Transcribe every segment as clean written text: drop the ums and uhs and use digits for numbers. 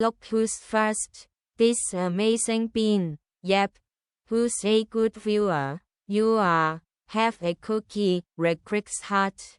Look who's first. This amazing bean. Yep. Who's a good viewer? You are. Have a cookie, Re-Crix heart.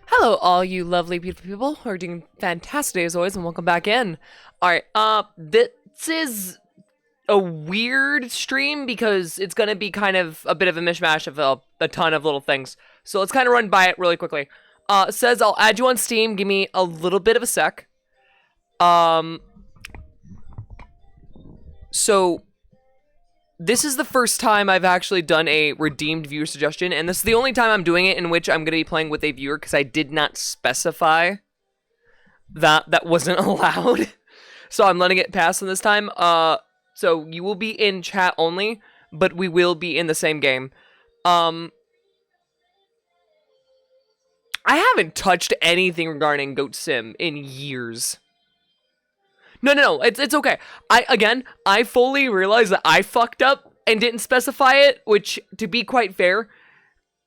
Hello, all you lovely, beautiful people who are doing fantastic as always, and welcome back in. All right, this is a weird stream because it's gonna be kind of a bit of a mishmash of a ton of little things. So let's kind of run by it really quickly. It says I'll add you on Steam. Give me a little bit of a sec. So this is the first time I've actually done a redeemed viewer suggestion, and this is the only time I'm doing it in which I'm going to be playing with a viewer because I did not specify that wasn't allowed. So I'm letting it pass on this time. So you will be in chat only, but we will be in the same game. I haven't touched anything regarding Goat Sim in years. No, it's okay. I fully realize that I fucked up and didn't specify it, which, to be quite fair,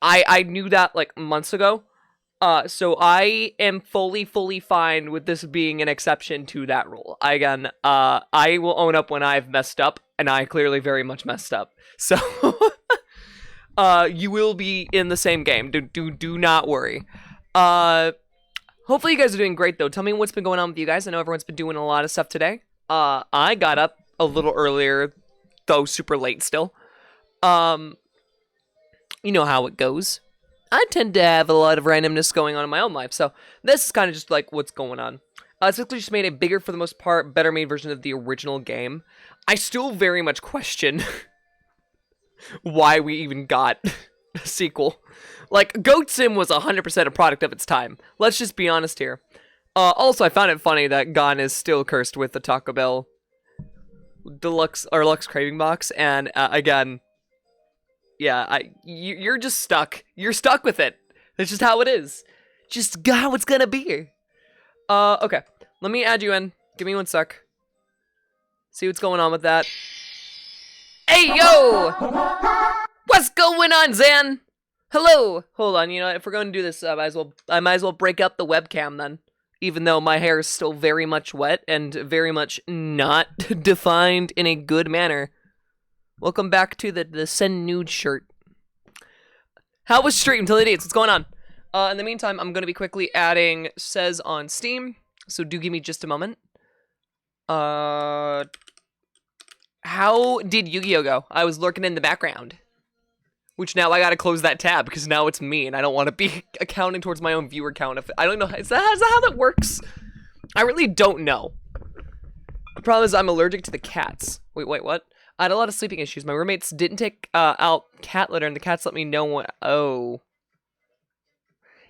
I knew that, like, months ago. So I am fully fine with this being an exception to that rule. I will own up when I've messed up, and I clearly very much messed up. So, you will be in the same game. Do not worry. Hopefully you guys are doing great, though. Tell me what's been going on with you guys. I know everyone's been doing a lot of stuff today. I got up a little earlier, though super late still. You know how it goes. I tend to have a lot of randomness going on in my own life, so this is kind of just like what's going on. It's actually just made a bigger, for the most part, better made version of the original game. I still very much question why we even got a sequel. Like, Goat Sim was 100% a product of its time. Let's just be honest here. Also, I found it funny that Gon is still cursed with the Taco Bell Deluxe or Lux Craving Box, and again, yeah, you're just stuck. You're stuck with it. That's just how it is. Just how it's gonna be. Okay. Let me add you in. Give me one sec. See what's going on with that. Hey, yo! What's going on, Zan? Hello! Hold on, you know, if we're going to do this, I might as well break up the webcam then. Even though my hair is still very much wet and very much not defined in a good manner. Welcome back to the send nude shirt. How was stream till it is? What's going on? In the meantime, I'm going to be quickly adding Says on Steam. So do give me just a moment. How did Yu-Gi-Oh go? I was lurking in the background. Which now I gotta close that tab because now it's me and I don't want to be accounting towards my own viewer count. I don't know. Is that how that works? I really don't know. The problem is I'm allergic to the cats. Wait, what? I had a lot of sleeping issues. My roommates didn't take out cat litter and the cats let me know what. Oh.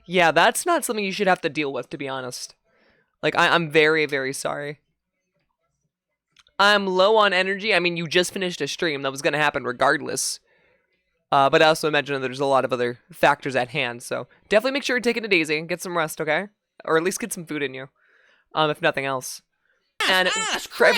Yeah, that's not something you should have to deal with, to be honest. Like, I'm very, very sorry. I'm low on energy. I mean, you just finished a stream. That was going to happen regardless. But I also imagine that there's a lot of other factors at hand, so definitely make sure you're taking it easy and get some rest, okay? Or at least get some food in you, if nothing else. And for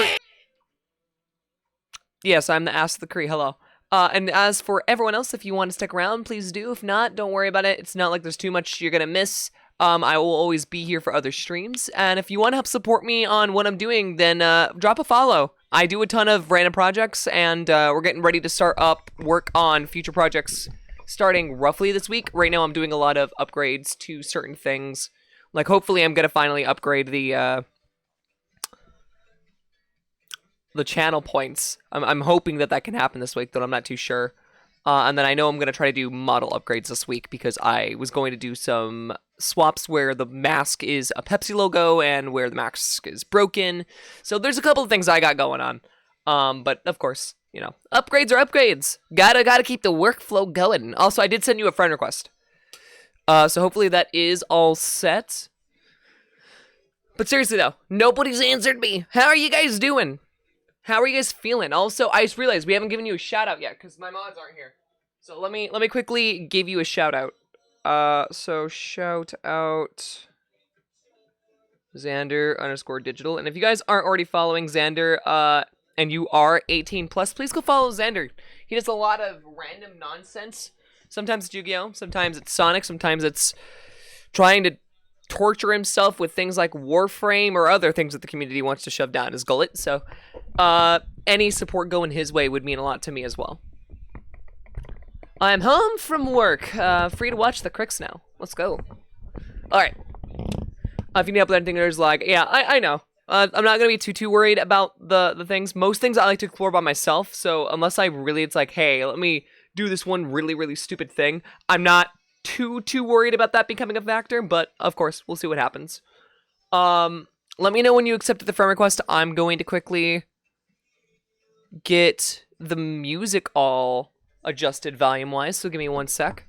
yes, I'm the ass of the Cree, hello. And as for everyone else, if you want to stick around, please do. If not, don't worry about it. It's not like there's too much you're gonna miss. I will always be here for other streams, and if you want to help support me on what I'm doing, then drop a follow. I do a ton of random projects, and we're getting ready to start up work on future projects starting roughly this week. Right now I'm doing a lot of upgrades to certain things. Like, hopefully I'm going to finally upgrade the channel points. I'm hoping that can happen this week, though I'm not too sure. And then I know I'm going to try to do model upgrades this week because I was going to do some swaps where the mask is a Pepsi logo and where the mask is broken. So there's a couple of things I got going on. But of course, you know, upgrades are upgrades. Gotta keep the workflow going. Also, I did send you a friend request. So hopefully that is all set. But seriously though, nobody's answered me. How are you guys doing? How are you guys feeling? Also, I just realized we haven't given you a shout out yet because my mods aren't here. So let me quickly give you a shout out. So shout out Xander_digital. And if you guys aren't already following Xander, and you are 18 plus, please go follow Xander. He does a lot of random nonsense. Sometimes it's Yu-Gi-Oh, sometimes it's Sonic, sometimes it's trying to torture himself with things like Warframe or other things that the community wants to shove down his gullet. So, any support going his way would mean a lot to me as well. I'm home from work, free to watch the Re-Crix now. Let's go. Alright. If you need help with anything, there's like, yeah, I know. I'm not gonna be too worried about the things. Most things I like to explore by myself, so unless it's like, hey, let me do this one really stupid thing, I'm not too worried about that becoming a factor, but of course, we'll see what happens. Let me know when you accepted the friend request. I'm going to quickly get the music all adjusted volume-wise, so give me 1 sec.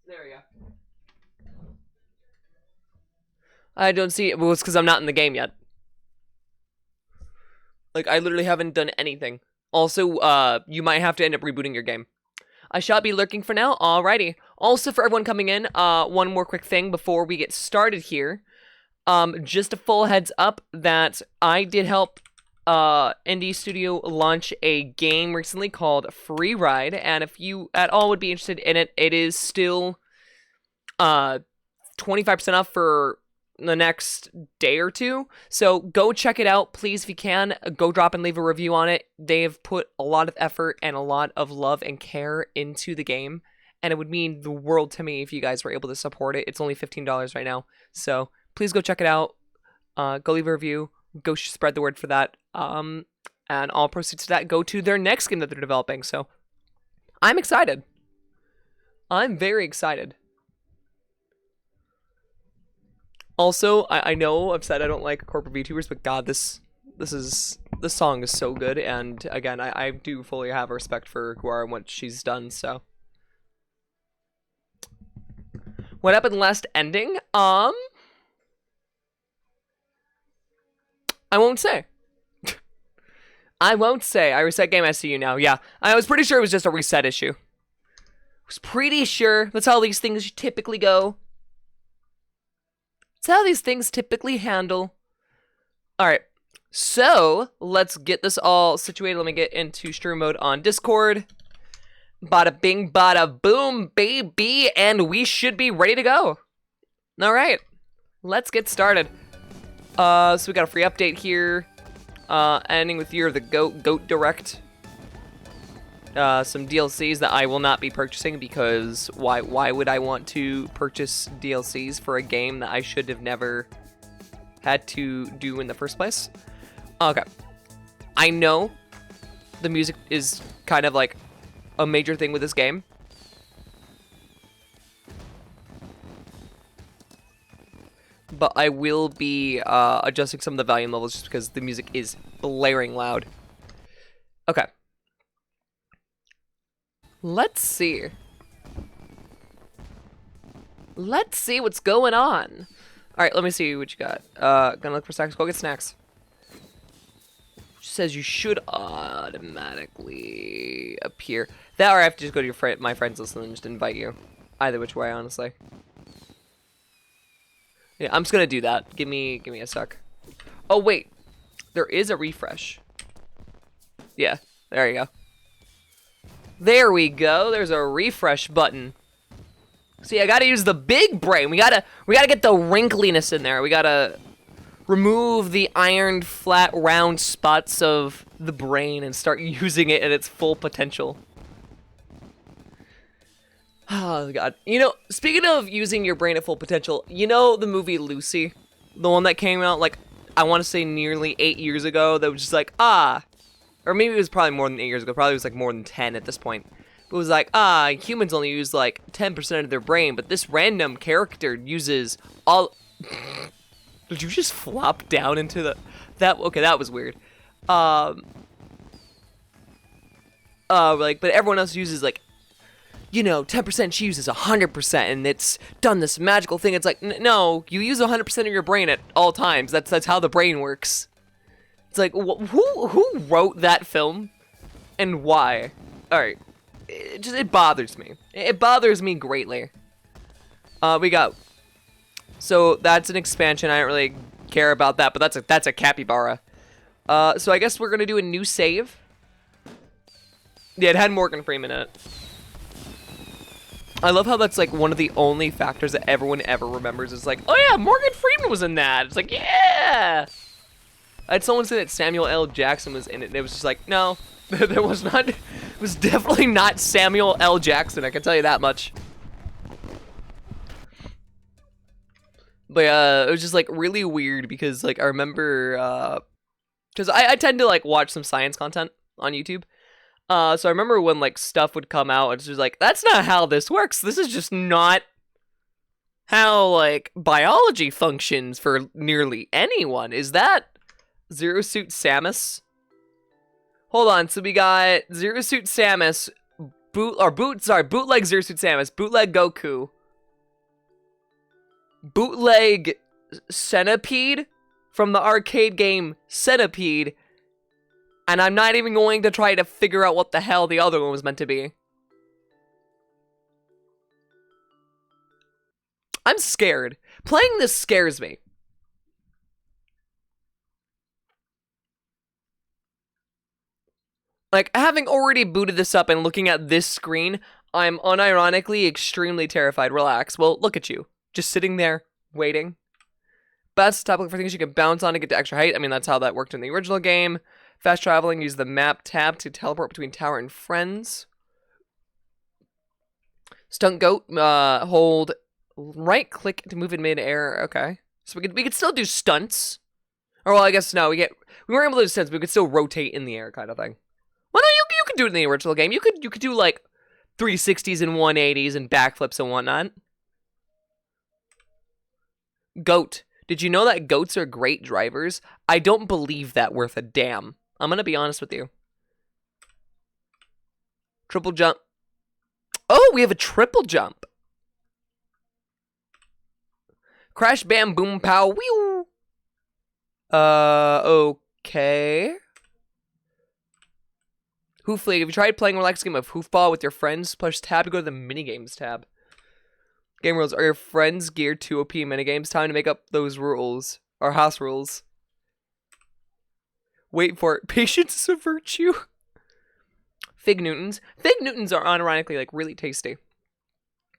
There we go. I don't see it. Well, it's because I'm not in the game yet. Like, I literally haven't done anything. Also, you might have to end up rebooting your game. I shall be lurking for now. Alrighty. Also, for everyone coming in, one more quick thing before we get started here. Just a full heads up that I did help Indie Studio launch a game recently called Freeride, and if you at all would be interested in it, it is still 25% off for the next day or two. So go check it out, please, if you can. Go drop and leave a review on it. They have put a lot of effort and a lot of love and care into the game, and it would mean the world to me if you guys were able to support it. It's only $15 right now, so please go check it out. Go leave a review. Go spread the word for that. And all proceeds to that go to their next game that they're developing. So I'm excited. I'm very excited. Also, I know I've said I don't like corporate VTubers, but God, this song is so good, and again, I do fully have respect for Guara and what she's done. So, what happened last ending? I won't say. I won't say. I reset game. I see you now. Yeah, I was pretty sure it was just a reset issue. I was pretty sure. That's how these things typically go. That's how these things typically handle. Alright, so let's get this all situated. Let me get into stream mode on Discord. Bada bing, bada boom, baby, and we should be ready to go. Alright, let's get started. So we got a free update here. Ending with Year of the Goat Direct. Some DLCs that I will not be purchasing because why would I want to purchase DLCs for a game that I should have never had to do in the first place? Okay. I know the music is kind of like a major thing with this game. But I will be adjusting some of the volume levels just because the music is blaring loud. Okay. Let's see. Let's see what's going on. Alright, let me see what you got. Gonna look for snacks. Go get snacks. Says you should automatically appear. That or I have to just go to my friends list and just invite you. Either which way, honestly. Yeah, I'm just gonna do that. Give me a sec. Oh wait. There is a refresh. Yeah, there you go. There we go. There's a refresh button. See, I gotta use the big brain. We gotta get the wrinkliness in there. We gotta remove the ironed, flat, round spots of the brain and start using it at its full potential. Oh, God. You know, speaking of using your brain at full potential, you know the movie Lucy? The one that came out, like, I want to say nearly 8 years ago, that was just like, or maybe it was probably more than 8 years ago. Probably was like more than 10 at this point. It was like, humans only use like 10% of their brain, but this random character uses all... Did you just flop down into the... Okay, that was weird. But everyone else uses like, you know, 10%, she uses 100%, and it's done this magical thing. It's like, no, you use 100% of your brain at all times. That's how the brain works. It's like, who wrote that film, and why? Alright, it bothers me. It bothers me greatly. We got, so that's an expansion. I don't really care about that, but that's a capybara. So I guess we're gonna do a new save. Yeah, it had Morgan Freeman in it. I love how that's like one of the only factors that everyone ever remembers is like, oh yeah, Morgan Freeman was in that. It's like, yeah. I had someone say that Samuel L. Jackson was in it, and it was just like, no, there was not. It was definitely not Samuel L. Jackson, I can tell you that much. But it was just like really weird because like I remember Because I tend to like watch some science content on YouTube. So I remember when like stuff would come out, it's just like, that's not how this works. This is just not how like biology functions for nearly anyone. Is that Zero Suit Samus? Hold on, so we got Zero Suit Samus, bootleg Zero Suit Samus, bootleg Goku, bootleg Centipede from the arcade game Centipede, and I'm not even going to try to figure out what the hell the other one was meant to be. I'm scared. Playing this scares me. Like, having already booted this up and looking at this screen, I'm unironically extremely terrified. Relax. Well, look at you. Just sitting there, waiting. But that's the type of things you can bounce on to get to extra height. I mean, that's how that worked in the original game. Fast traveling, use the map tab to teleport between tower and friends. Stunt goat, hold right click to move in mid-air. Okay. So we could still do stunts. Or, well, I guess no, we weren't able to do stunts, but we could still rotate in the air kind of thing. Well, no, you could do it in the original game. You could do like 360s and 180s and backflips and whatnot. Goat. Did you know that goats are great drivers? I don't believe that worth a damn. I'm gonna be honest with you. Triple jump. Oh, we have a triple jump. Crash, bam, boom, pow, whew. Okay. Hoof League. Have you tried playing a relaxed game of hoofball with your friends? Push tab to go to the minigames tab. Game rules. Are your friends geared to OP minigames? Time to make up those rules. Or house rules. Wait for it. Patience is a virtue. Fig Newtons. Fig Newtons are unironically like really tasty.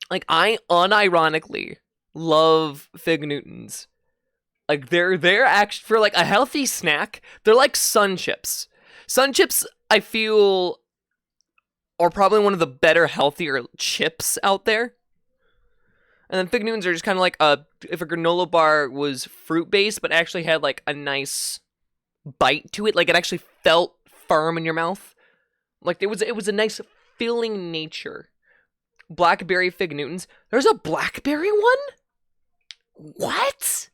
Like, I unironically love Fig Newtons. Like, they're actually, for like a healthy snack, they're like Sun Chips. Sun Chips, I feel, are probably one of the better, healthier chips out there. And then Fig Newtons are just kind of like if a granola bar was fruit-based, but actually had like a nice bite to it. Like, it actually felt firm in your mouth. Like, it was a nice filling nature. Blackberry Fig Newtons. There's a blackberry one? What?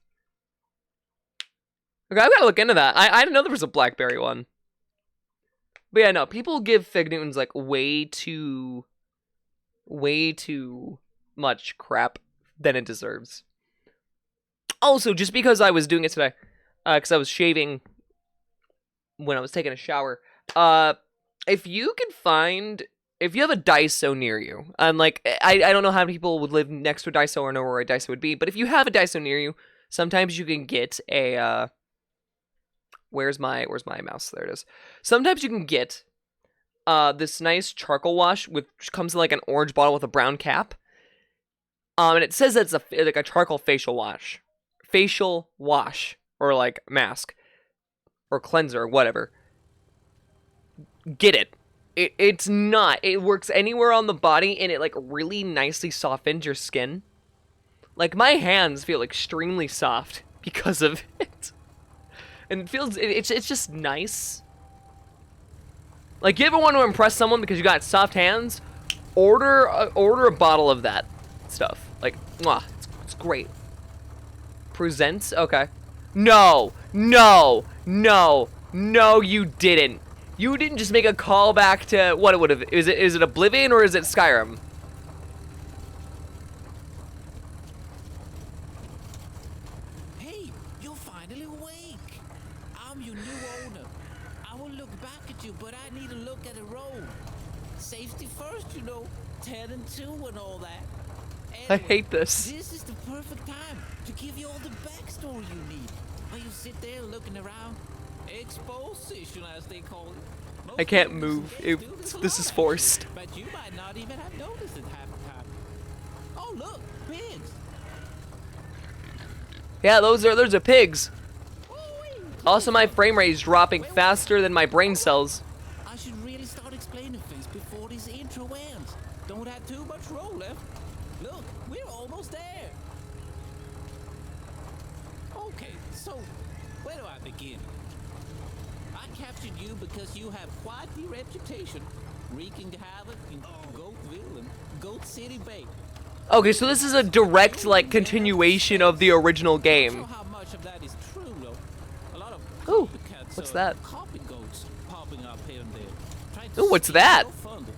Okay, I've got to look into that. I didn't know there was a blackberry one. But yeah, no, people give Fig Newtons like way too much crap than it deserves. Also, just because I was doing it today, because I was shaving when I was taking a shower, if you have a Daiso near you, and like, I don't know how many people would live next to a Daiso or know where a Daiso would be, but if you have a Daiso near you, sometimes you can get a, where's my mouse? There it is. Sometimes you can get this nice charcoal wash which comes in like an orange bottle with a brown cap. And it says that it's like a charcoal facial wash, or like mask, or cleanser, or whatever. Get it. It's not. It works anywhere on the body, and it like really nicely softens your skin. Like, my hands feel extremely soft because of it. And it feels, it's just nice. Like, you ever want to impress someone because you got soft hands? Order a bottle of that stuff. Like, mwah, it's great. Presents? Okay. No, you didn't. You didn't just make a callback to what it would have. Is it Oblivion or is it Skyrim? Hey, you're finally awake. I'm your new owner. I will look back at you, but I need to look at the road. Safety first, you know. 10 and 2 and all that. Anyway, I hate this. This is the perfect time to give you all the backstory you need. While you sit there looking around. Exposition, as they call it. I can't move. This is forced. But you might not even have noticed it half the time. Oh, look, pigs. Yeah, those are pigs. Also, my frame rate is dropping faster than my brain cells. I should really start explaining things before this intro ends. Don't have too much roll left. Look, we're almost there. Okay, so where do I begin? I captured you because you have quite the reputation, wreaking havoc in Goatville and Goat City Bay. Okay, so this is a direct, like, continuation of the original I don't know game. how much of that is true, though. A lot of Ooh, copycats what's or that? copy goats popping up here and there. Trying to Ooh, what's steal that? your thunder.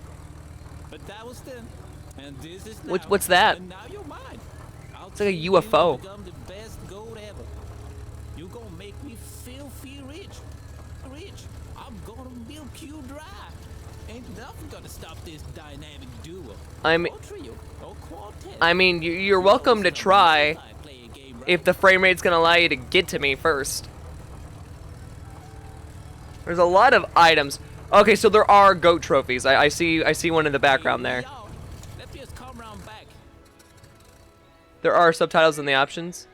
But that was then, and this is now. What's that? And now you're mine. I'll It's like a train you to UFO. become the best goat ever. You're gonna make me filthy rich. Rich. I'm gonna milk you dry. Ain't nothing gonna stop this dynamic duo. I mean, Or trio, or quartet. you're welcome to try if the frame rate's gonna allow you to get to me first. There's a lot of items. Okay, so there are goat trophies. I see one in the background there. Let's just come round back. There are subtitles in the options.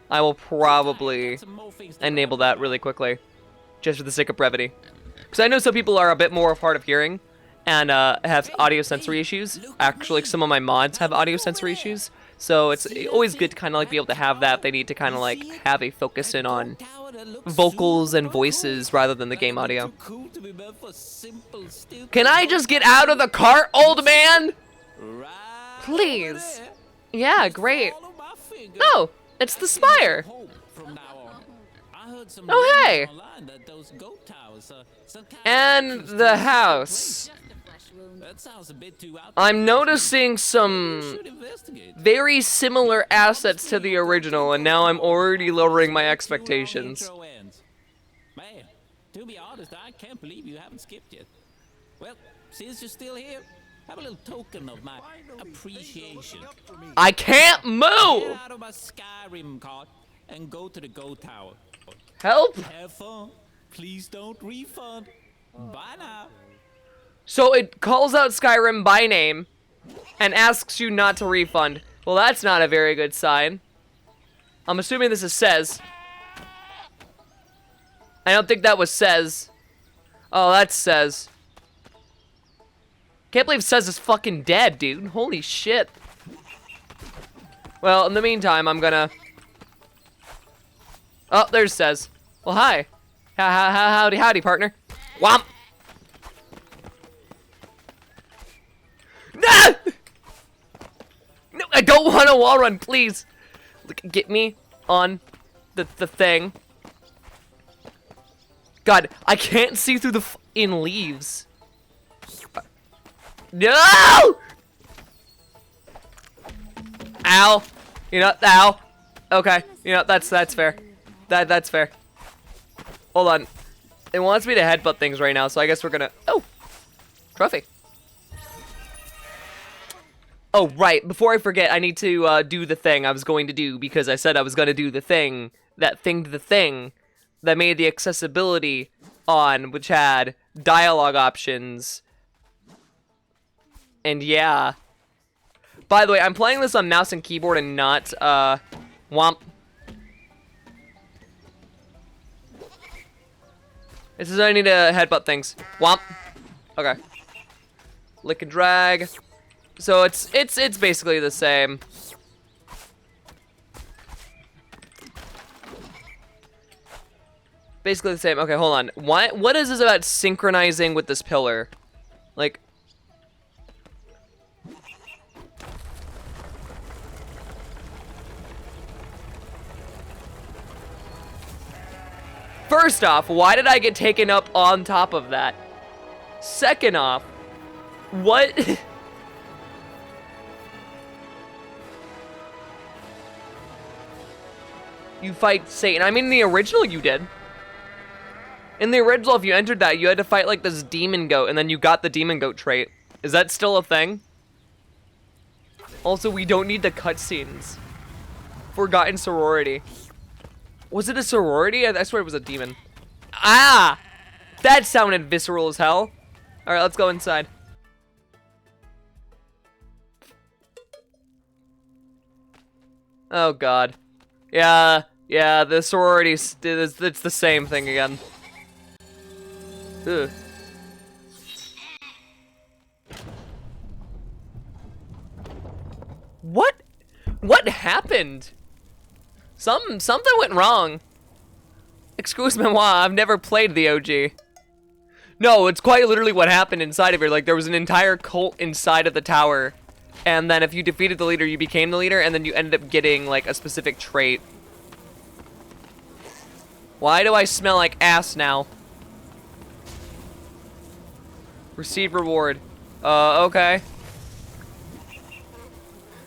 I will probably enable that really quickly, just for the sake of brevity. Because I know some people are a bit more hard of hearing and have audio sensory issues. Actually, some of my mods have audio sensory issues. So it's always good to kind of like be able to have that if they need to kind of like have a focus in on vocals and voices rather than the game audio. Can I just get out of the cart, old man? Please. Yeah, great. Oh, it's the spire. Oh, hey. And the house. I'm noticing some very similar assets to the original, and now I'm already lowering my expectations. Man, to be honest, I can't believe you haven't skipped yet. Well, since you're still here, have a little token of my appreciation. I can't Get move! out of my Skyrim cart and go to the Go Tower. Help! Have fun. Please don't refund. Bye now. So it calls out Skyrim by name and asks you not to refund. Well, that's not a very good sign. I'm assuming this is says. I don't think that was says. Oh, that's says. Can't believe says is fucking dead, dude. Holy shit. Well, in the meantime, I'm gonna... Oh, there's says. Well, hi. Howdy, partner. Womp. No! No, I don't want a wall run, please. Look, get me on the thing. God, I can't see through the in leaves. No! Ow. You know, ow. Okay, you know, that's fair. That's fair. Hold on. It wants me to headbutt things right now, so I guess we're gonna... Oh! Trophy. Oh, right. Before I forget, I need to do the thing I was going to do, because I said I was going to do the thing. That thing that made the accessibility on, which had dialogue options. And yeah. By the way, I'm playing this on mouse and keyboard and not, womp. This is I need to headbutt things. Womp. Okay. Lick and drag. So it's basically the same. Basically the same. Okay, hold on. What is this about synchronizing with this pillar? Like... First off, why did I get taken up on top of that? Second off, what... You fight Satan. I mean, in the original you did. In the original, if you entered that, you had to fight like this demon goat, and then you got the demon goat trait. Is that still a thing? Also, we don't need the cutscenes. Forgotten sorority. Was it a sorority? I swear it was a demon. Ah! That sounded visceral as hell. Alright, let's go inside. Oh god. Yeah, the sororities, it's the same thing again. Ugh. What happened? Something went wrong. Excuse me, I've never played the OG. No, it's quite literally what happened inside of here. Like, there was an entire cult inside of the tower. And then if you defeated the leader, you became the leader, and then you ended up getting, like, a specific trait. Why do I smell like ass now? Receive reward. Okay.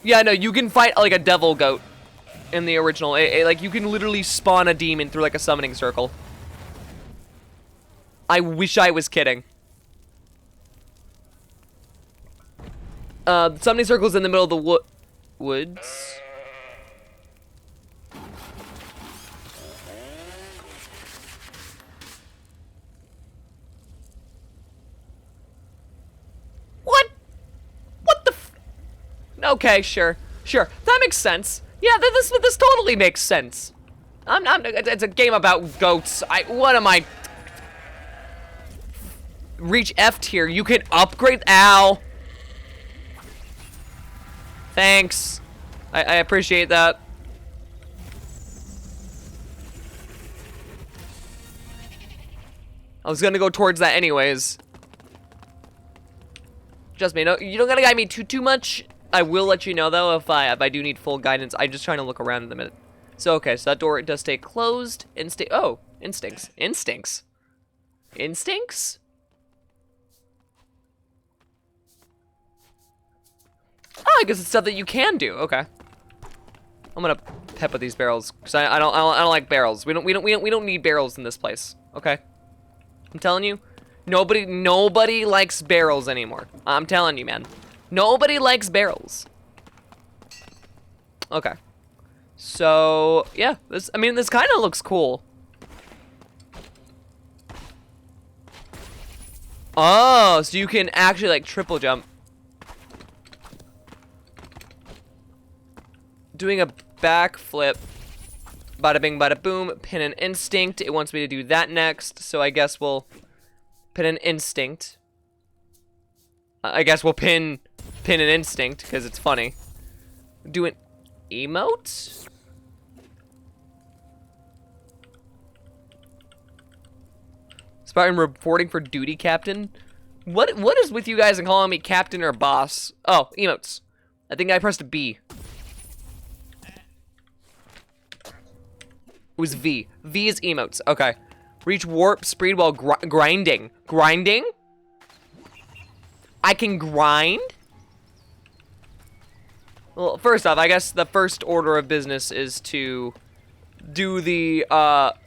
Yeah, no, you can fight, like, a devil goat in the original. Like, you can literally spawn a demon through, like, a summoning circle. I wish I was kidding. Summoning circle's in the middle of the woods. What? What the f— Okay, sure. Sure. That makes sense. Yeah, this totally makes sense. It's a game about goats. What am I? Reach F tier. You can upgrade. Ow. Thanks. I appreciate that. I was gonna go towards that anyways. Just me. No, you don't gotta guide me too much. I will let you know though if I do need full guidance. I'm just trying to look around in a minute. So okay, so that door does stay closed. Oh, instincts. Instincts. Instincts? Oh, I guess it's stuff that you can do. Okay. I'm gonna pep with these barrels because I don't like barrels. We don't need barrels in this place. Okay. I'm telling you, nobody likes barrels anymore. I'm telling you, man. Nobody likes barrels. Okay. So yeah, this kind of looks cool. Oh, so you can actually like triple jump. Doing a backflip. Bada bing, bada boom. Pin an instinct. It wants me to do that next. So I guess we'll pin an instinct. I guess we'll pin an instinct because it's funny. Do an emote? Spartan reporting for duty, Captain. What is with you guys and calling me Captain or Boss? Oh, emotes. I think I pressed B. It was V. V is emotes. Okay. Reach warp speed while grinding. Grinding? I can grind? Well, first off, I guess the first order of business is to do the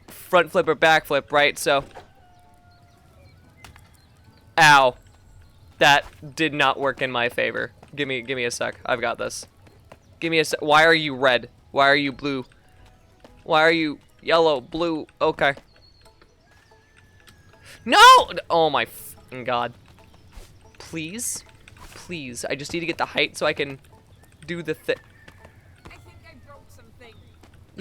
front flip or back flip, right? So. Ow. That did not work in my favor. Give me a sec. I've got this. Give me a sec. Why are you red? Why are you blue? Why are you yellow, blue? Okay. No! Oh my f***ing god. Please? Please. I just need to get the height so I can do the thing. I think I broke something.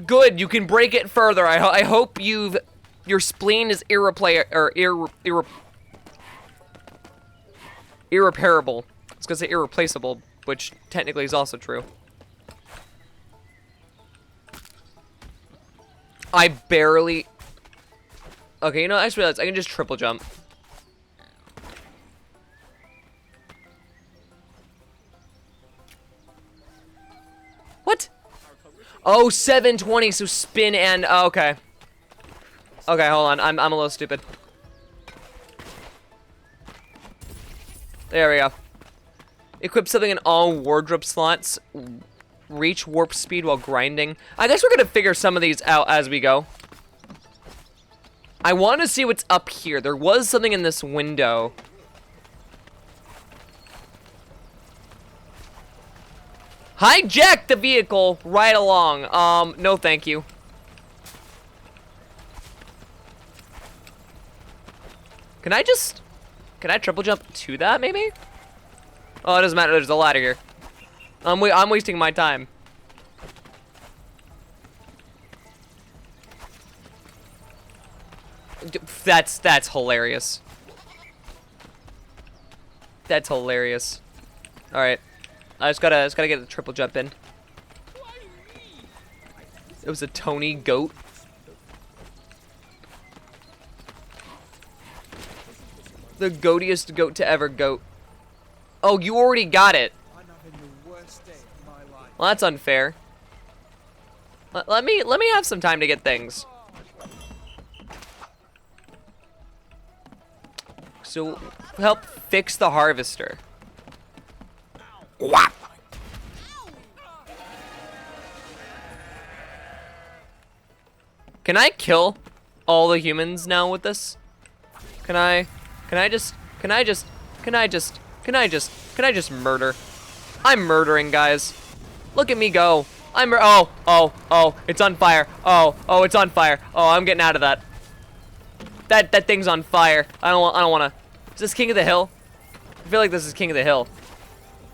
Good, you can break it further. I hope your spleen is irreparable. I was gonna say irreplaceable, which technically is also true. I barely... Okay, you know, I just realized I can just triple jump. What? Oh, 720, so spin and... Oh, okay. Okay, hold on. I'm a little stupid. There we go. Equip something in all wardrobe slots. Reach warp speed while grinding. I guess we're gonna figure some of these out as we go. I want to see what's up here. There was something in this window. Hijack the vehicle right along. No thank you. Can I triple jump to that maybe? Oh, it doesn't matter. There's a ladder here. I'm wasting my time. That's hilarious. That's hilarious. All right, I just gotta get the triple jump in. It was a Tony goat. The goatiest goat to ever goat. Oh, you already got it. Well, that's unfair. Let me have some time to get things. So, help fix the harvester. Whap! Can I kill all the humans now with this? Can I just murder? I'm murdering, guys. Look at me go. Oh, it's on fire. Oh, it's on fire. Oh, I'm getting out of that. That thing's on fire. I don't wanna. Is this King of the Hill? I feel like this is King of the Hill.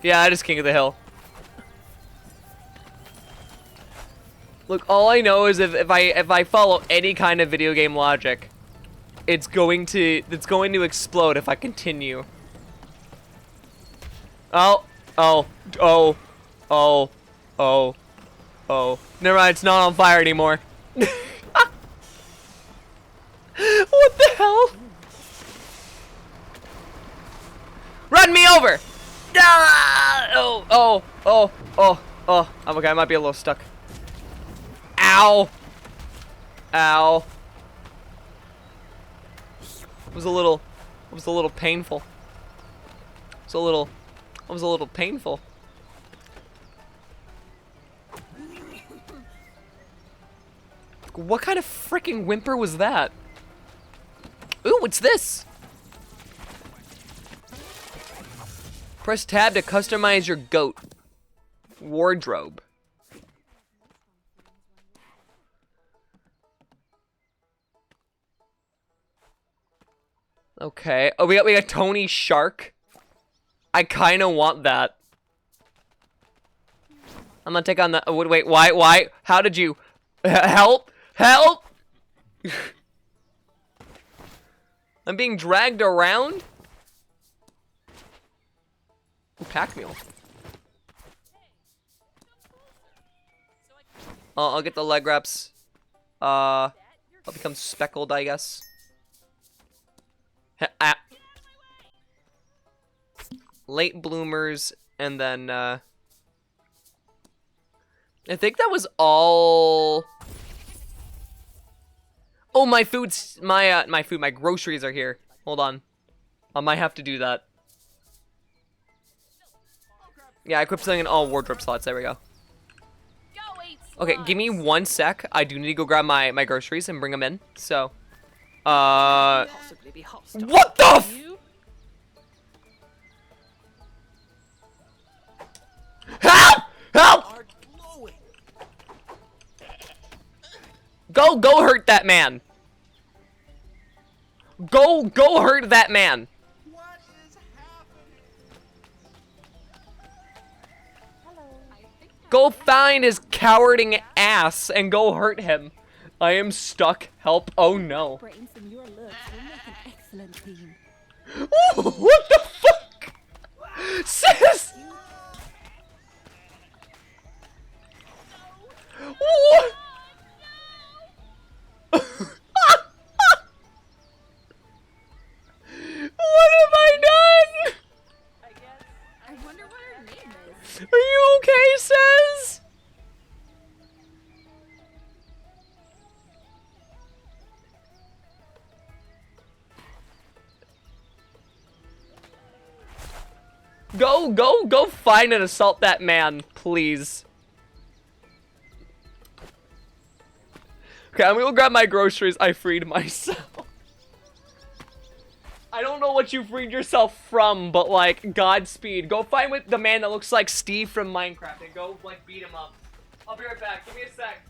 Yeah, it is King of the Hill. Look, all I know is if I follow any kind of video game logic, it's going to explode if I continue. Oh. Never mind, it's not on fire anymore. What the hell? Run me over! Ah! Oh. I'm okay, I might be a little stuck. Ow! Ow. It was a little painful. It was a little painful. What kind of freaking whimper was that? Ooh, what's this? Press tab to customize your goat wardrobe. Okay. Oh, we got Tony Shark. I kind of want that. I'm gonna take on the. Wait, why? How did you? Help! I'm being dragged around. Ooh, pack mule. I'll get the leg wraps. I'll become speckled, I guess. Late bloomers, and then I think that was all. Oh, my food's my groceries are here. Hold on, I might have to do that. Yeah, I equipped something in all wardrobe slots. There we go. Okay, give me 1 sec. I do need to go grab my groceries and bring them in. So, what the f- Help! Help! Go hurt that man. Go hurt that man. What is happening? Go find his cowarding ass and go hurt him. I am stuck. Help. Oh no. Brains and your looks will make an excellent team. Ooh, what the fuck? Sis! What? What have I done? I wonder what her name is. Are you okay, Says? Go find and assault that man, please. Okay, I'm gonna go grab my groceries. I freed myself. I don't know what you freed yourself from, but like, Godspeed. Go find the man that looks like Steve from Minecraft and go like beat him up. I'll be right back. Give me a sec.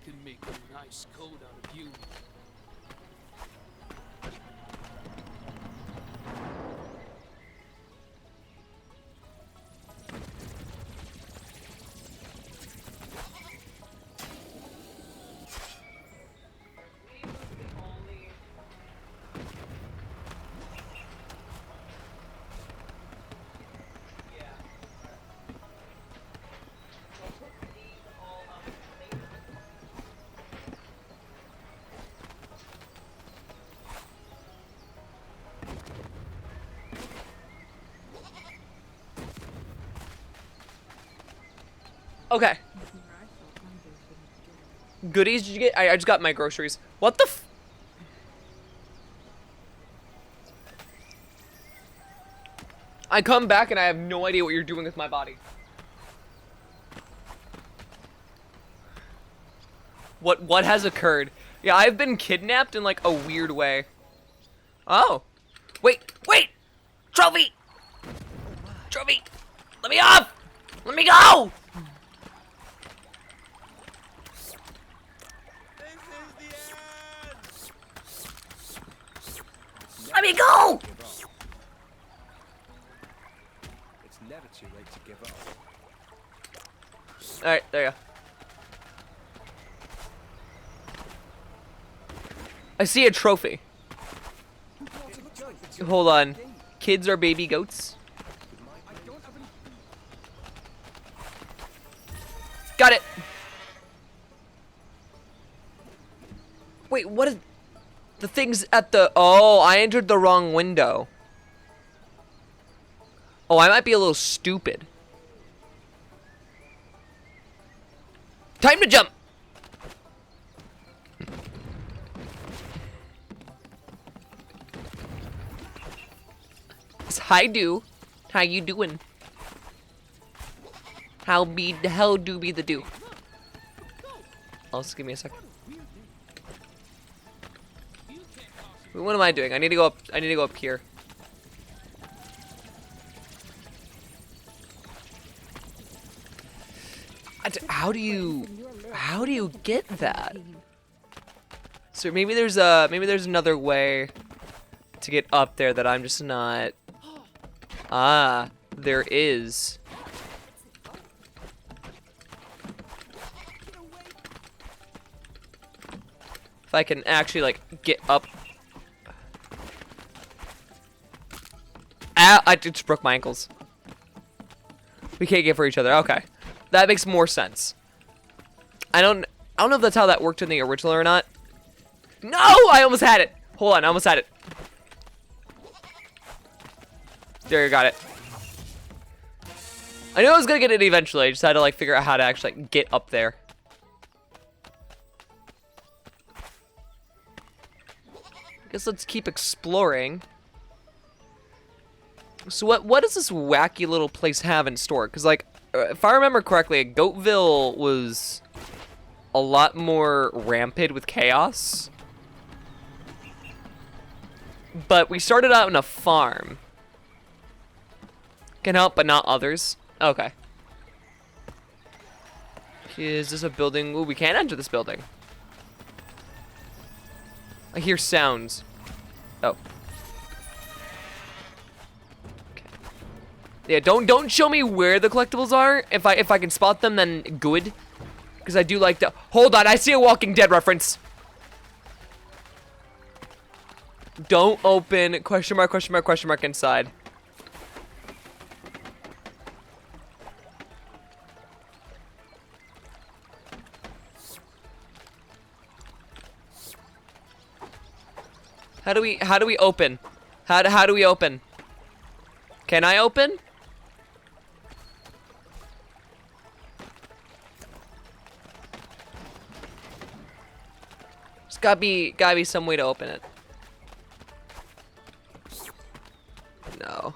can make a nice coat out of you. Okay. Goodies? Did you get? I just got my groceries. What the f- I come back and I have no idea what you're doing with my body. What has occurred? Yeah, I've been kidnapped in like a weird way. Oh. Wait! Trophy! Trophy! Let me off! Let me go! Let me go! It's never too late to give up. Alright, there you go. I see a trophy. Hold on. Kids are baby goats. Got it! Wait, what is... The thing's at the... Oh, I entered the wrong window. Oh, I might be a little stupid. Time to jump! Hi, do. How you doing? How do be the do? Oh, just give me a second. Wait, what am I doing? I need to go up. I need to go up here. How do you get that? So maybe there's another way to get up there that I'm just not. Ah, there is. If I can actually like get up. Ah, I just broke my ankles. We can't get for each other. Okay, that makes more sense. I don't know if that's how that worked in the original or not. No, I almost had it. Hold on, I almost had it. There, you got it. I knew I was gonna get it eventually. I just had to like figure out how to actually like, get up there. Guess let's keep exploring. So what does this wacky little place have in store? Because like, if I remember correctly, Goatville was a lot more rampant with chaos. But we started out in a farm. Can help, but not others. Okay. Is this a building? Ooh, we can't enter this building. I hear sounds. Oh. Okay. Yeah, don't show me where the collectibles are. If I can spot them, then good. Because I do like to. Hold on, I see a Walking Dead reference. Don't open question mark inside. How do we open? How do we open? Can I open? There's gotta be some way to open it. No.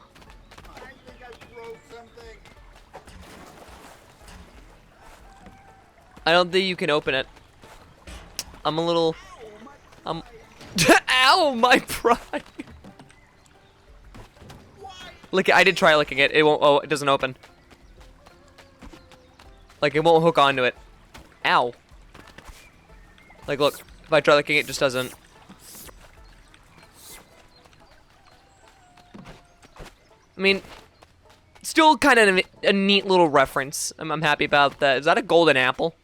I think I broke something. I don't think you can open it. I'm a little. Ow, my pride. Lick it. I did try licking it. It won't. Oh, it doesn't open. Like it won't hook onto it. Ow. Like, look, if I try licking it, just doesn't. I mean, still kind of a neat little reference. I'm happy about that. Is that a golden apple?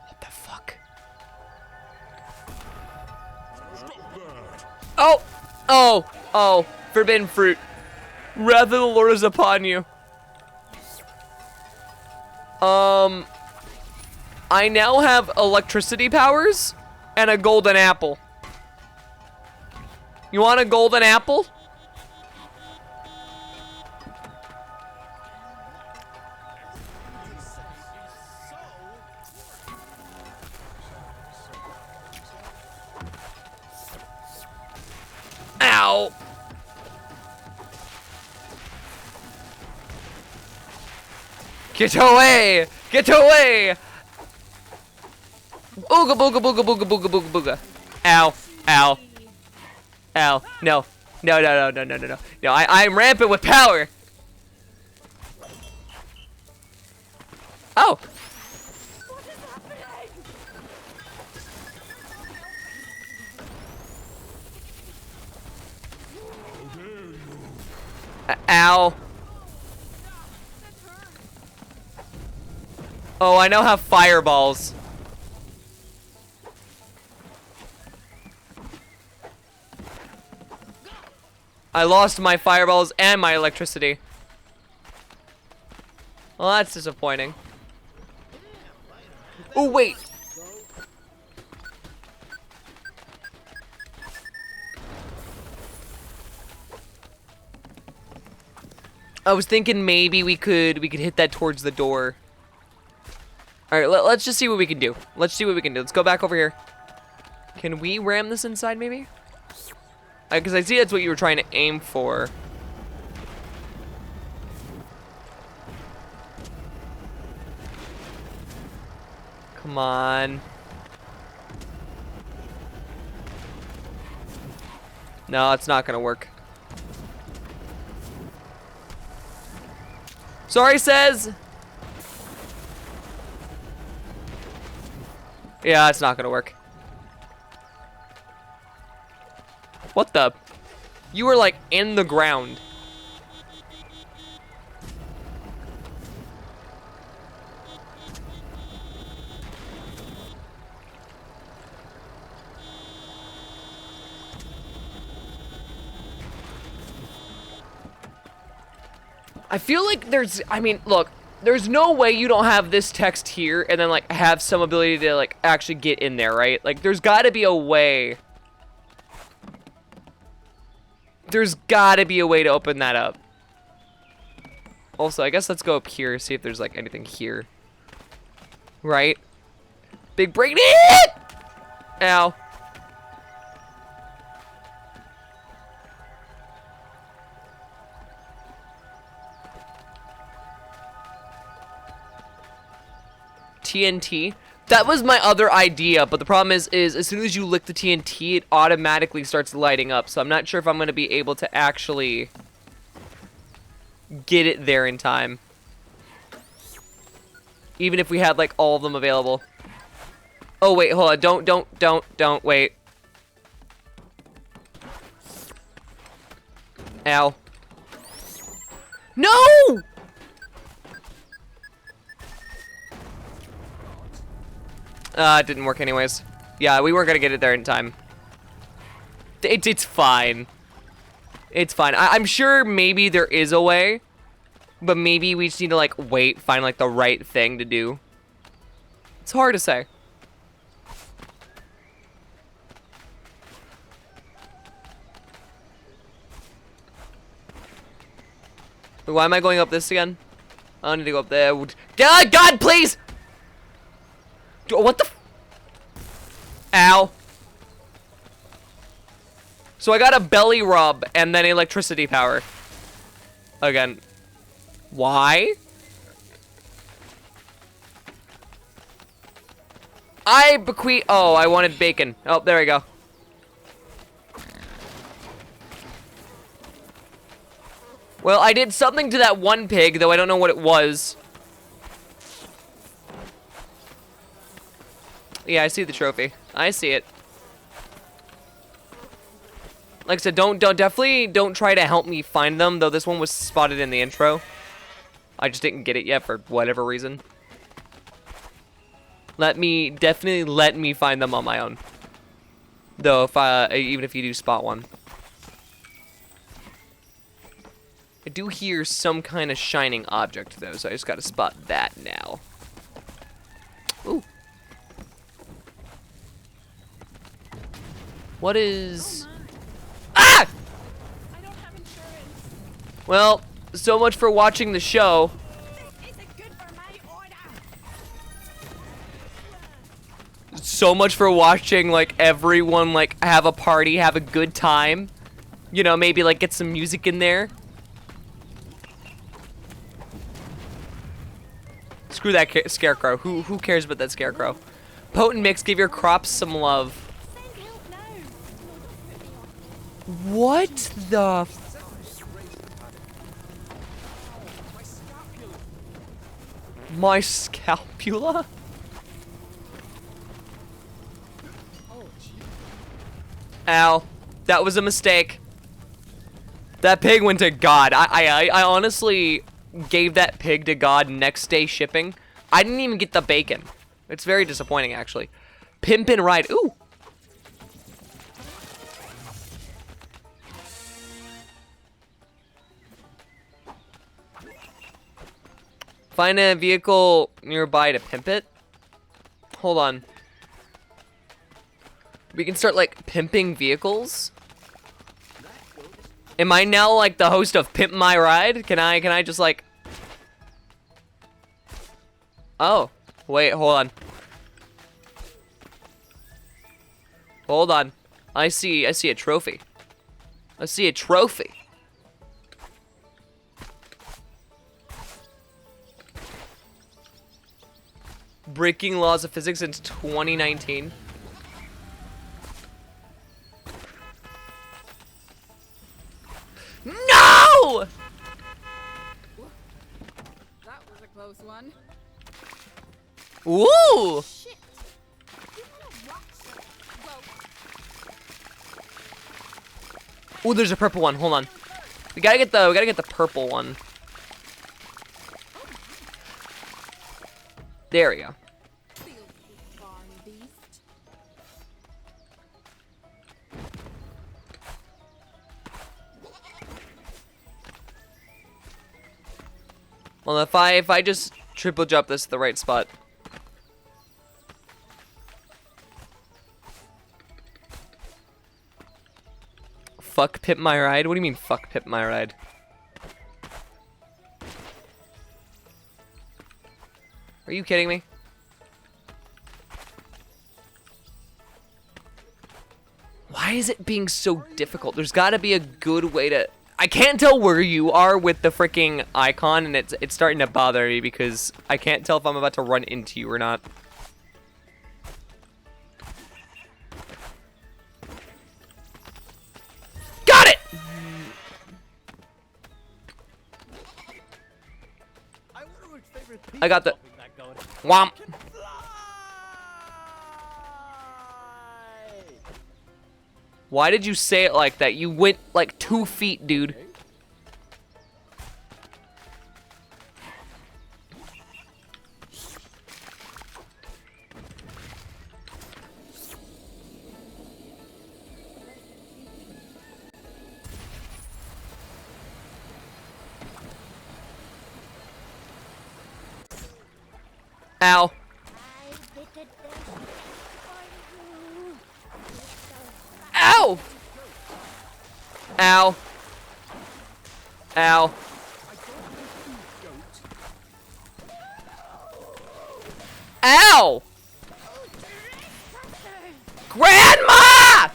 What the fuck? Oh! Oh! Oh! Forbidden fruit. Wrath of the Lord is upon you. I now have electricity powers and a golden apple. You want a golden apple? Ow! Get away! Get away! Ooga booga booga booga booga booga booga. Ow. Ow. Ow. No. No, no, no, no, no, no, no. No, I'm rampant with power. Oh. Ow. Oh, I now have fireballs. I lost my fireballs and my electricity. Well, that's disappointing. Oh, wait. I was thinking maybe we could hit that towards the door. All right, let's just see what we can do. Let's see what we can do. Let's go back over here. Can we ram this inside, maybe? Because I see that's what you were trying to aim for. Come on. No, it's not gonna work. Sorry, says. Yeah, it's not gonna work. What the? You were like in the ground. I feel like I mean, look, there's no way you don't have this text here and then like have some ability to like actually get in there, right? Like there's gotta be a way. There's gotta be a way to open that up. Also, I guess let's go up here, see if there's like anything here. Right? Big break. Ow. TNT. That was my other idea, but the problem is as soon as you lick the TNT, it automatically starts lighting up. So I'm not sure if I'm going to be able to actually get it there in time. Even if we had like all of them available. Oh wait, hold on. Don't wait. Ow. No! It didn't work anyways. Yeah, we weren't gonna get it there in time. It's fine. It's fine. I'm sure maybe there is a way, but maybe we just need to like wait, find like the right thing to do. It's hard to say. Wait, why am I going up this again? I need to go up there. God, please! What the? Ow. So I got a belly rub and then electricity power. Again. Why? I bequeath. Oh, I wanted bacon. Oh, there we go. Well, I did something to that one pig, though I don't know what it was. Yeah, I see the trophy. I see it. Like I said, definitely don't try to help me find them, though this one was spotted in the intro. I just didn't get it yet for whatever reason. Definitely let me find them on my own. Though, even if you do spot one. I do hear some kind of shining object, though, so I just gotta spot that now. Ooh. What is... Ah! I don't have insurance. Well, so much for watching the show. This isn't good for my order. So much for watching, like, everyone, like, have a party, have a good time. You know, maybe, like, get some music in there. Screw that scarecrow. Who cares about that scarecrow? Potent mix, give your crops some love. Send help now. What the... My scapula? Ow. That was a mistake. That pig went to God. I honestly gave that pig to God next day shipping. I didn't even get the bacon. It's very disappointing, actually. Pimp and ride. Ooh. Find a vehicle nearby to pimp it. Hold on. We can start, like, pimping vehicles. Am I now, like, the host of Pimp My Ride? Can I just, like... Oh. Wait, hold on. Hold on. I see a trophy. I see a trophy. Breaking laws of physics since 2019. No! That was a close one. Ooh! Shit. You wanna watch it? Well, Ooh, there's a purple one. Hold on. We gotta get the purple one. There we go. filthy farm beast. Well, if I just triple jump this to the right spot. Fuck Pimp My Ride? What do you mean, fuck Pimp My Ride? Are you kidding me? Why is it being so difficult? There's gotta be a good way to... I can't tell where you are with the freaking icon, and it's starting to bother me because I can't tell if I'm about to run into you or not. Got it! I got the... Womp. Why did you say it like that? You went like 2 feet, dude. Ow. Ow! Ow. Ow. Ow! Grandma!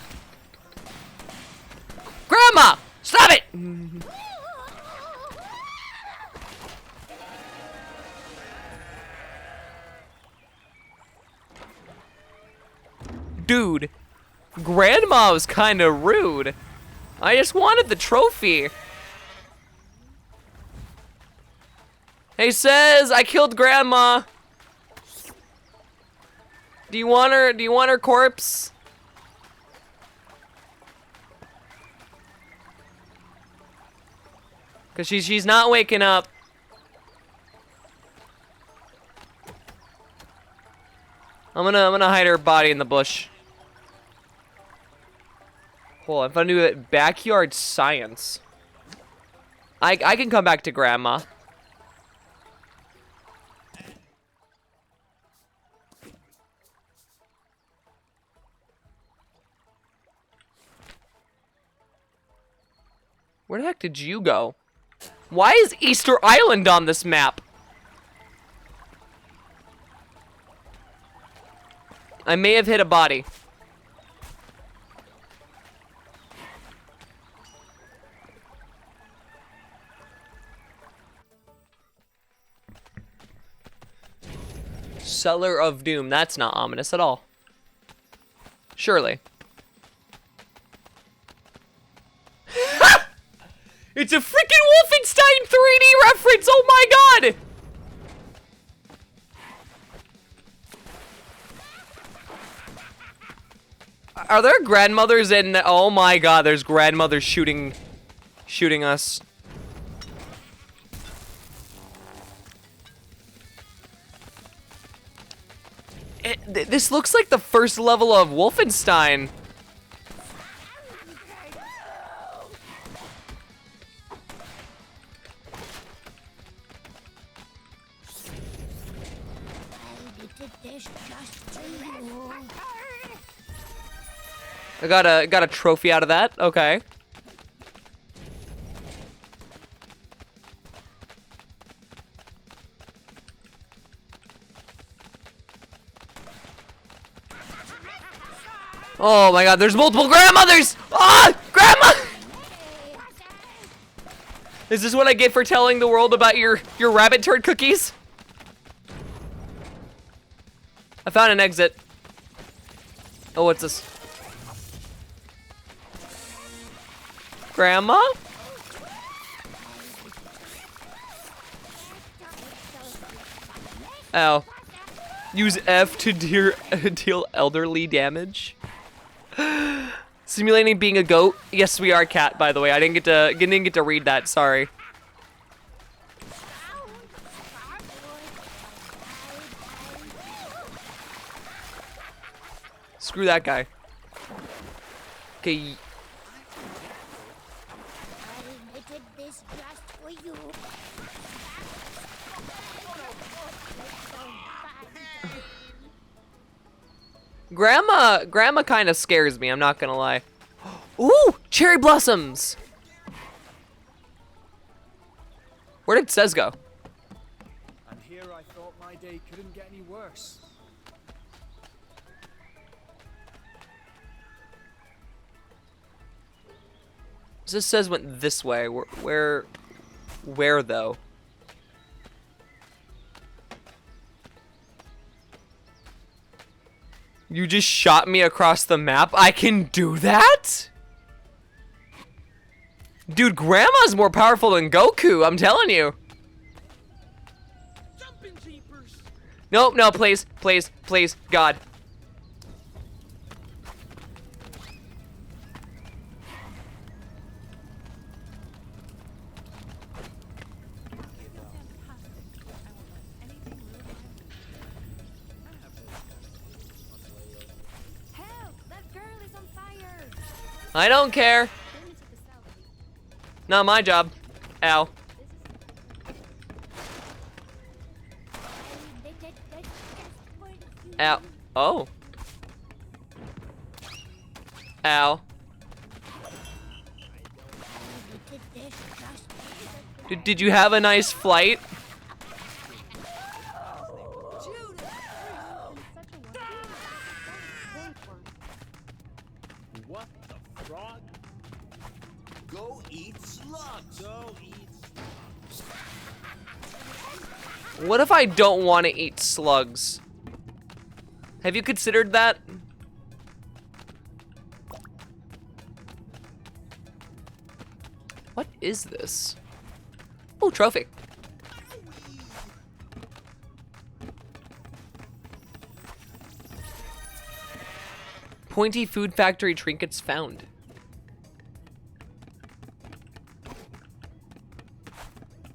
Grandma! Stop it! Dude. Grandma was kind of rude. I just wanted the trophy. Hey, says I killed Grandma. Do you want her? Do you want her corpse? Cause she's not waking up. I'm gonna hide her body in the bush. Hold on, if I do that backyard science. I can come back to Grandma. Where the heck did you go? Why is Easter Island on this map? I may have hit a body. Cellar of Doom. That's not ominous at all. Surely. It's a freaking Wolfenstein 3D reference! Oh my god! Are there grandmothers in... Oh my god, there's grandmothers shooting us. This looks like the first level of Wolfenstein. I got a trophy out of that. Okay. Oh my god, there's multiple grandmothers! Ah! Grandma! Is this what I get for telling the world about your rabbit turd cookies? I found an exit. Oh, what's this? Grandma? Ow. Use F to deal elderly damage. Simulating being a goat. Yes, we are cat, by the way. I didn't get to read that. Sorry. Screw that guy. Okay. Grandma kind of scares me, I'm not gonna lie. Ooh, cherry blossoms! Where did Cez go? And here I thought my day couldn't get any worse. This says went this way. Where though? You just shot me across the map? I can do that? Dude, Grandma's more powerful than Goku, I'm telling you. Nope, no, please, please, please, God. I don't care. Not my job. Ow. Ow. Oh. Ow. Did you have a nice flight? What the frog? Go eat slugs. Go eat slugs. What if I don't want to eat slugs? Have you considered that? What is this? Oh, trophy. Pointy Food Factory trinkets found.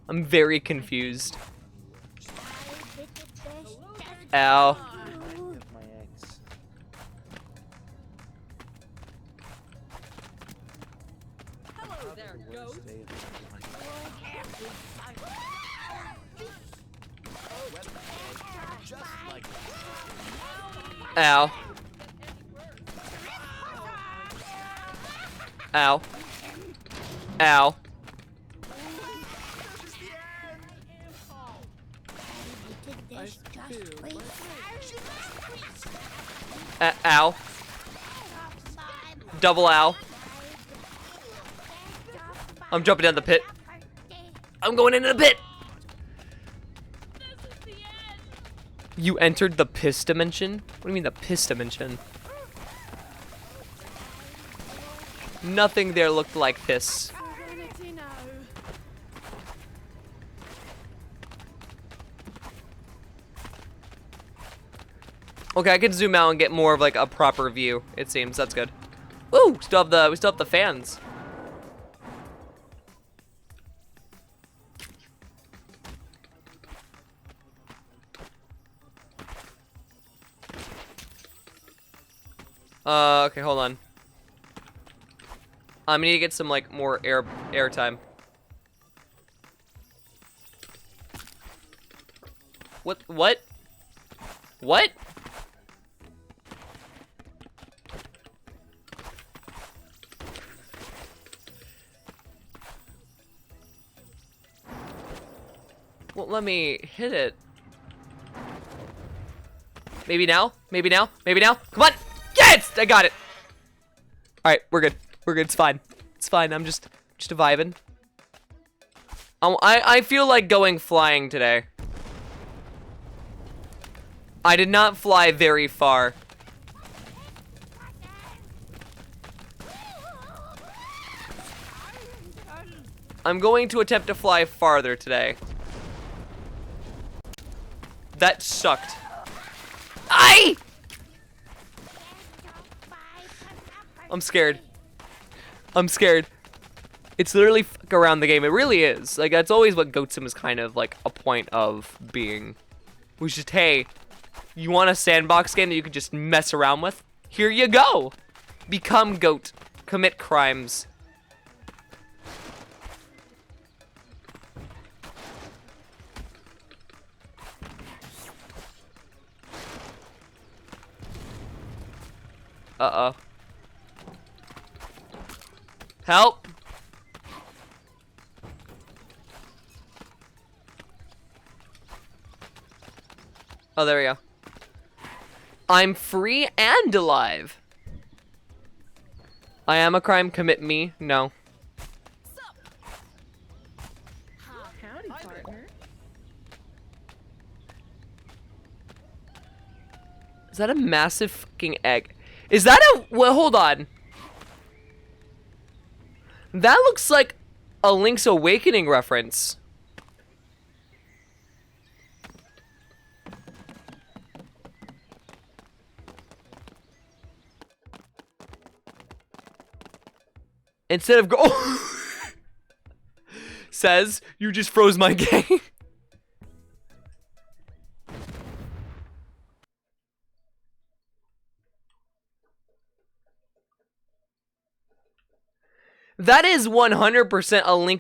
I'm very confused. Ow. My eggs. Hello there, goat. Ow. Ow. Ow. Ow. Double ow. I'm jumping down the pit. I'm going into the pit. You entered the piss dimension? What do you mean the piss dimension? Nothing there looked like piss. Okay, I can zoom out and get more of like a proper view, it seems. That's good. Ooh, we still have the fans. Okay, hold on. I need to get some like more air time. What? What? Well, let me hit it. Maybe now? Maybe now? Maybe now? Come on! Yes! I got it! Alright, we're good. We're good. It's fine. It's fine. I'm just vibing. I feel like going flying today. I did not fly very far. I'm going to attempt to fly farther today. That sucked. Aye! I'm scared. I'm scared. It's literally fuck around the game. It really is. Like, that's always what Goat Sim is kind of like a point of being. Which is, hey, you want a sandbox game that you can just mess around with? Here you go. Become Goat. Commit crimes. Uh-oh. Help! Oh, there we go. I'm free and alive. I am a crime, commit me. No. Howdy, partner. Is that a massive fucking egg? Is that a... Well, hold on. That looks like a Link's Awakening reference. Instead of go... Says, you just froze my game. That is 100% a Link.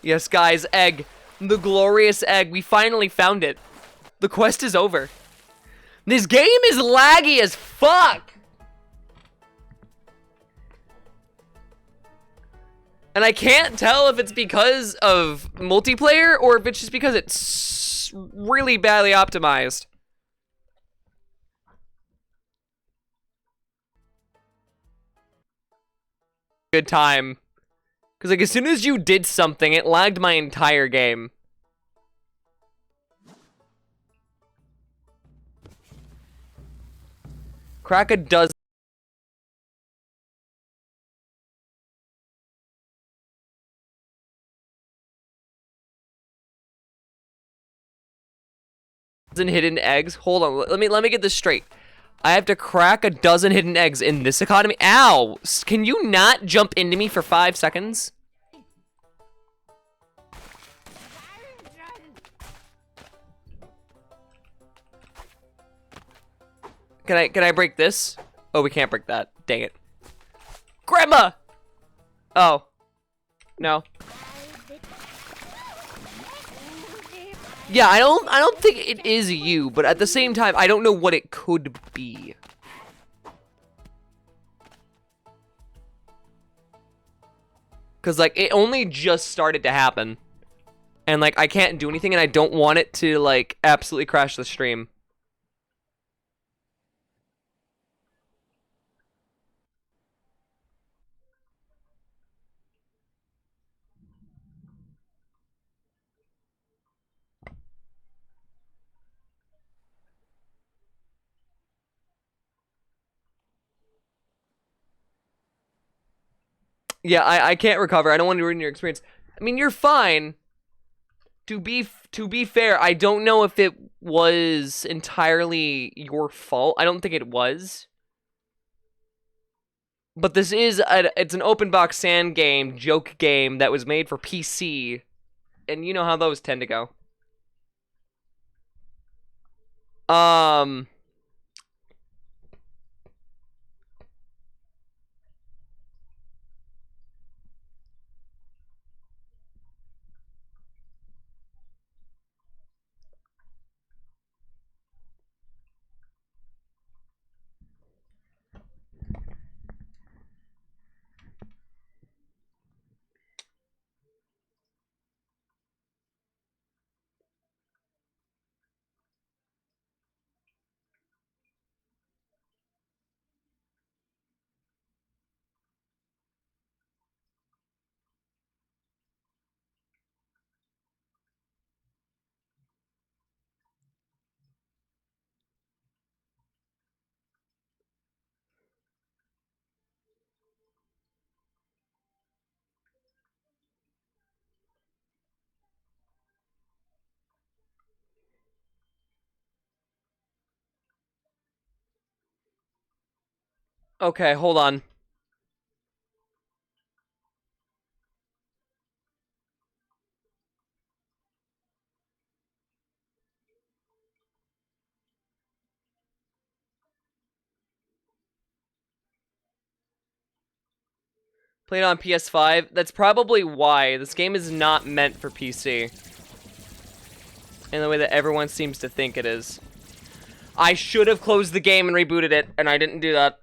Yes, guys, egg. The glorious egg. We finally found it. The quest is over. This game is laggy as fuck. And I can't tell if it's because of multiplayer or if it's just because it's really badly optimized. Good time. Because like as soon as you did something, it lagged my entire game. Kraka does hidden eggs. Hold on. Let me get this straight. I have to crack a dozen hidden eggs in this economy. Ow! Can you not jump into me for 5 seconds? Can I break this? Oh, we can't break that. Dang it. Grandma! Oh. No. Yeah, I don't think it is you, but at the same time, I don't know what it could be. Cause like it only just started to happen. And like I can't do anything and I don't want it to like absolutely crash the stream. Yeah, I can't recover. I don't want to ruin your experience. I mean, you're fine. To be fair, I don't know if it was entirely your fault. I don't think it was. But this is it's an open box sand game, joke game that was made for PC. And you know how those tend to go. Okay, hold on. Played on PS5. That's probably why. This game is not meant for PC. In the way that everyone seems to think it is. I should have closed the game and rebooted it, and I didn't do that.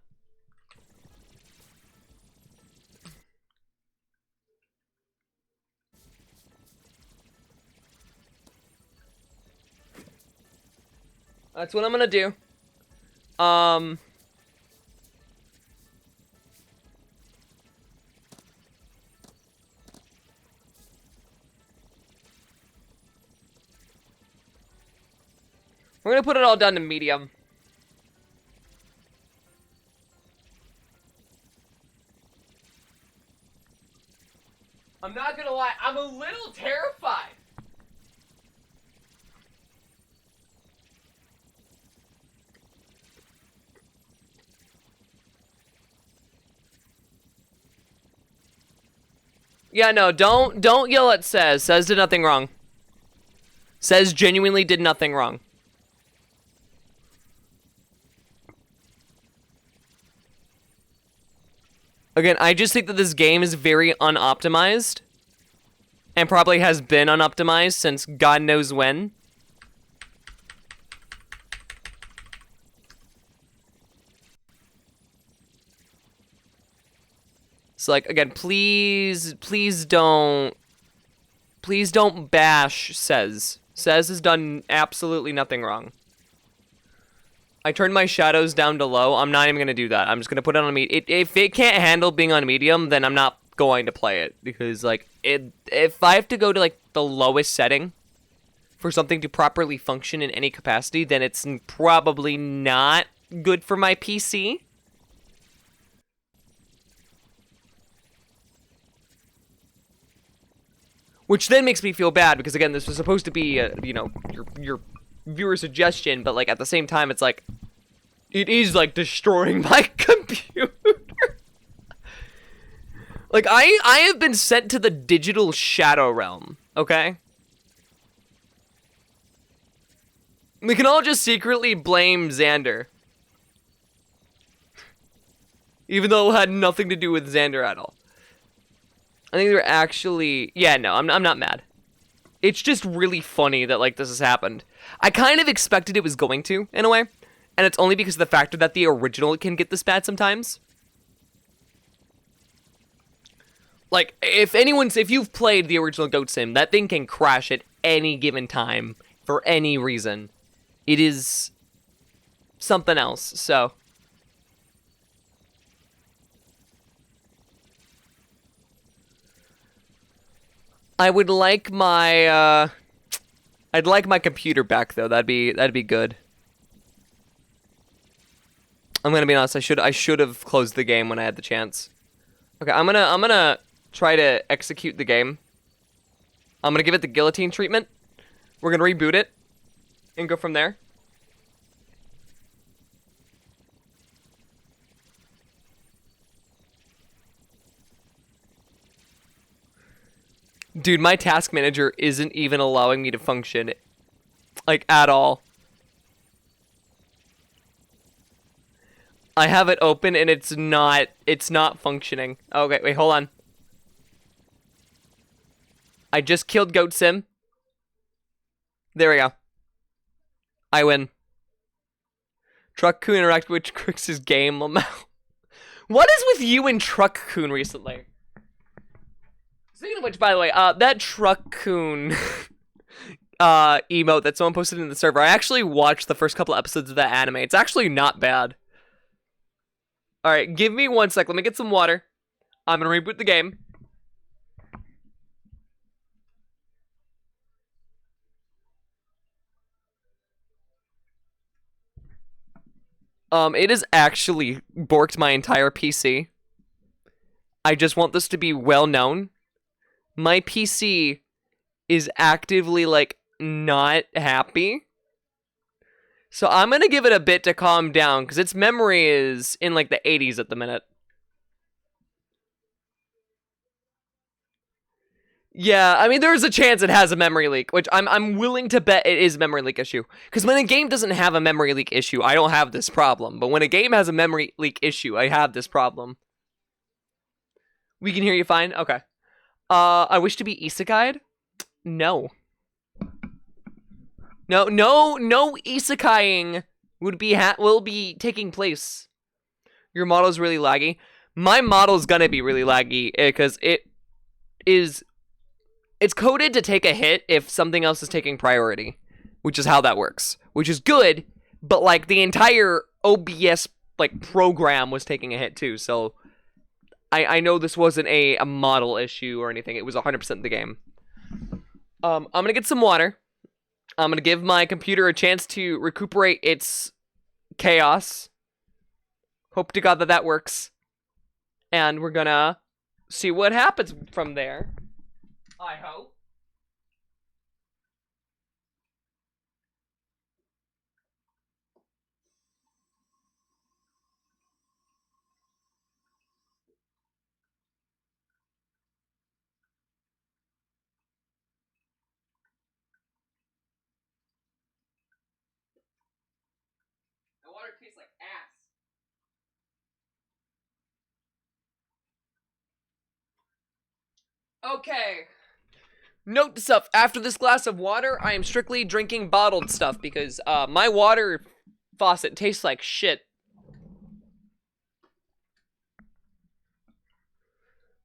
That's what I'm gonna do. We're gonna put it all down to medium. I'm not gonna lie, I'm a little terrified. Yeah, no, don't yell at Says. Says did nothing wrong. Says genuinely did nothing wrong. Again, I just think that this game is very unoptimized. And probably has been unoptimized since God knows when. So, like, again, please don't bash Says. Says has done absolutely nothing wrong. I turned my shadows down to low. I'm not even going to do that. I'm just going to put it on medium. If it can't handle being on medium, then I'm not going to play it. Because, like, if I have to go to, like, the lowest setting for something to properly function in any capacity, then it's probably not good for my PC. Which then makes me feel bad, because, again, this was supposed to be, you know, your viewer suggestion, but like at the same time, it's like it is like destroying my computer. Like I have been sent to the digital shadow realm. Okay. We can all just secretly blame Xander. Even though it had nothing to do with Xander at all. I think they're actually... Yeah, no, I'm not mad. It's just really funny that, like, this has happened. I kind of expected it was going to, in a way. And it's only because of the factor that the original can get this bad sometimes. Like, if you've played the original Goat Sim, that thing can crash at any given time. For any reason. It is... something else, so... I would like my, I'd like my computer back though. That'd be good. I'm gonna be honest. I should have closed the game when I had the chance. Okay, I'm gonna try to execute the game. I'm gonna give it the guillotine treatment. We're gonna reboot it and go from there. Dude, my task manager isn't even allowing me to function, like, at all. I have it open and it's not functioning. Okay, wait, hold on. I just killed Goat Sim. There we go. I win. Truck-kun interact with Crix's game. What is with you and Truck-kun recently? Speaking of which, by the way, that Truck-kun emote that someone posted in the server, I actually watched the first couple episodes of that anime. It's actually not bad. Alright, give me 1 sec. Let me get some water. I'm gonna reboot the game. It has actually borked my entire PC. I just want this to be well known. My PC is actively, like, not happy. So I'm gonna give it a bit to calm down, because its memory is in, like, the 80s at the minute. Yeah, I mean, there's a chance it has a memory leak, which I'm willing to bet it is a memory leak issue. Because when a game doesn't have a memory leak issue, I don't have this problem. But when a game has a memory leak issue, I have this problem. We can hear you fine? Okay. I wish to be isekai'd? No. No isekai'ing will be taking place. Your model's really laggy. My model's gonna be really laggy because it's coded to take a hit if something else is taking priority, which is how that works. Which is good, but like the entire OBS like program was taking a hit too, so I know this wasn't a model issue or anything. It was 100% the game. I'm gonna get some water. I'm gonna give my computer a chance to recuperate its chaos. Hope to God that that works. And we're gonna see what happens from there. I hope. The water tastes like ass. Okay. Note to self, after this glass of water, I am strictly drinking bottled stuff because my water faucet tastes like shit.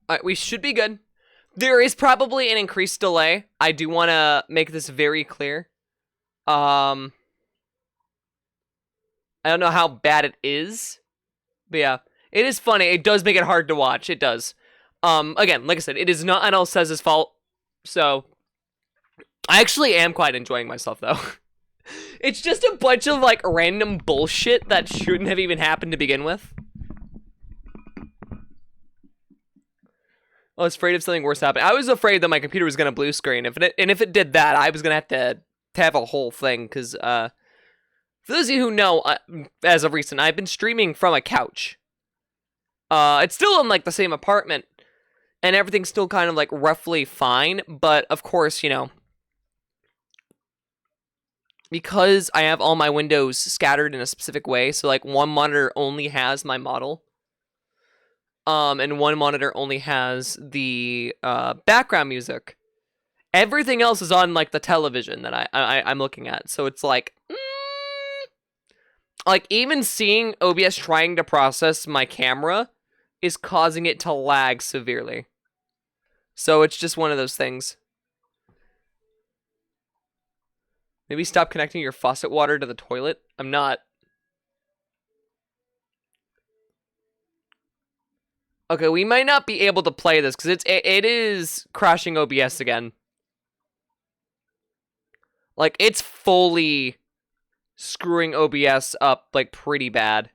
Alright, we should be good. There is probably an increased delay. I do want to make this very clear. I don't know how bad it is. But yeah, it is funny. It does make it hard to watch. It does. Again, like I said, it is not Anil Says' fault. So, I actually am quite enjoying myself, though. It's just a bunch of, like, random bullshit that shouldn't have even happened to begin with. I was afraid of something worse happening. I was afraid that my computer was going to blue screen. And if it did that, I was going to have to to have a whole thing, because for those of you who know, as of recent, I've been streaming from a couch. It's still in like the same apartment, and everything's still kind of like roughly fine, but of course, you know, because I have all my windows scattered in a specific way, so like one monitor only has my model, and one monitor only has the background music. Everything else is on like the television that I'm looking at, so it's like, like even seeing OBS trying to process my camera is causing it to lag severely. So it's just one of those things. Maybe stop connecting your faucet water to the toilet. I'm not. Okay, we might not be able to play this because it is crashing OBS again. Like, it's fully screwing OBS up like pretty bad.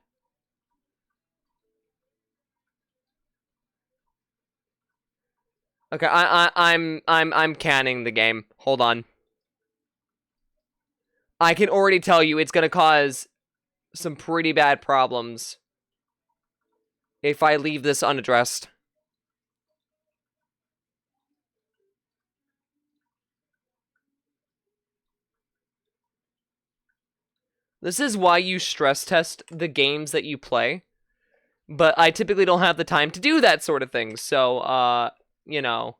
Okay, I'm canning the game. Hold on. I can already tell you it's gonna cause some pretty bad problems if I leave this unaddressed. This is why you stress test the games that you play, but I typically don't have the time to do that sort of thing, so, you know.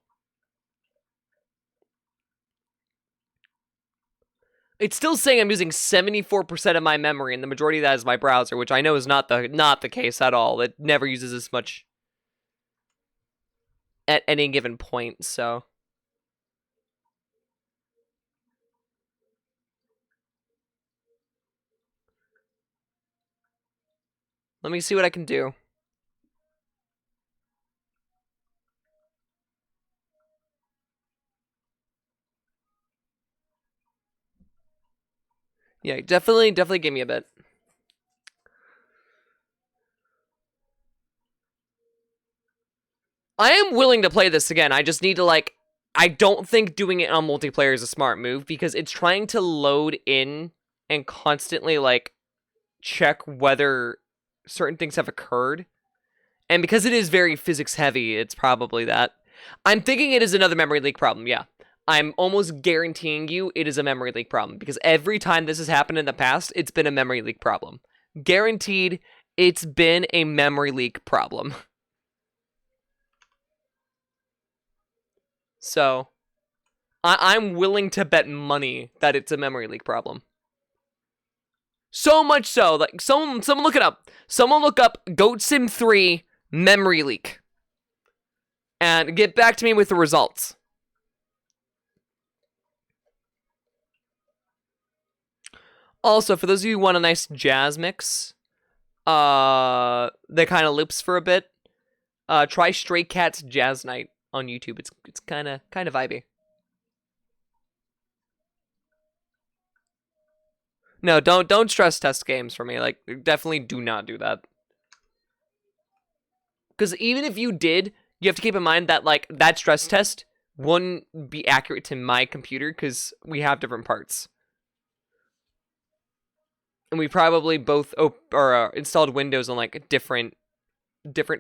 It's still saying I'm using 74% of my memory, and the majority of that is my browser, which I know is not the case at all. It never uses as much at any given point, so. Let me see what I can do. Yeah, definitely give me a bit. I am willing to play this again. I just need to, like, I don't think doing it on multiplayer is a smart move because it's trying to load in and constantly, like, check whether certain things have occurred. And because it is very physics heavy, it's probably that. I'm thinking it is another memory leak problem, yeah. I'm almost guaranteeing you it is a memory leak problem because every time this has happened in the past, it's been a memory leak problem. Guaranteed, it's been a memory leak problem. So, I'm willing to bet money that it's a memory leak problem. So much so, like, someone look it up. Someone look up Goat Sim 3 memory leak. And get back to me with the results. Also, for those of you who want a nice jazz mix, that kind of loops for a bit, try Stray Cats Jazz Night on YouTube. It's kind of vibey. No, don't stress test games for me. Like, definitely do not do that. Because even if you did, you have to keep in mind that, like, that stress test wouldn't be accurate to my computer because we have different parts. And we probably both installed Windows on, like, different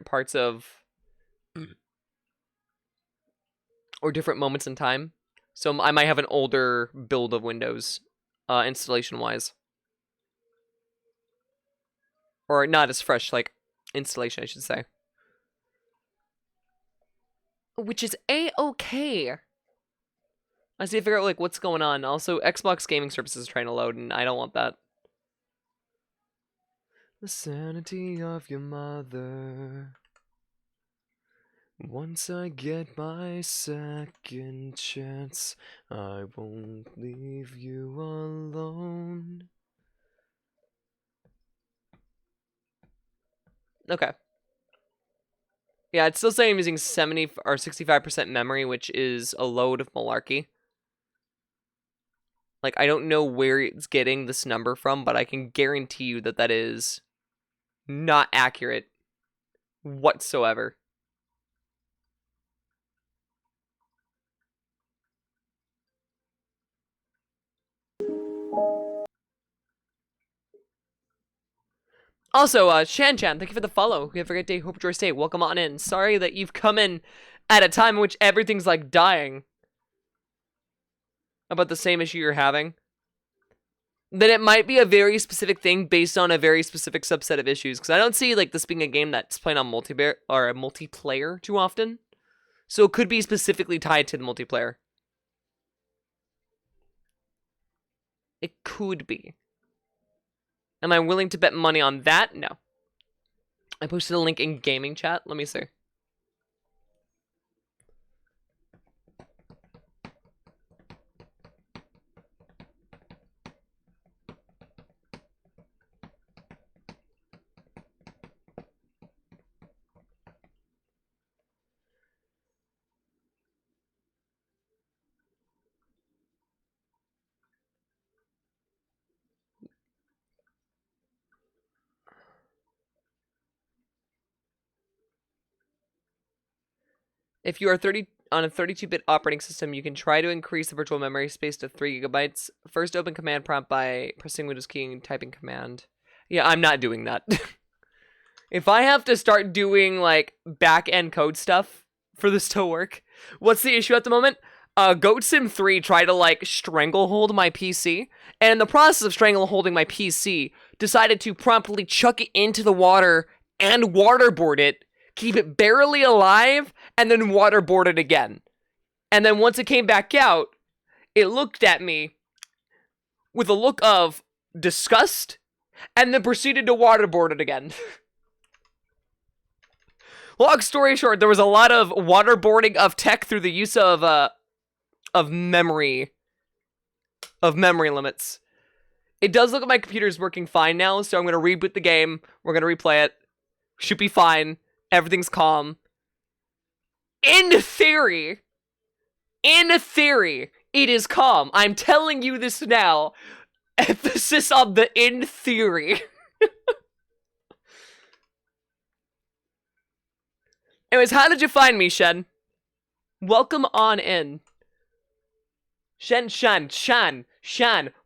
parts of, or different moments in time. So I might have an older build of Windows, installation-wise. Or not as fresh, like, installation, I should say. Which is A-okay. I see to figure out, like, what's going on. Also, Xbox Gaming Services is trying to load, and I don't want that. The sanity of your mother. Once I get my second chance, I won't leave you alone. Okay. Yeah, it's still saying I'm using 70 or 65% memory, which is a load of malarkey. Like, I don't know where it's getting this number from, but I can guarantee you that that is not accurate whatsoever. Also, Shan, thank you for the follow. You have a great day. Hope you enjoy your stay. Welcome on in. Sorry that you've come in at a time in which everything's like dying. About the same issue you're having. Then it might be a very specific thing based on a very specific subset of issues. Because I don't see like this being a game that's playing on multiplayer too often. So it could be specifically tied to the multiplayer. It could be. Am I willing to bet money on that? No. I posted a link in gaming chat. Let me see. If you are on a 32-bit operating system, you can try to increase the virtual memory space to 3 gigabytes. First, open command prompt by pressing Windows key and typing command. Yeah, I'm not doing that. If I have to start doing, like, back-end code stuff for this to work, what's the issue at the moment? Goat Sim 3 tried to, like, stranglehold my PC, and in the process of strangleholding my PC, decided to promptly chuck it into the water and waterboard it, keep it barely alive, and then waterboard it again. And then once it came back out, it looked at me with a look of disgust, and then proceeded to waterboard it again. Long story short, there was a lot of waterboarding of tech through the use of memory limits. It does look like my computer's working fine now, so I'm going to reboot the game. We're going to replay it. Should be fine. Everything's calm. In theory, it is calm. I'm telling you this now. Emphasis on the in theory. Anyways, how did you find me, Shen? Welcome on in. Shan.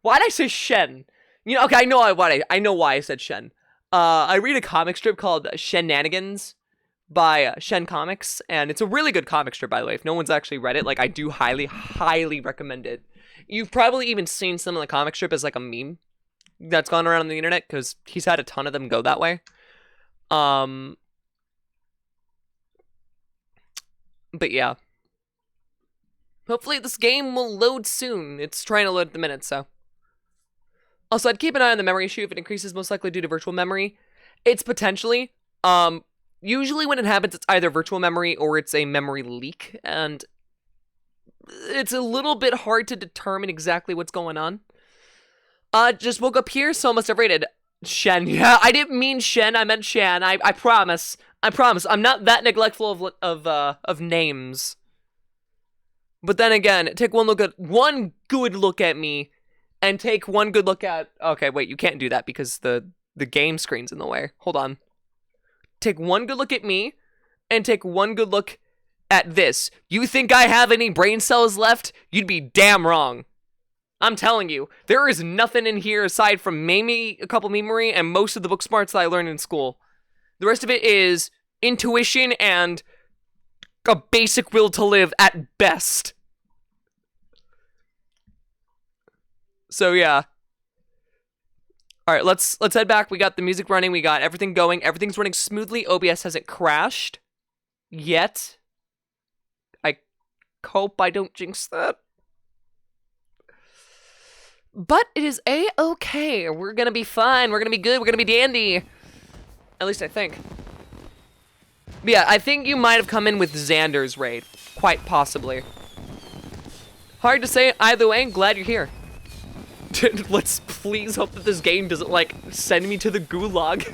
Why did I say Shen? You know, okay, I know why I said Shen. I read a comic strip called Shenanigans by Shen Comics, and it's a really good comic strip, by the way. If no one's actually read it, like, I do highly recommend it. You've probably even seen some of the comic strip as, like, a meme that's gone around on the internet, because he's had a ton of them go that way. But yeah. Hopefully this game will load soon. It's trying to load at the minute, so. Also, I'd keep an eye on the memory issue. If it increases, most likely due to virtual memory. It's potentially. Usually when it happens, it's either virtual memory or it's a memory leak. And it's a little bit hard to determine exactly what's going on. Just woke up here, so I must have rated Shen. Yeah, I didn't mean Shen. I meant Shan. I promise. I'm not that neglectful of names. But then again, take one good look at me, and take one good look at. Okay, wait, you can't do that because the game screen's in the way. Hold on. Take one good look at me, and take one good look at this. You think I have any brain cells left? You'd be damn wrong. I'm telling you, there is nothing in here aside from maybe a couple memory and most of the book smarts that I learned in school. The rest of it is intuition and a basic will to live at best. So yeah. Alright, let's head back. We got the music running, we got everything going. Everything's running smoothly. OBS hasn't crashed yet. I hope I don't jinx that. But it is A-okay. We're gonna be fine. We're gonna be good. We're gonna be dandy. At least I think. But yeah, I think you might have come in with Xander's raid. Quite possibly. Hard to say either way. Glad you're here. Let's please hope that this game doesn't, like, send me to the gulag.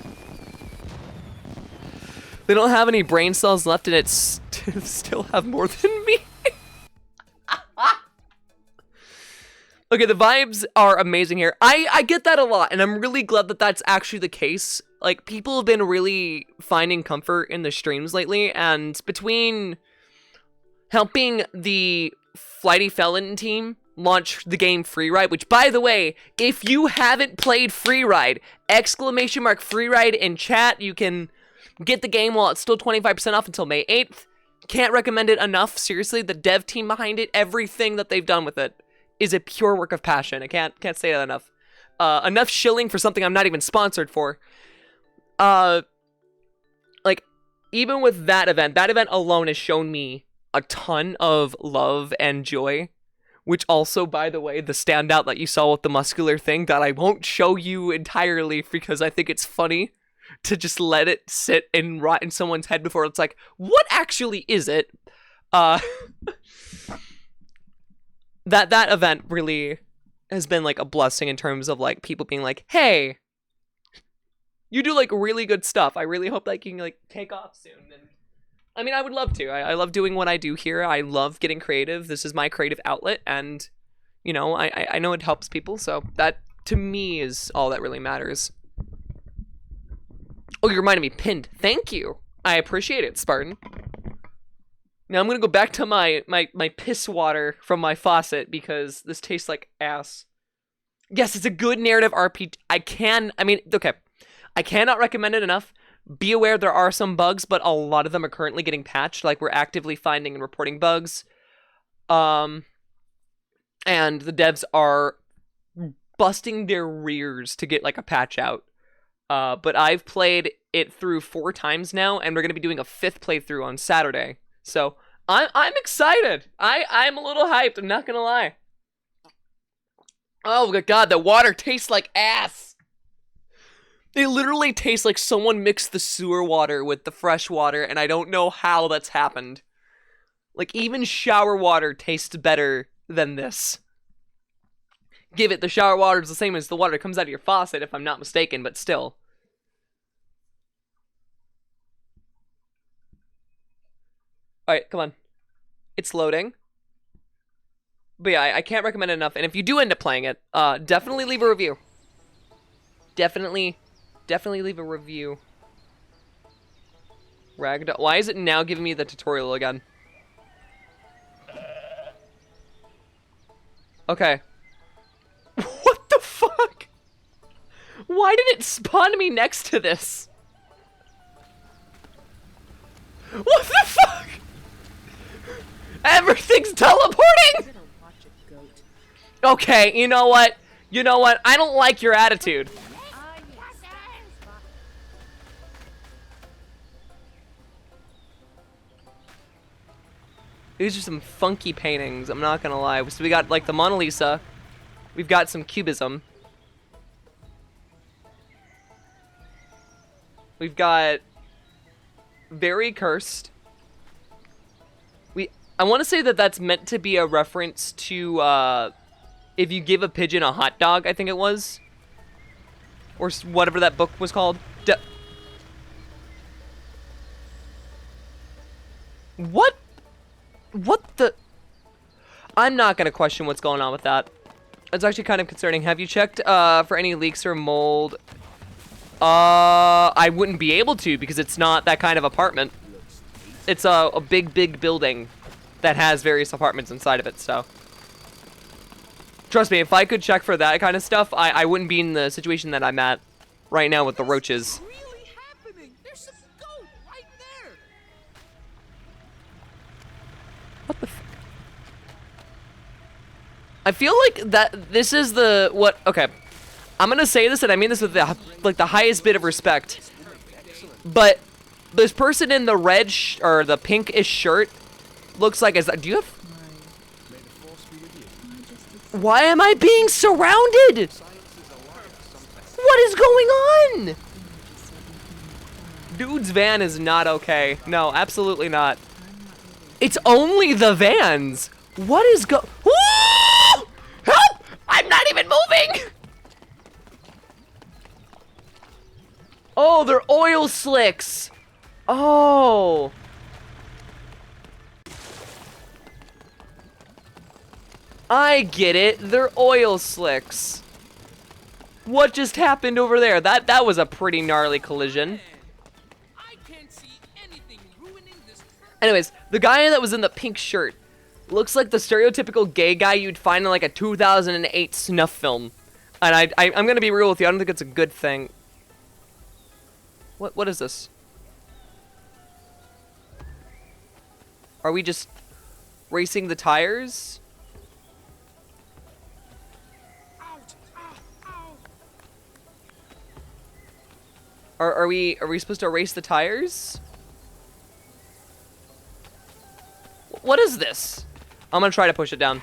They don't have any brain cells left and it's still have more than me. Okay, the vibes are amazing here. I get that a lot, and I'm really glad that that's actually the case. Like, people have been really finding comfort in the streams lately, and between helping the Flighty Felon team launch the game Freeride, which, by the way, if you haven't played Freeride, !Freeride in chat. You can get the game while it's still 25% off until May 8th. Can't recommend it enough. Seriously, the dev team behind it, everything that they've done with it is a pure work of passion. I can't say that enough. Enough shilling for something I'm not even sponsored for. Like, even with that event alone has shown me a ton of love and joy. Which also, by the way, the standout that you saw with the muscular thing that I won't show you entirely because I think it's funny to just let it sit and rot in someone's head before it's like, what actually is it? That event really has been like a blessing in terms of like people being like, hey, you do like really good stuff. I really hope that you can like take off soon. And I mean, I would love to. I love doing what I do here. I love getting creative. This is my creative outlet, and you know, I know it helps people. So that to me is all that really matters. Oh, you reminded me, pinned. Thank you. I appreciate it, Spartan. Now I'm gonna go back to my piss water from my faucet because this tastes like ass. Yes, it's a good narrative RPG. I cannot recommend it enough. Be aware there are some bugs, but a lot of them are currently getting patched. Like, we're actively finding and reporting bugs. And the devs are busting their rears to get, like, a patch out. But I've played it through 4 times now, and we're going to be doing a 5th playthrough on Saturday. So, I'm excited. I'm a little hyped, I'm not going to lie. Oh, my God, the water tastes like ass. They literally taste like someone mixed the sewer water with the fresh water, and I don't know how that's happened. Like, even shower water tastes better than this. Give it, the shower water is the same as the water that comes out of your faucet, if I'm not mistaken, but still. Alright, come on. It's loading. But yeah, I can't recommend it enough, and if you do end up playing it, definitely leave a review. Definitely leave a review. Ragdoll. Why is it now giving me the tutorial again? Okay. What the fuck? Why did it spawn me next to this? What the fuck? Everything's teleporting! Okay, you know what? You know what? I don't like your attitude. These are some funky paintings, I'm not gonna lie. So we got, like, the Mona Lisa. We've got some cubism. We've got very cursed. I want to say that that's meant to be a reference to, if you give a pigeon a hot dog, I think it was. Or whatever that book was called. What? What the? I'm not gonna question what's going on with that. It's actually kind of concerning. Have you checked for any leaks or mold? I wouldn't be able to because it's not that kind of apartment. It's a big building that has various apartments inside of it, so. Trust me, if I could check for that kind of stuff, I wouldn't be in the situation that I'm at right now with the roaches. What the f- I feel like that this is the okay. I'm gonna say this, and I mean this with the highest bit of respect. But this person in the red or the pinkish shirt looks like do you have? Why am I being surrounded? What is going on? Dude's van is not okay. No, absolutely not. It's only the vans. What is Woo! Help! I'm not even moving! Oh, they're oil slicks. Oh. I get it. They're oil slicks. What just happened over there? That was a pretty gnarly collision. Anyways, the guy that was in the pink shirt, Looks like the stereotypical gay guy you'd find in like a 2008 snuff film. And I'm gonna be real with you, I don't think it's a good thing. What is this? Are we just racing the tires? Are we supposed to race the tires? What is this? I'm gonna try to push it down.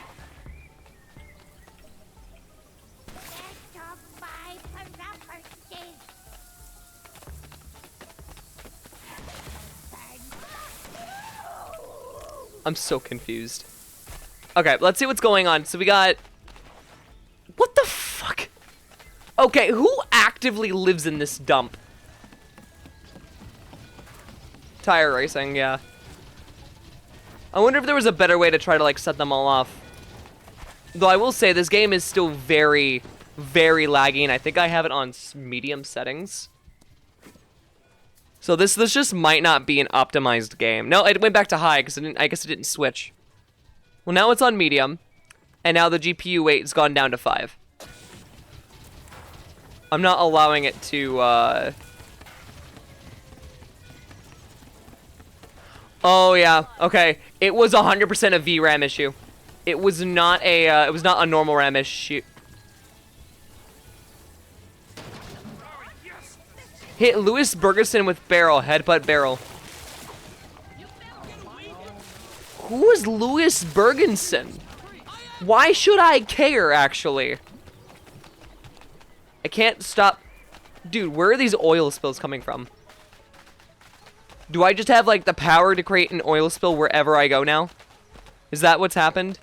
I'm so confused. Okay, let's see what's going on. So we got... What the fuck? Okay, who actively lives in this dump? Tire racing, yeah. I wonder if there was a better way to try to, like, set them all off. Though I will say, this game is still very, very laggy, and I think I have it on medium settings. So this just might not be an optimized game. No, it went back to high, because I guess it didn't switch. Well, now it's on medium, and now the GPU weight has gone down to 5. I'm not allowing it to, Oh, yeah. Okay. It was 100% a VRAM issue. It was not a normal RAM issue. Hit Louis Bergerson with barrel. Headbutt barrel. Who is Louis Bergenson? Why should I care, actually? I can't stop. Dude, where are these oil spills coming from? Do I just have, like, the power to create an oil spill wherever I go now? Is that what's happened?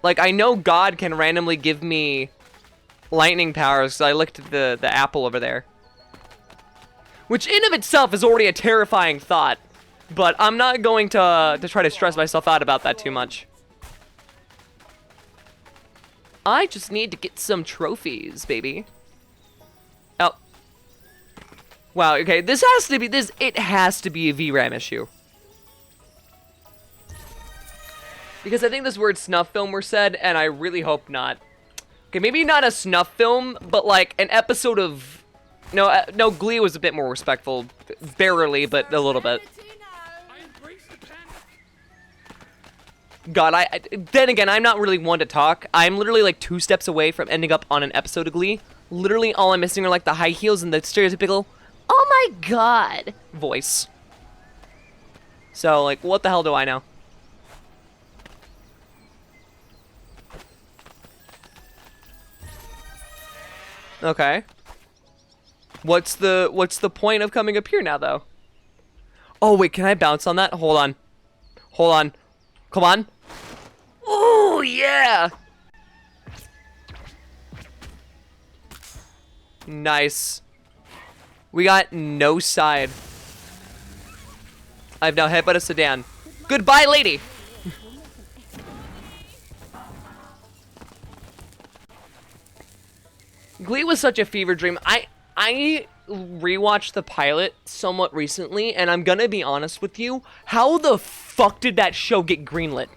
Like, I know God can randomly give me lightning powers, because I looked at the apple over there. Which, in of itself, is already a terrifying thought. But I'm not going to try to stress myself out about that too much. I just need to get some trophies, baby. Oh. Wow, okay, it has to be a VRAM issue. Because I think this word snuff film were said, and I really hope not. Okay, maybe not a snuff film, but like an episode of... No, Glee was a bit more respectful. Barely, but a little bit. God, then again, I'm not really one to talk. I'm literally like 2 steps away from ending up on an episode of Glee. Literally all I'm missing are like the high heels and the stereotypical, oh my god, voice. So, like, what the hell do I know? Okay. What's the point of coming up here now, though? Oh, wait, can I bounce on that? Hold on. Hold on. Come on. Oh, yeah! Nice. We got no side. I've now headbutted a sedan. Goodbye, lady! Glee was such a fever dream. I rewatched the pilot somewhat recently, and I'm gonna be honest with you. How the fuck did that show get greenlit?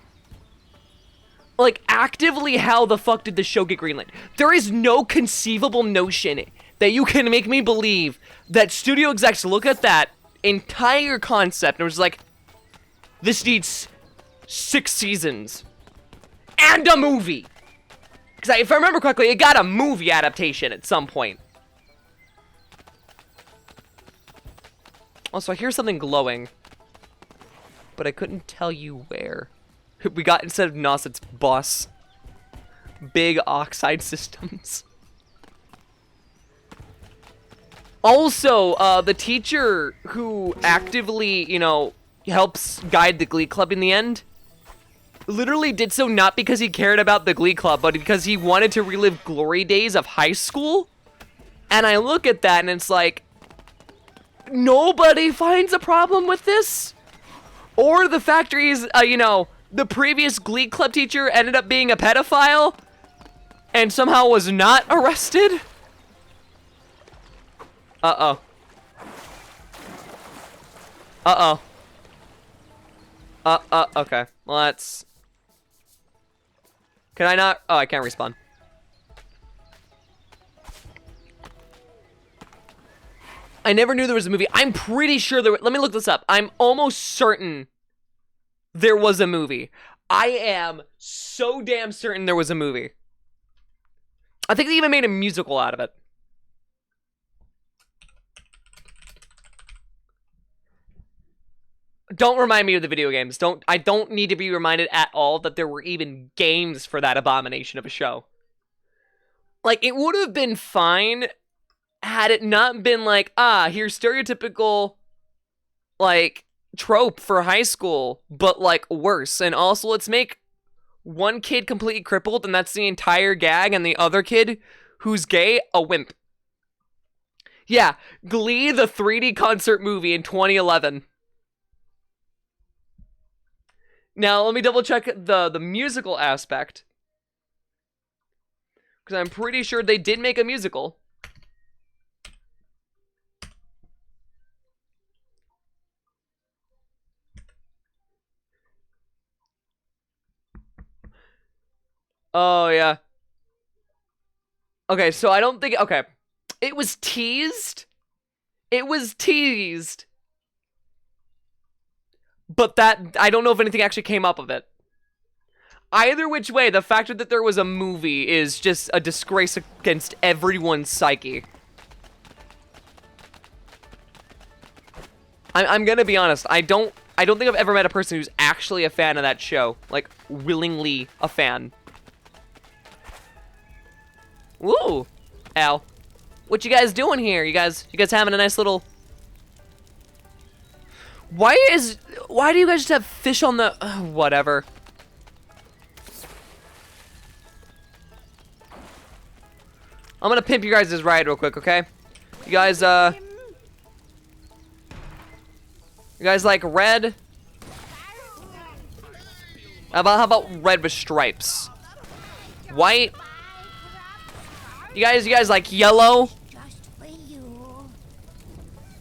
Like, actively, how the fuck did the show get greenlit? There is no conceivable notion that you can make me believe that studio execs look at that entire concept and was like, this needs 6 seasons and a movie. Because if I remember correctly, it got a movie adaptation at some point. Also, I hear something glowing, but I couldn't tell you where. We got, instead of NOS, it's BOSS. Big oxide systems. Also, the teacher who actively, you know, helps guide the Glee Club in the end, literally did so not because he cared about the Glee Club, but because he wanted to relive glory days of high school. And I look at that and it's like, nobody finds a problem with this? Or the fact is, you know, the previous Glee Club teacher ended up being a pedophile and somehow was not arrested? Uh-oh. Uh-oh. Okay. Well, that's... Can I not? Oh, I can't respawn. I never knew there was a movie. I'm pretty sure there... Let me look this up. I'm almost certain there was a movie. I am so damn certain there was a movie. I think they even made a musical out of it. Don't remind me of the video games. I don't need to be reminded at all that there were even games for that abomination of a show. Like, it would have been fine had it not been like, here's stereotypical, like, trope for high school, but, like, worse. And also, let's make one kid completely crippled, and that's the entire gag, and the other kid, who's gay, a wimp. Yeah, Glee, the 3D concert movie in 2011. Now, let me double check the musical aspect. Because I'm pretty sure they did make a musical. Oh, yeah. Okay, so I don't think... Okay. It was teased. It was teased. But that... I don't know if anything actually came up of it. Either which way, the fact that there was a movie is just a disgrace against everyone's psyche. I'm gonna be honest. I don't think I've ever met a person who's actually a fan of that show. Like, willingly a fan. Woo! Ow. What you guys doing here? You guys having a nice little... Why do you guys just have fish on the... whatever. I'm gonna pimp you guys' ride real quick, okay? You guys, You guys like red? How about red with stripes? White? You guys like yellow?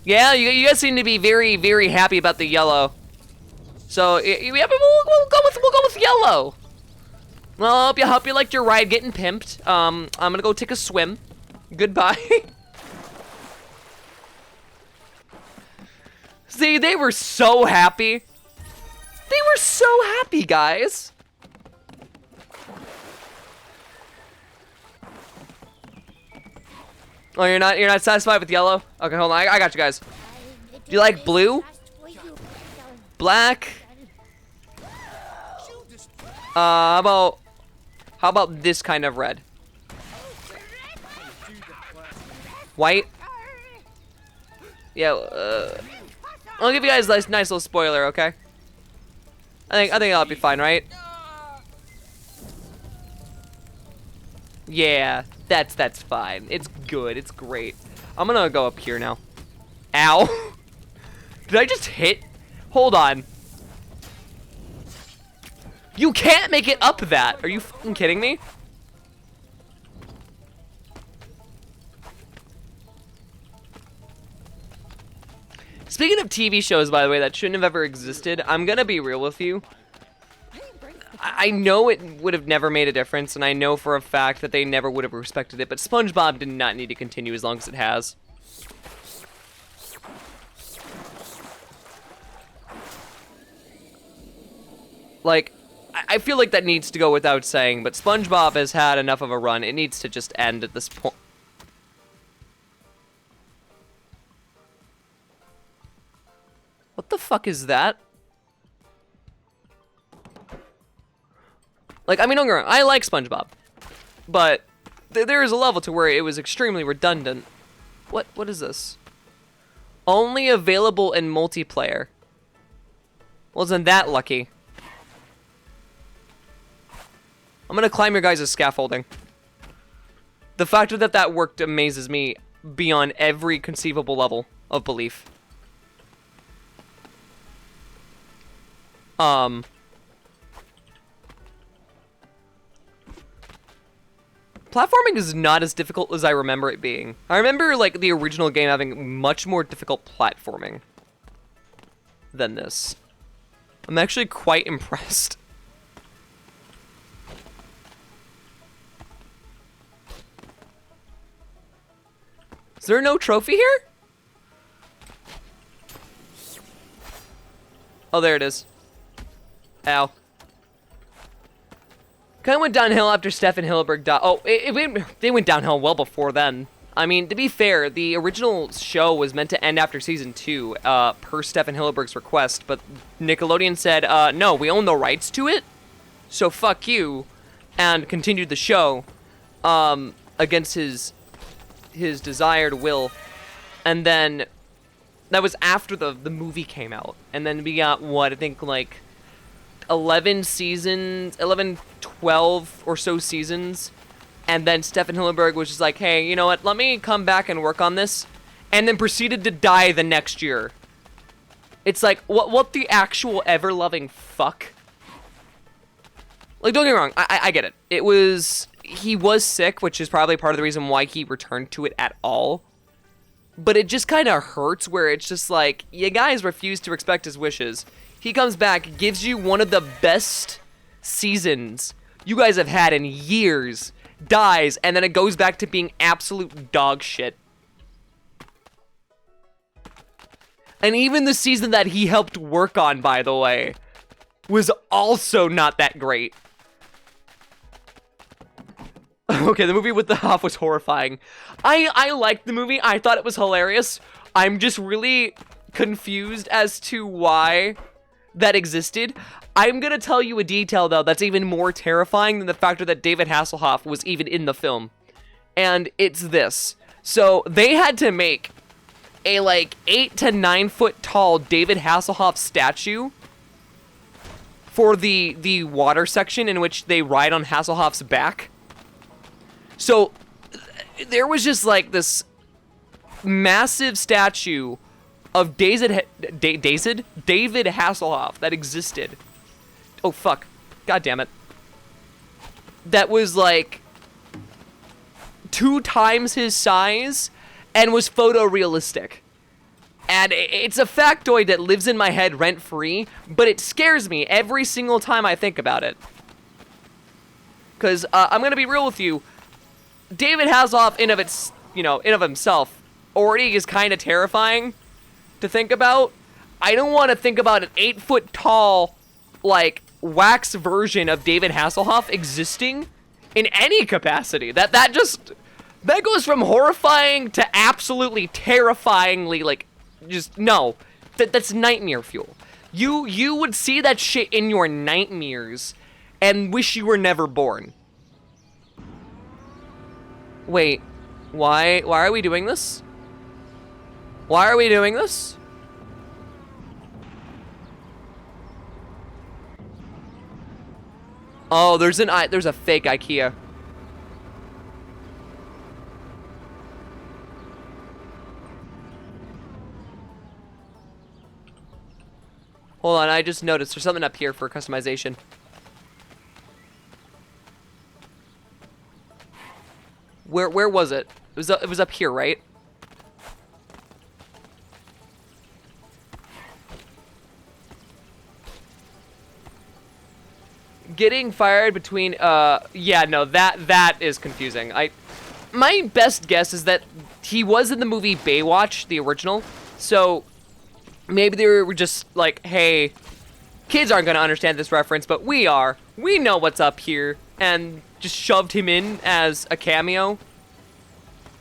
Yeah, you guys seem to be very, very happy about the yellow. So yeah, we'll go with yellow. Well, I hope you liked your ride getting pimped. I'm gonna go take a swim. Goodbye. See, they were so happy. They were so happy, guys. Oh, you're not satisfied with yellow? Okay, hold on. I got you guys. Do you like blue? Black? How about this kind of red? White? Yeah, I'll give you guys a nice little spoiler, okay? I think that'll be fine, right? Yeah, that's fine. It's good. It's great. I'm gonna go up here now. Ow! Did I just hit? Hold on. You can't make it up that. Are you fucking kidding me? Speaking of TV shows, by the way, that shouldn't have ever existed, I'm gonna be real with you. I know it would have never made a difference, and I know for a fact that they never would have respected it, but SpongeBob did not need to continue as long as it has. Like, I feel like that needs to go without saying, but SpongeBob has had enough of a run. It needs to just end at this point. What the fuck is that? Like, I mean, don't get me wrong, I like SpongeBob. But there is a level to where it was extremely redundant. What is this? Only available in multiplayer. Wasn't that lucky? I'm gonna climb your guys' scaffolding. The fact that that worked amazes me beyond every conceivable level of belief. Platforming is not as difficult as I remember it being. I remember, like, the original game having much more difficult platforming than this. I'm actually quite impressed. Is there no trophy here? Oh, there it is. Ow. Kind of went downhill after Stefan Hillenburg died. Oh, they went downhill well before then. I mean, to be fair, the original show was meant to end after season 2, per Stefan Hillenburg's request, but Nickelodeon said, no, we own the rights to it, so fuck you, and continued the show, against his desired will. And then that was after the movie came out, and then we got what I think like 11 seasons, 11, 12 or so seasons, and then Stefan Hillenburg was just like, hey, you know what, let me come back and work on this, and then proceeded to die the next year. It's like, what the actual ever-loving fuck? Like, don't get me wrong, I get it. He was sick, which is probably part of the reason why he returned to it at all. But it just kind of hurts where it's just like, you guys refuse to respect his wishes. He comes back, gives you one of the best seasons you guys have had in years, dies, and then it goes back to being absolute dog shit. And even the season that he helped work on, by the way, was also not that great. Okay, the movie with the Hoff was horrifying. I liked the movie. I thought it was hilarious. I'm just really confused as to why that existed. I'm gonna tell you a detail, though, that's even more terrifying than the factor that David Hasselhoff was even in the film. And it's this. So, they had to make a, like, 8 to 9 foot tall David Hasselhoff statue for the water section in which they ride on Hasselhoff's back. So, there was just, like, this massive statue of David Hasselhoff that existed. Oh, fuck. God damn it. That was, like, 2 times his size and was photorealistic. And it's a factoid that lives in my head rent-free, but it scares me every single time I think about it. Because, I'm gonna be real with you, David Hasselhoff in of himself already is kind of terrifying to think about. I don't want to think about an 8 foot tall, like, wax version of David Hasselhoff existing in any capacity. That goes from horrifying to absolutely terrifyingly, like, just, no. That's nightmare fuel. You would see that shit in your nightmares and wish you were never born. Wait, why are we doing this? Why are we doing this? Oh, there's a fake IKEA. Hold on, I just noticed there's something up here for customization. Where was it? It was up here, right? Getting fired between yeah, no, that is confusing. My best guess is that he was in the movie Baywatch, the original. So maybe they were just like, hey, kids aren't gonna understand this reference, but we are. We know what's up here, and just shoved him in as a cameo.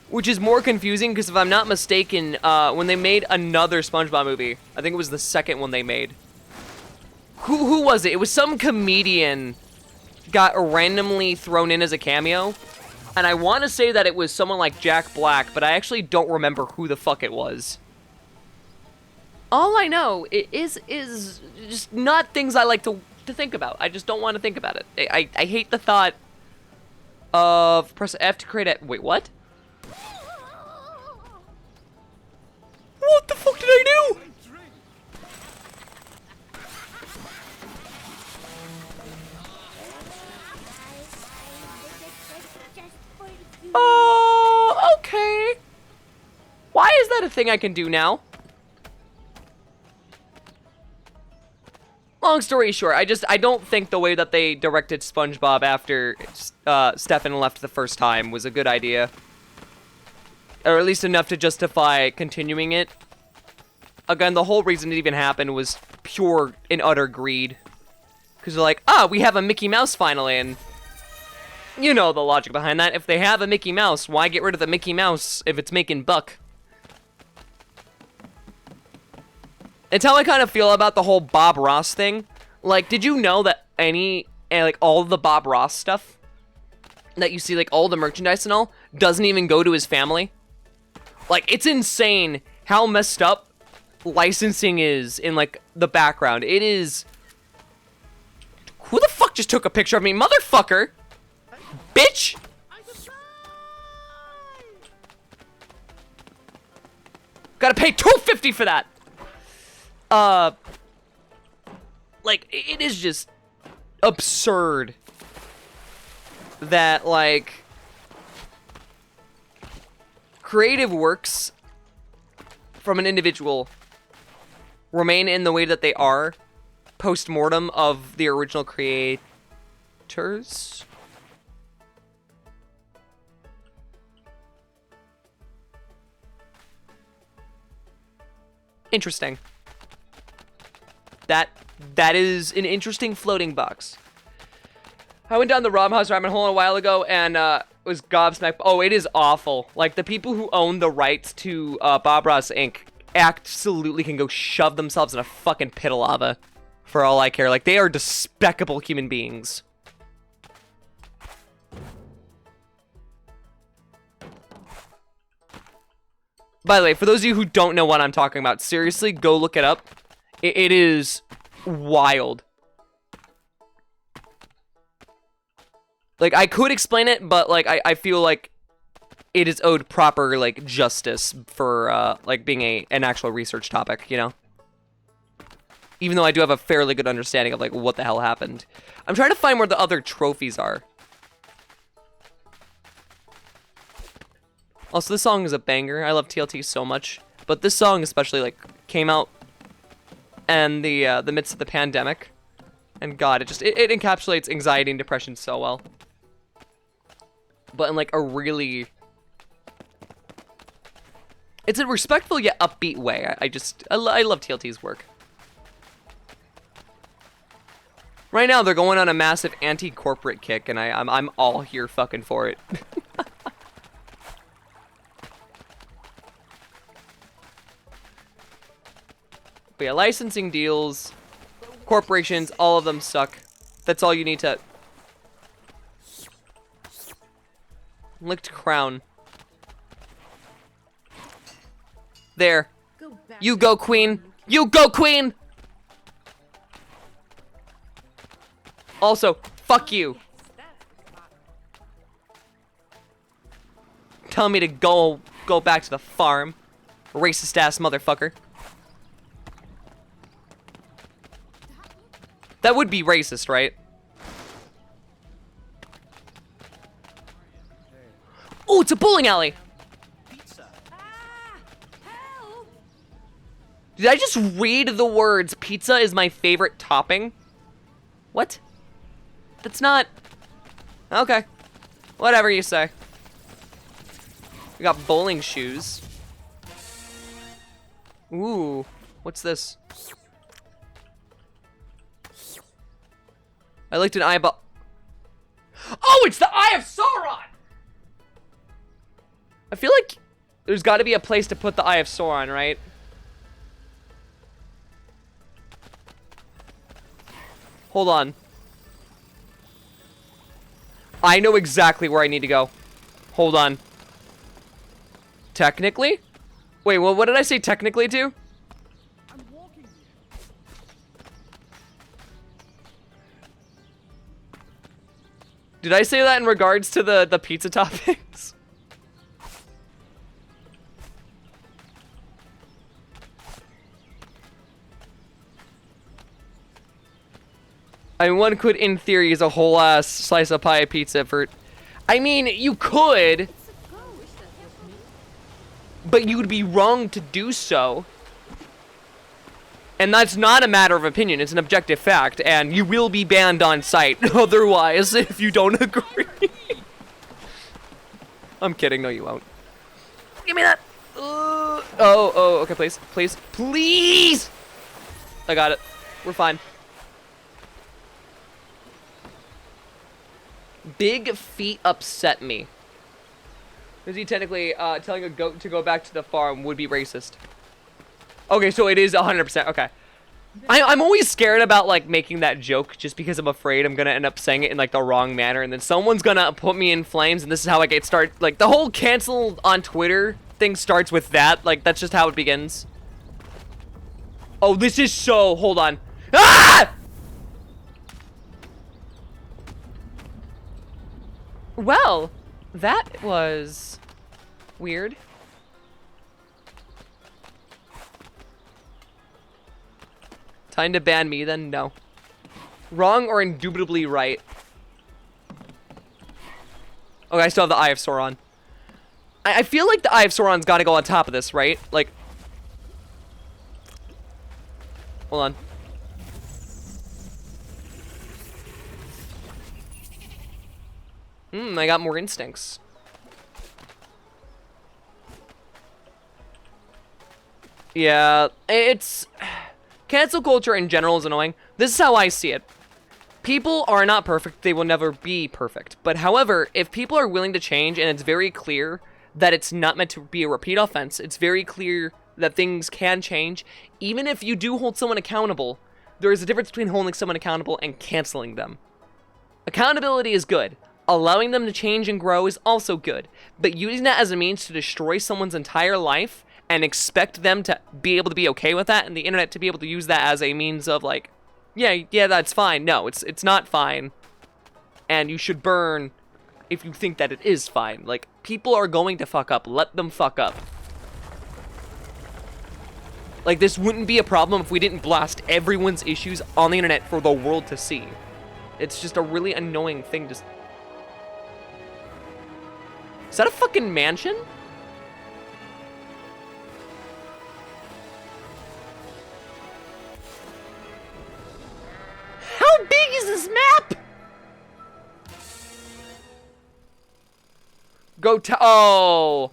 Which is more confusing because if I'm not mistaken, when they made another SpongeBob movie, I think it was the second one they made. Who was it? It was some comedian got randomly thrown in as a cameo. And I want to say that it was someone like Jack Black, but I actually don't remember who the fuck it was. All I know is just not things I like to think about. I just don't want to think about it. I hate the thought of press F to create a... Wait, what? What the fuck did I do? Oh, okay. Why is that a thing I can do now? Long story short, I don't think the way that they directed SpongeBob after Stefan left the first time was a good idea. Or at least enough to justify continuing it. Again, the whole reason it even happened was pure and utter greed. Because they're like, we have a Mickey Mouse finally, and you know the logic behind that. If they have a Mickey Mouse, why get rid of the Mickey Mouse if it's making buck? It's how I kind of feel about the whole Bob Ross thing. Like, did you know that all of the Bob Ross stuff that you see, like, all the merchandise and all, doesn't even go to his family? Like, it's insane how messed up licensing is in, like, the background. It is... Who the fuck just took a picture of me? Motherfucker! Bitch! Gotta pay $250 for that! Like, it is just absurd that, like, creative works from an individual remain in the way that they are post-mortem of the original creators. Interesting. That is an interesting floating box. I went down the Rob House rabbit hole a while ago and was gobsmacked. Oh, it is awful. Like, the people who own the rights to Bob Ross Inc. absolutely can go shove themselves in a fucking pit of lava. For all I care. Like, they are despicable human beings. By the way, for those of you who don't know what I'm talking about, seriously, go look it up. It is wild. Like, I could explain it, but, like, I feel like it is owed proper, like, justice for, like, being an actual research topic, you know? Even though I do have a fairly good understanding of, like, what the hell happened. I'm trying to find where the other trophies are. Also, this song is a banger. I love TLT so much. But this song especially, like, came out in the midst of the pandemic. And God, it encapsulates anxiety and depression so well. But in, like, a really... It's a respectful yet upbeat way. I love TLT's work. Right now, they're going on a massive anti-corporate kick, and I'm all here fucking for it. But yeah, licensing deals, corporations, all of them suck. That's all you need to... Licked crown. There. You go, queen. You go, queen! Also, fuck you. Tell me to go back to the farm. Racist ass motherfucker. That would be racist, right? Oh, it's a bowling alley. Did I just read the words, pizza is my favorite topping? What? That's not... Okay. Whatever you say. We got bowling shoes. Ooh. What's this? I looked an eyeball. Oh, it's the Eye of Sauron! I feel like there's got to be a place to put the Eye of Sauron, right? Hold on. I know exactly where I need to go. Hold on. Technically? Wait, well, what did I say technically to? Did I say that in regards to the pizza toppings? I mean, one could, in theory, use a whole ass slice of pie pizza for... I mean, you could. But you would be wrong to do so. And that's not a matter of opinion, it's an objective fact, and you will be banned on site otherwise if you don't agree. I'm kidding, no you won't. Give me that! Okay, please, please, please! I got it. We're fine. Big feet upset me. Is he technically telling a goat to go back to the farm would be racist? Okay, so it is 100%. Okay. I'm always scared about, like, making that joke just because I'm afraid I'm gonna end up saying it in, like, the wrong manner, and then someone's gonna put me in flames, and this is how I get started. Like, the whole cancel on Twitter thing starts with that. Like, that's just how it begins. Oh, this is so... Hold on. Ah! Well, that was weird. Time to ban me, then? No. Wrong or indubitably right? Okay, I still have the Eye of Sauron. I feel like the Eye of Sauron's gotta go on top of this, right? Like... Hold on. I got more instincts. Yeah, it's... Cancel culture in general is annoying. This is how I see it. People are not perfect. They will never be perfect. But however, if people are willing to change and it's very clear that it's not meant to be a repeat offense, it's very clear that things can change. Even if you do hold someone accountable, there is a difference between holding someone accountable and canceling them. Accountability is good. Allowing them to change and grow is also good. But using that as a means to destroy someone's entire life and expect them to be able to be okay with that and the internet to be able to use that as a means of like, yeah, that's fine. No, it's not fine. And you should burn if you think that it is fine. Like, people are going to fuck up. Let them fuck up. Like, this wouldn't be a problem if we didn't blast everyone's issues on the internet for the world to see. It's just a really annoying thing to... Is that a fucking mansion? How big is this map? Oh.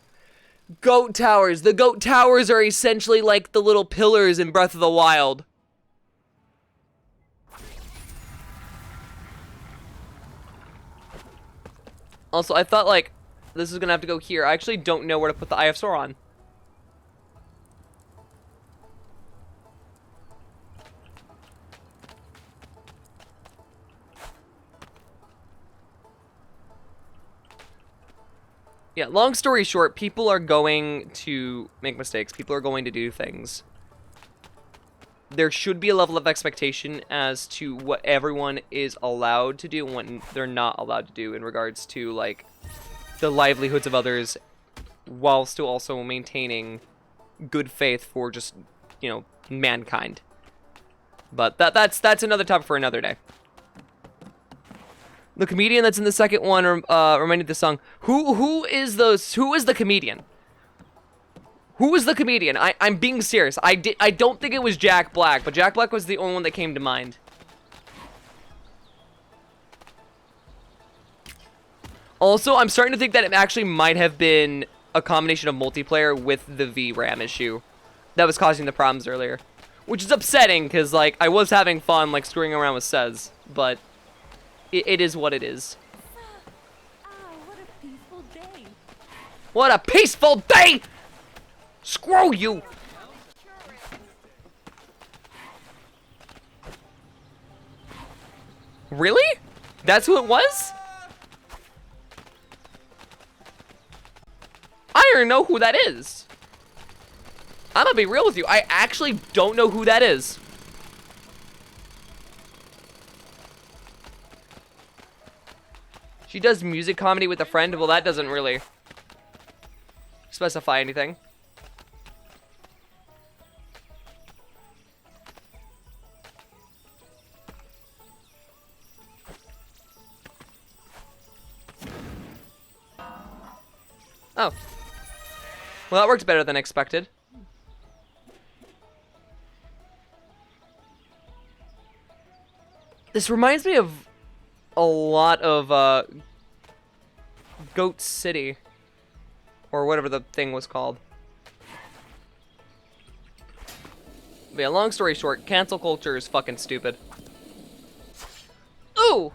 Goat towers. The goat towers are essentially like the little pillars in Breath of the Wild. Also, I thought like this is gonna have to go here. I actually don't know where to put the Eye of Sauron. Yeah, long story short, people are going to make mistakes. People are going to do things. There should be a level of expectation as to what everyone is allowed to do and what they're not allowed to do in regards to, like, the livelihoods of others while still also maintaining good faith for just, you know, mankind. But that's another topic for another day. The comedian that's in the second one reminded the song. Who is the comedian? Who was the comedian? I'm being serious. I don't think it was Jack Black, but Jack Black was the only one that came to mind. Also, I'm starting to think that it actually might have been a combination of multiplayer with the VRAM issue that was causing the problems earlier. Which is upsetting, because, like, I was having fun, like, screwing around with Sez, but it is what it is. What a peaceful day. What a peaceful day! Screw you! Really? That's who it was? I don't even know who that is. I'm gonna be real with you. I actually don't know who that is. She does music comedy with a friend. Well, that doesn't really specify anything. Oh. Well, that worked better than expected. This reminds me of a lot of Goat City, or whatever the thing was called. But yeah, long story short, cancel culture is fucking stupid. Ooh!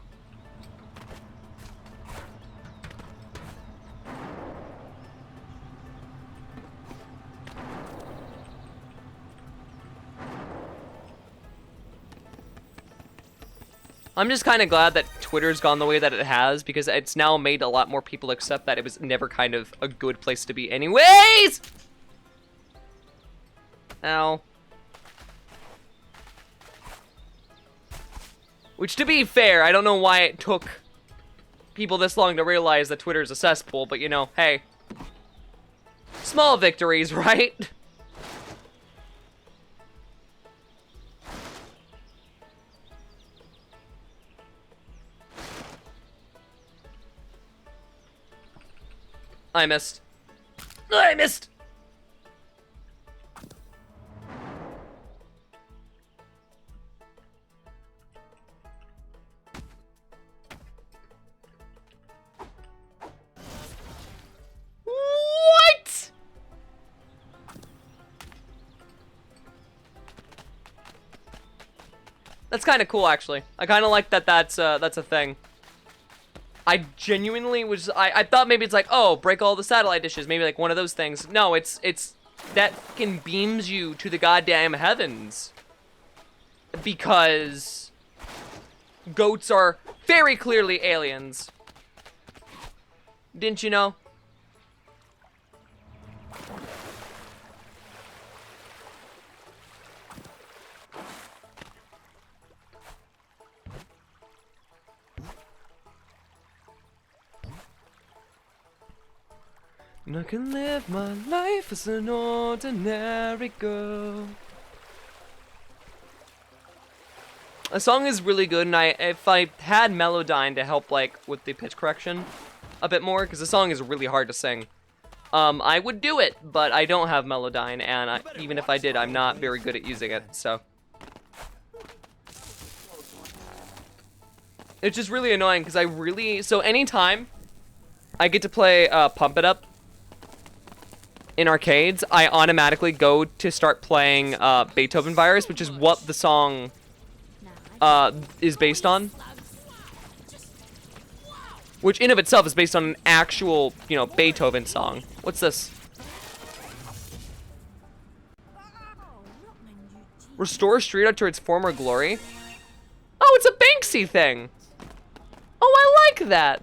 I'm just kind of glad that Twitter's gone the way that it has, because it's now made a lot more people accept that it was never kind of a good place to be anyways! Ow. Which, to be fair, I don't know why it took people this long to realize that Twitter's a cesspool, but you know, hey. Small victories, right? I missed. I missed! What? That's kind of cool, actually. I kind of like that that's a thing. I genuinely was, I thought maybe it's like, oh, break all the satellite dishes, maybe like one of those things. No, it's that fucking beams you to the goddamn heavens. Because goats are very clearly aliens. Didn't you know? And I can live my life as an ordinary girl. The song is really good, and if I had Melodyne to help like with the pitch correction a bit more, because the song is really hard to sing, I would do it, but I don't have Melodyne, and even if I did, I'm not very good at using it, so. It's just really annoying, because so anytime I get to play Pump It Up in arcades, I automatically go to start playing Beethoven Virus, which is what the song is based on. Which in of itself is based on an actual, you know, Beethoven song. What's this? Restore Street to its former glory? Oh, it's a Banksy thing! Oh, I like that!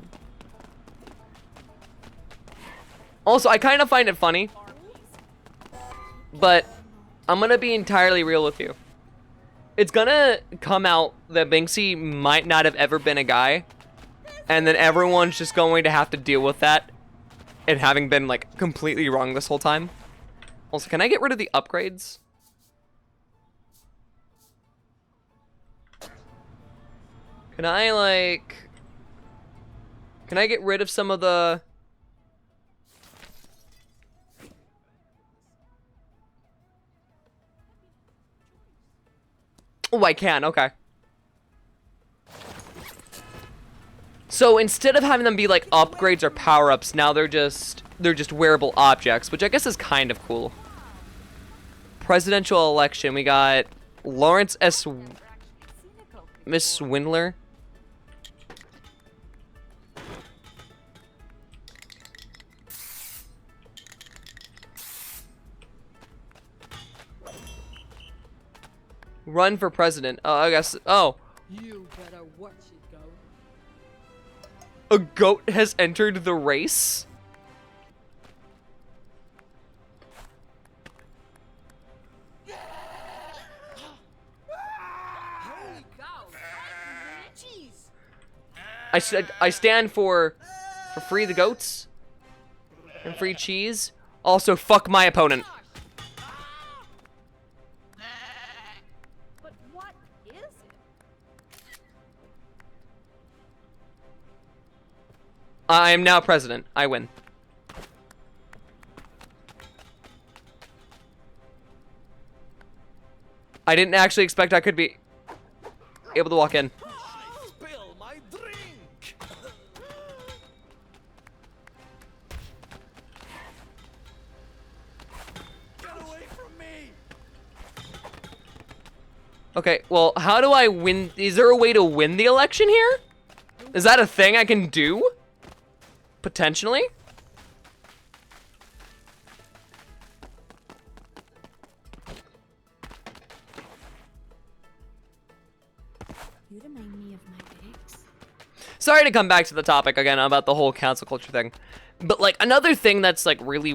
Also, I kind of find it funny, but I'm gonna be entirely real with you. It's gonna come out that Banksy might not have ever been a guy, and then everyone's just going to have to deal with that, and having been, like, completely wrong this whole time. Also, can I get rid of the upgrades? Can I get rid of some of the... Oh, I can, okay. So instead of having them be like upgrades or power-ups, now they're just wearable objects, which I guess is kind of cool. Presidential election, we got Lawrence S. Miss Swindler. Run for president. Oh, I guess. Oh. You better watch it, go. A goat has entered the race? Holy cow! Jeez. I stand for free the goats and free cheese. Also, fuck my opponent. But what is it? I am now president. I win. I didn't actually expect I could be able to walk in. Okay, well, how do I win? Is there a way to win the election here? Is that a thing I can do? Potentially? You remind me of my ex. Sorry to come back to the topic again about the whole cancel culture thing. But, like, another thing that's, like, really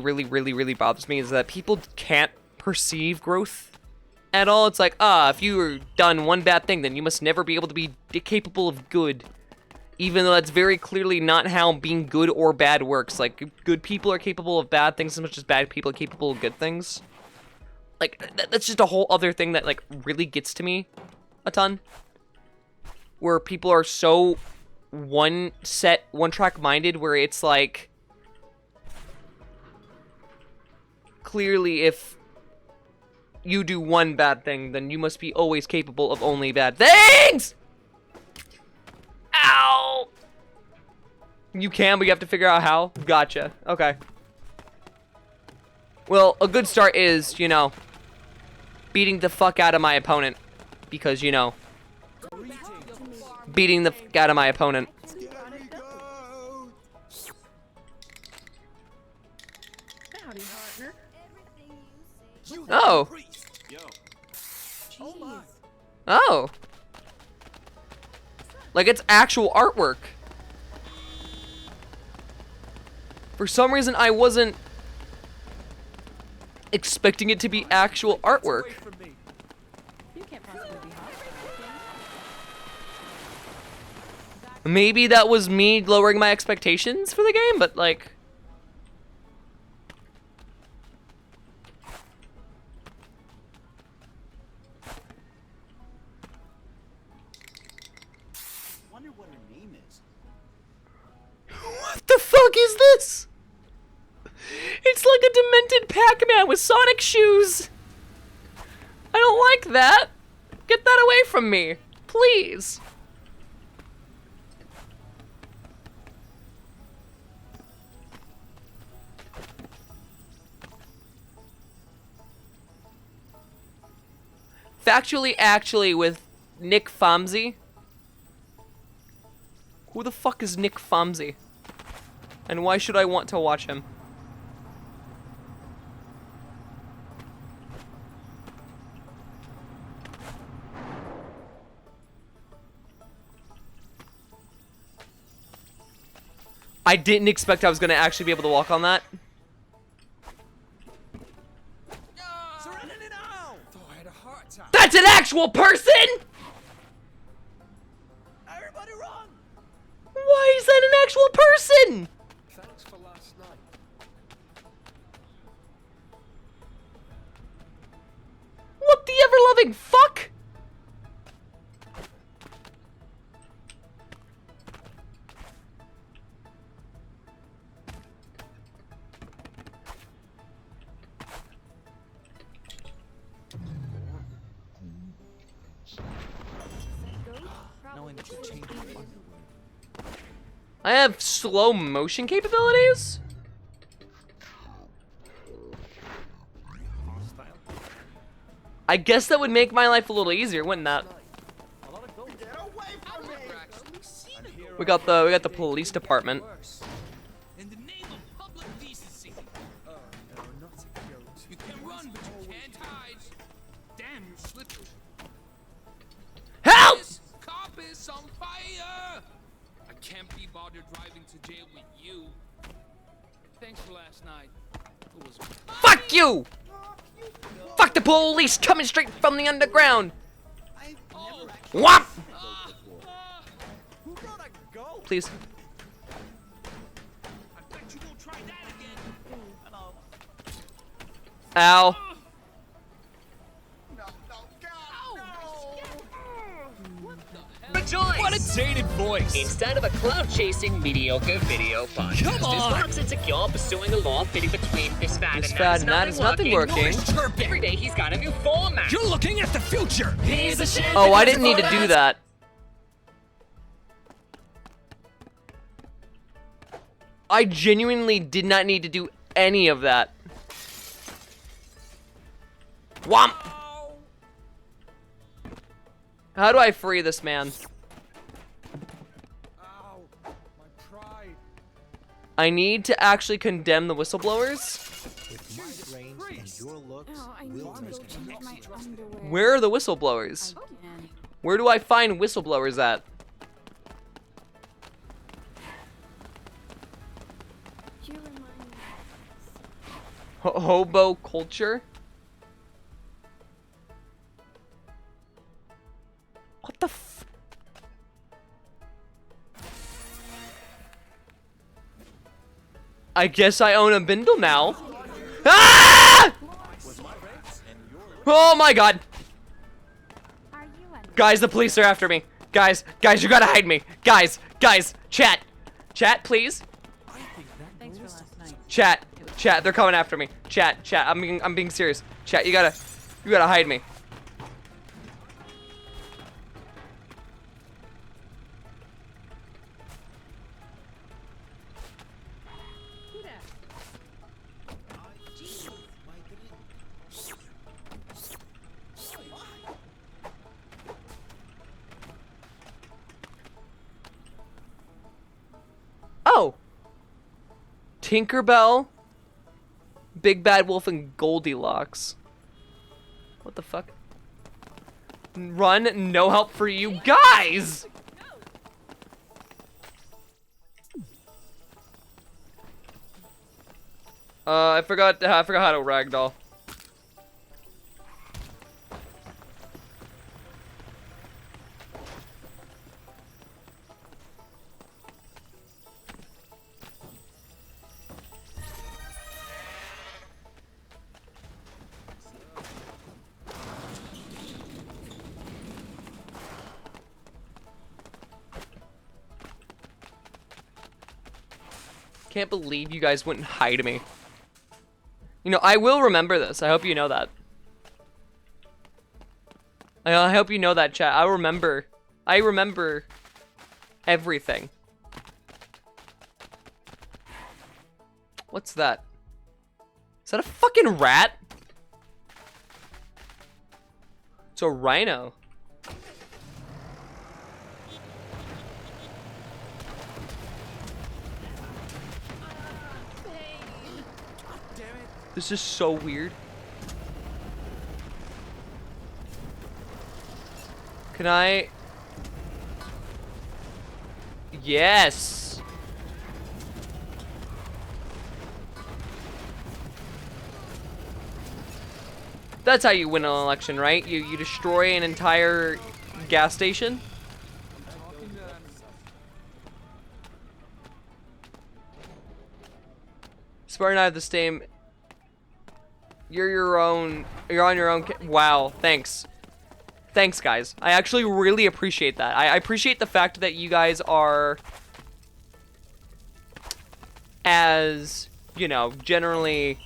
bothers me is that people can't perceive growth at all. It's like, if you've done one bad thing, then you must never be able to be capable of good. Even though that's very clearly not how being good or bad works. Like, good people are capable of bad things as much as bad people are capable of good things. Like, that's just a whole other thing that, like, really gets to me a ton. Where people are so one-track minded, where it's like, clearly if you do one bad thing, then you must be always capable of only bad things! Ow! You can, but you have to figure out how? Gotcha. Okay. Well, a good start is, you know, beating the fuck out of my opponent. Because, you know, beating the fuck out of my opponent. Howdy, partner. Oh. Oh. Like, it's actual artwork. For some reason, I wasn't expecting it to be actual artwork. You can't possibly be hot. Maybe that was me lowering my expectations for the game, but, like... What the fuck is this? It's like a demented Pac-Man with Sonic shoes. I don't like that. Get that away from me, please. Factually, actually, with Nick Famzi. Who the fuck is Nick Famzi? And why should I want to watch him? I didn't expect I was gonna actually be able to walk on that. That's an actual person! Everybody run! Why is that an actual person? Thanks for last night. What the ever-loving fuck? I have slow motion capabilities? I guess that would make my life a little easier, wouldn't that? We got the police department. In the name of public decency. Oh no, not a goat. You can run, but you can't hide. Damn, you're slippery. Help! This cop is on fire! I can't be bothered driving to jail with you. Thanks for last night. It was Fuck you! Fuck the police coming straight from the underground! Whop! Who brought a goat? Please. I bet you won't try that again. Hello. Ow. Rejoice! What a dated voice! Instead of a cloud-chasing, mediocre video podcast, Come on! this box insecure pursuing a law fitting between this fad This and fad that and that is nothing working. Every day he's got a new format. You're looking at the future! He's a shit. Oh, I didn't need to do that. I genuinely did not need to do any of that. Whomp! How do I free this man? Ow, my pride. I need to actually condemn the whistleblowers. With my brains and your looks, Oh, I need we'll to make go it. change my underwear. Where are the whistleblowers? Again. Where do I find whistleblowers at? You remind me. Hobo culture? What the f- I guess I own a bindle now. Ah! Oh my god. Are you a Guys, the police are after me. Guys, you gotta hide me. Guys, chat. Chat, please. Thanks for last night. Chat, they're coming after me. Chat, I'm being serious. Chat, you gotta hide me. Who dat? Oh! Tinkerbell, Big Bad Wolf, and Goldilocks. What the fuck? Run, no help for you guys! I forgot how to ragdoll. Can't believe you guys wouldn't hide me. You know, I will remember this. I hope you know that. I hope you know that, chat. I remember everything. What's that? Is that a fucking rat? It's a rhino. This is so weird. Can I? Yes. That's how you win an election, right? You destroy an entire gas station. Spartan and I have the same. You're on your own. Wow, thanks. Thanks, guys. I actually really appreciate that. I appreciate the fact that you guys are, as, you know, generally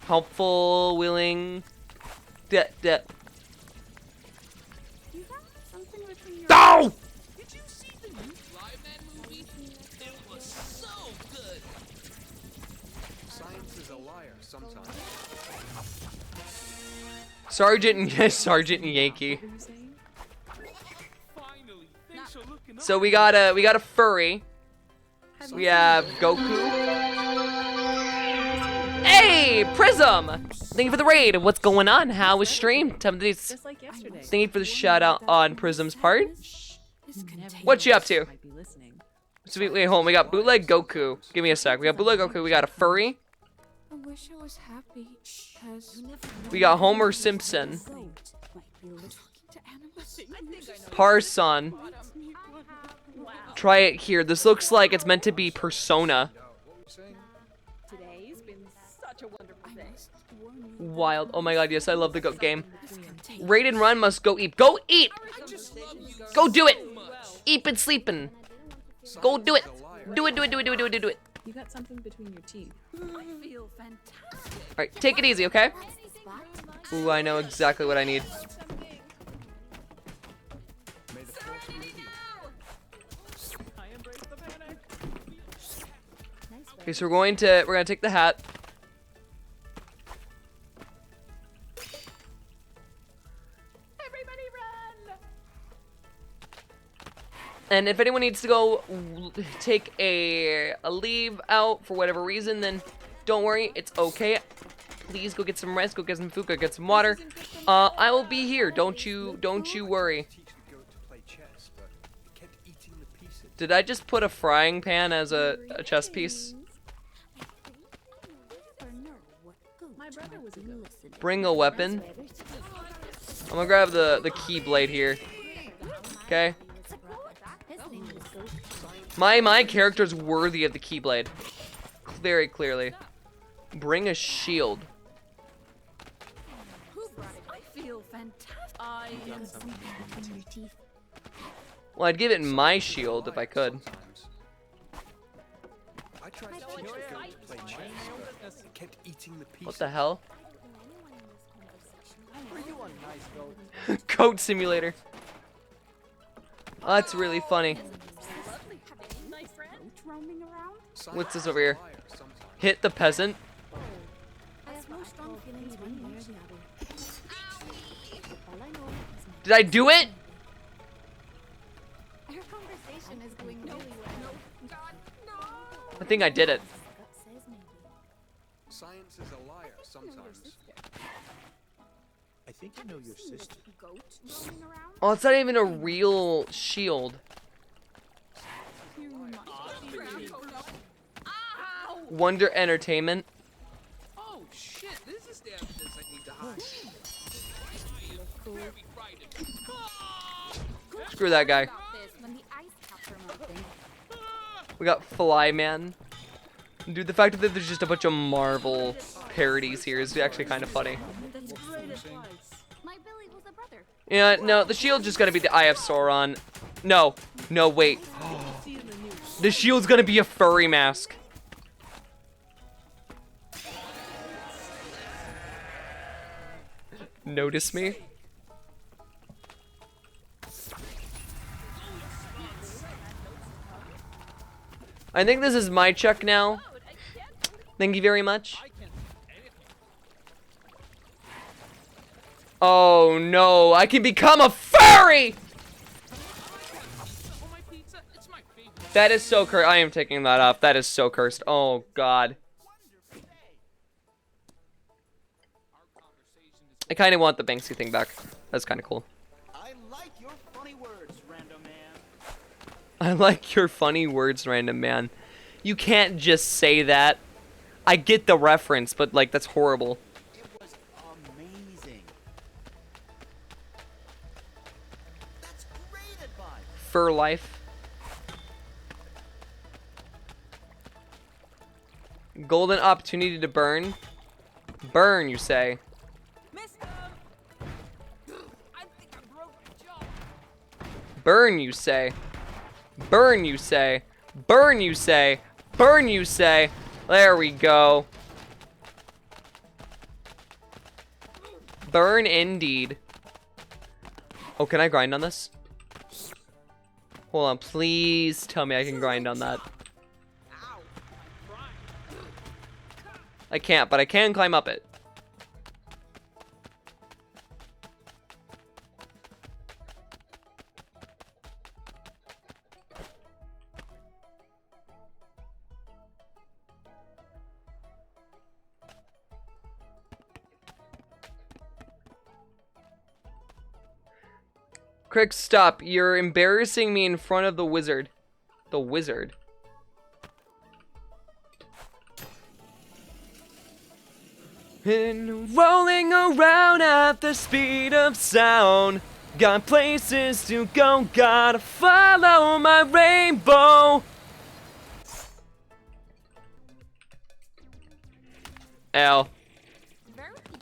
helpful, willing. You got something between your No! Did you see the new Flyman movie? It was so good. Science is a liar sometimes. Sergeant Yankee. Finally, thanks for looking So we got a furry. We have Goku. Hey, Prism! Thank you for the raid. What's going on? How was stream? Thank Just like yesterday. you for the shout out on Prism's part. This container. What you up to? Might be listening. So wait, hold on. We got bootleg Goku. Give me a sec. We got bootleg Goku. We got a furry. I wish I was happy. Cause We got Homer Simpson. to animals. Parson. Try it here. This looks like it's meant to be Persona. What were you saying? Today's been such a wonderful day. Wild. Oh my god, yes, I love the goat game. Raid and run must go eat. Go eat! Go do it! Eat and sleepin'. Go do it! Do it. You got something between your teeth. I feel fantastic. Alright, take it easy, okay? Ooh, I know exactly what I need. May the force be with you. I embrace the panic. Okay, so we're gonna take the hat. Everybody run! And if anyone needs to go take a leave out for whatever reason, then don't worry, it's okay. Please go get some rest, go get some food, go get some water. I will be here. Don't you worry. Did I just put a frying pan as a chess piece? My brother was a goat. Bring a weapon. I'm gonna grab the keyblade here. Okay. My character's worthy of the keyblade. Very clearly. Bring a shield. I feel fantastic. Well, I'd give it my shield if I could. I tried to teach the goat to play chess. It kept eating the pieces. What the hell? Were you a nice goat? Goat simulator. Oh, that's really funny. What's this over here? Hit the peasant. Did I do it? Our conversation is going really well. I think I did it. Science is a liar sometimes. I think I know your sister. Oh, it's not even a real shield. Wonder Entertainment. Oh shit, this is the evidence I need to hide. Screw that guy. We got Flyman. Dude, the fact that there's just a bunch of Marvel parodies here is actually kind of funny. Yeah, no, the shield's just gonna be the Eye of Sauron. No, no, wait. The shield's gonna be a furry mask. Notice me? I think this is my check now. Thank you very much. Oh no, I can become a furry! That is so cursed. I am taking that off. That is so cursed. Oh god. I kind of want the Banksy thing back. That's kind of cool. I like your funny words, random man. I like your funny words, random man. You can't just say that. I get the reference, but like that's horrible. It was amazing. That's great advice. Fur life. Golden opportunity to burn. Burn, you say. Burn, you say. Burn, you say. Burn, you say. Burn, you say. There we go. Burn indeed. Oh, can I grind on this? Hold on, please tell me I can grind on that. I can't, but I can climb up it. Crix, stop. You're embarrassing me in front of the wizard. The wizard. And rolling around at the speed of sound. Got places to go, gotta follow my rainbow. Ow.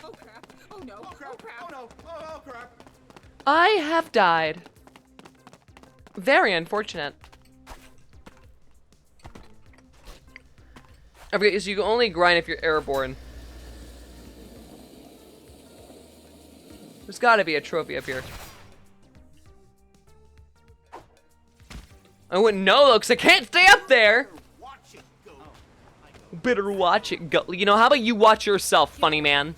Oh crap. Oh no. Oh crap. Oh no. Oh crap. I have died. Very unfortunate. Okay, so you can only grind if you're airborne. There's gotta be a trophy up here. I wouldn't know though, because I can't stay up there! Better watch it, go. You know, how about you watch yourself, funny man?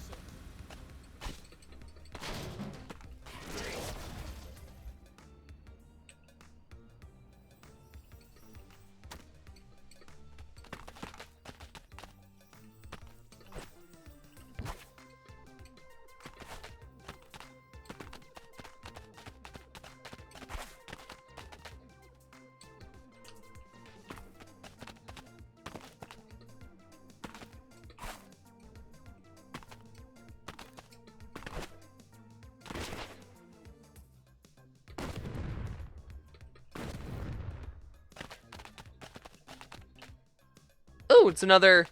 Oh, it's another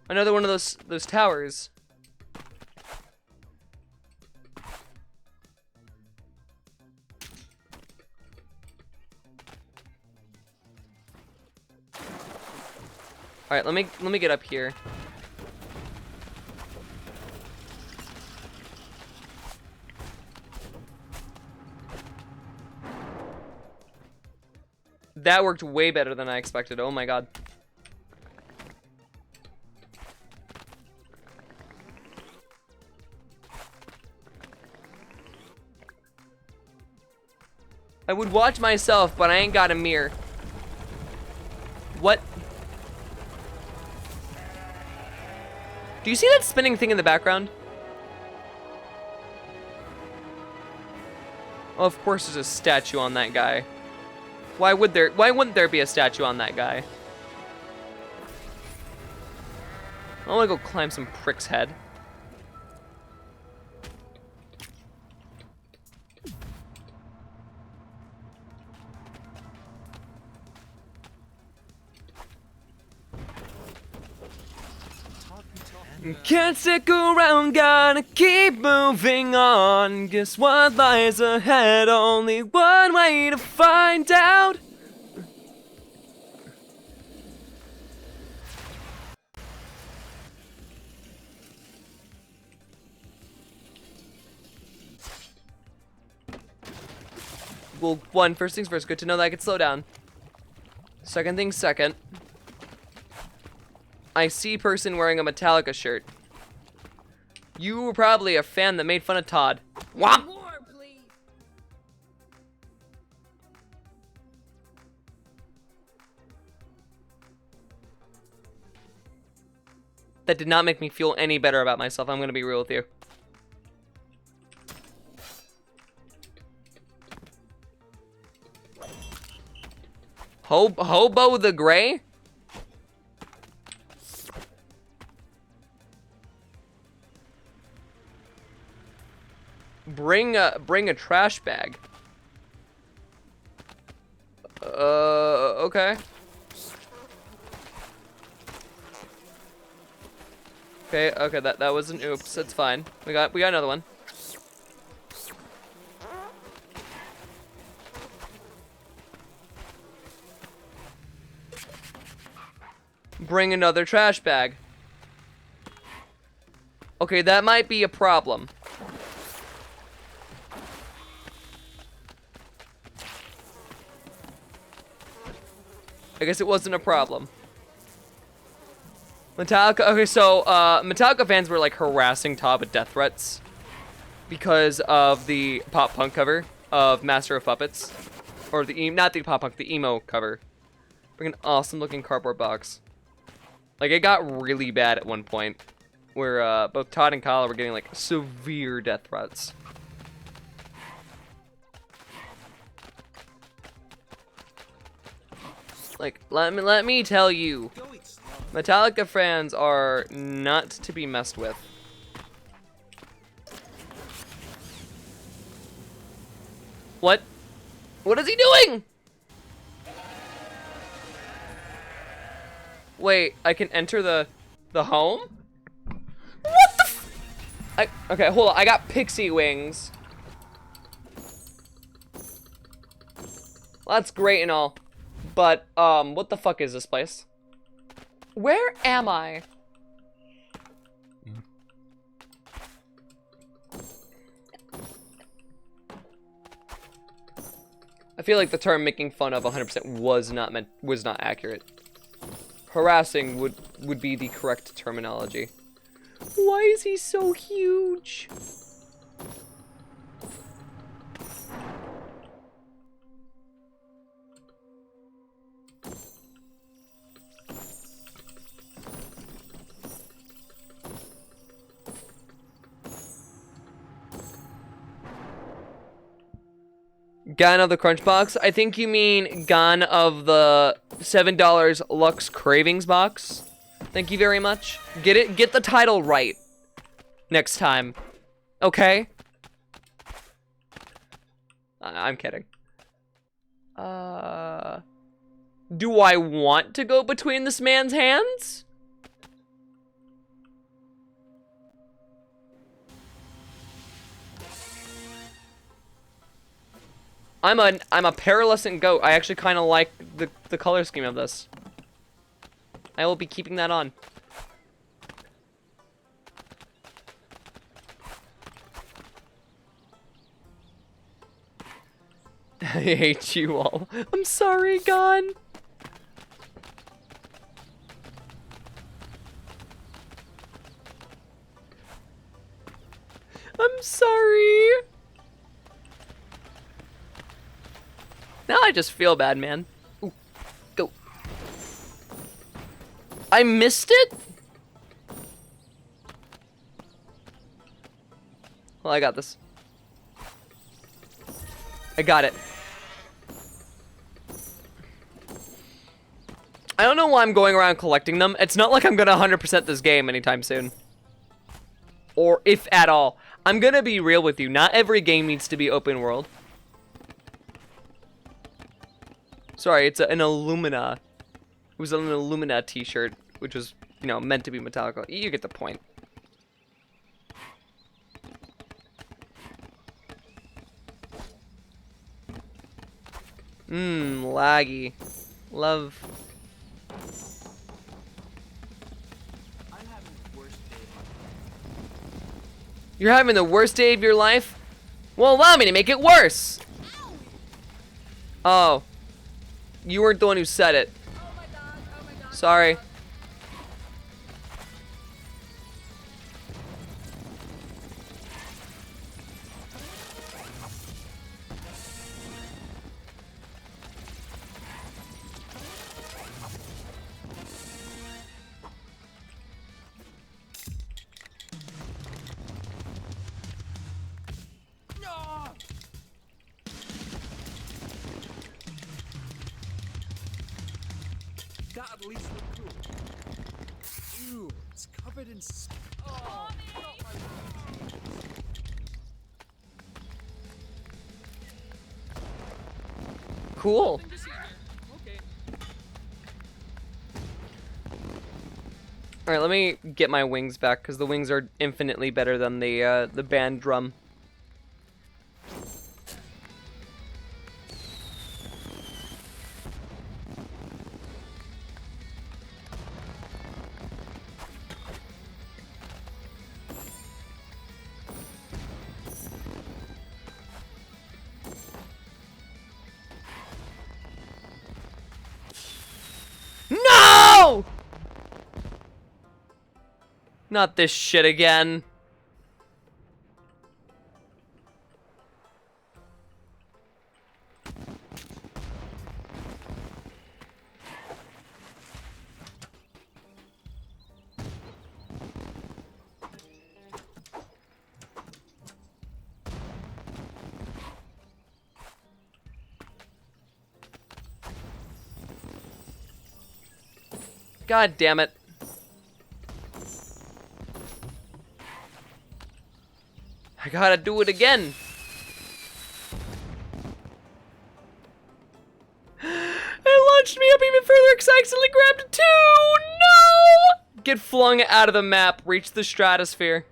one of those towers. All right, let me get up here. That worked way better than I expected. Oh my god. I would watch myself, but I ain't got a mirror. What? Do you see that spinning thing in the background? Oh, of course there's a statue on that guy. Why wouldn't there be a statue on that guy? I wanna go climb some prick's head. Can't stick around, gotta keep moving on. Guess what lies ahead? Only one way to find out. Well, first things first, good to know that I can slow down. Second things second. I see person wearing a Metallica shirt. You were probably a fan that made fun of Todd. Whop! More, please. That did not make me feel any better about myself, I'm gonna be real with you. Hobo the Gray? Bring a trash bag. Okay. Okay, that was an oops, that's fine. We got another one. Bring another trash bag. Okay, that might be a problem. I guess it wasn't a problem. Metallica, okay, so, Metallica fans were, like, harassing Todd with death threats because of the pop-punk cover of Master of Puppets. Or not the pop-punk, the emo cover. Bring an awesome-looking cardboard box. Like, it got really bad at one point, where, both Todd and Kyle were getting, like, severe death threats. Like, let me tell you, Metallica fans are not to be messed with. What? What is he doing? Wait, I can enter the home? What the f- okay, hold on, I got pixie wings. Well, that's great and all. But, what the fuck is this place? Where am I? I feel like the term making fun of 100% was not accurate. Harassing would be the correct terminology. Why is he so huge? Gone of the Crunch Box? I think you mean gone of the $7 Lux Cravings box. Thank you very much. Get the title right next time. Okay? I'm kidding. Do I want to go between this man's hands? I'm a pearlescent goat. I actually kind of like the color scheme of this. I will be keeping that on. I hate you all. I'm sorry, Gon. I'm sorry. Now I just feel bad, man. Ooh, go. I missed it? Well, I got this. I got it. I don't know why I'm going around collecting them. It's not like I'm gonna 100% this game anytime soon. Or if at all. I'm gonna be real with you. Not every game needs to be open world. Sorry, it's an Illumina. It was an Illumina t-shirt, which was, you know, meant to be metallic. You get the point. Laggy. Love. You're having the worst day of your life? Well, allow me to make it worse. Oh. You weren't the one who said it. Sorry. That at least look cool. Ew, it's covered in. Oh, not my. Cool. Alright, let me get my wings back, because the wings are infinitely better than the band drum. No! Not this shit again. God damn it. I gotta do it again. It launched me up even further because I accidentally grabbed it too. No! Get flung out of the map. Reach the stratosphere.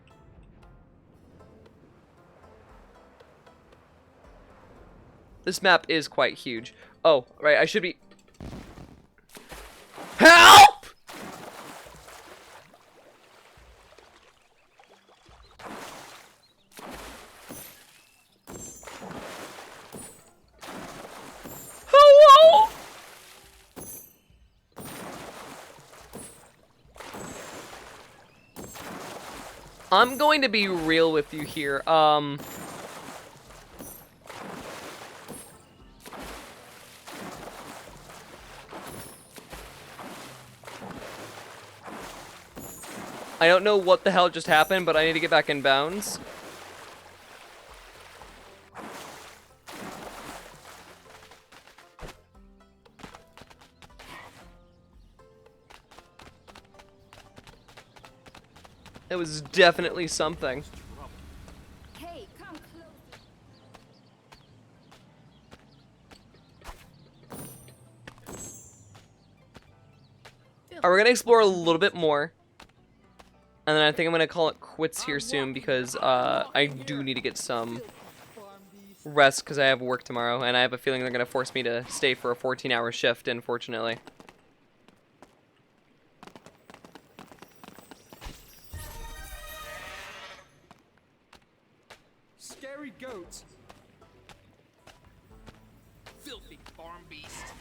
This map is quite huge. Oh, right. I should be... Help! Hello? I'm going to be real with you here. I don't know what the hell just happened, but I need to get back in bounds. It was definitely something. Hey, come close. Alright, we're gonna explore a little bit more. And then I think I'm gonna call it quits here soon because I do need to get some rest because I have work tomorrow, and I have a feeling they're gonna force me to stay for a 14-hour shift, unfortunately. Scary goats. Filthy farm beast.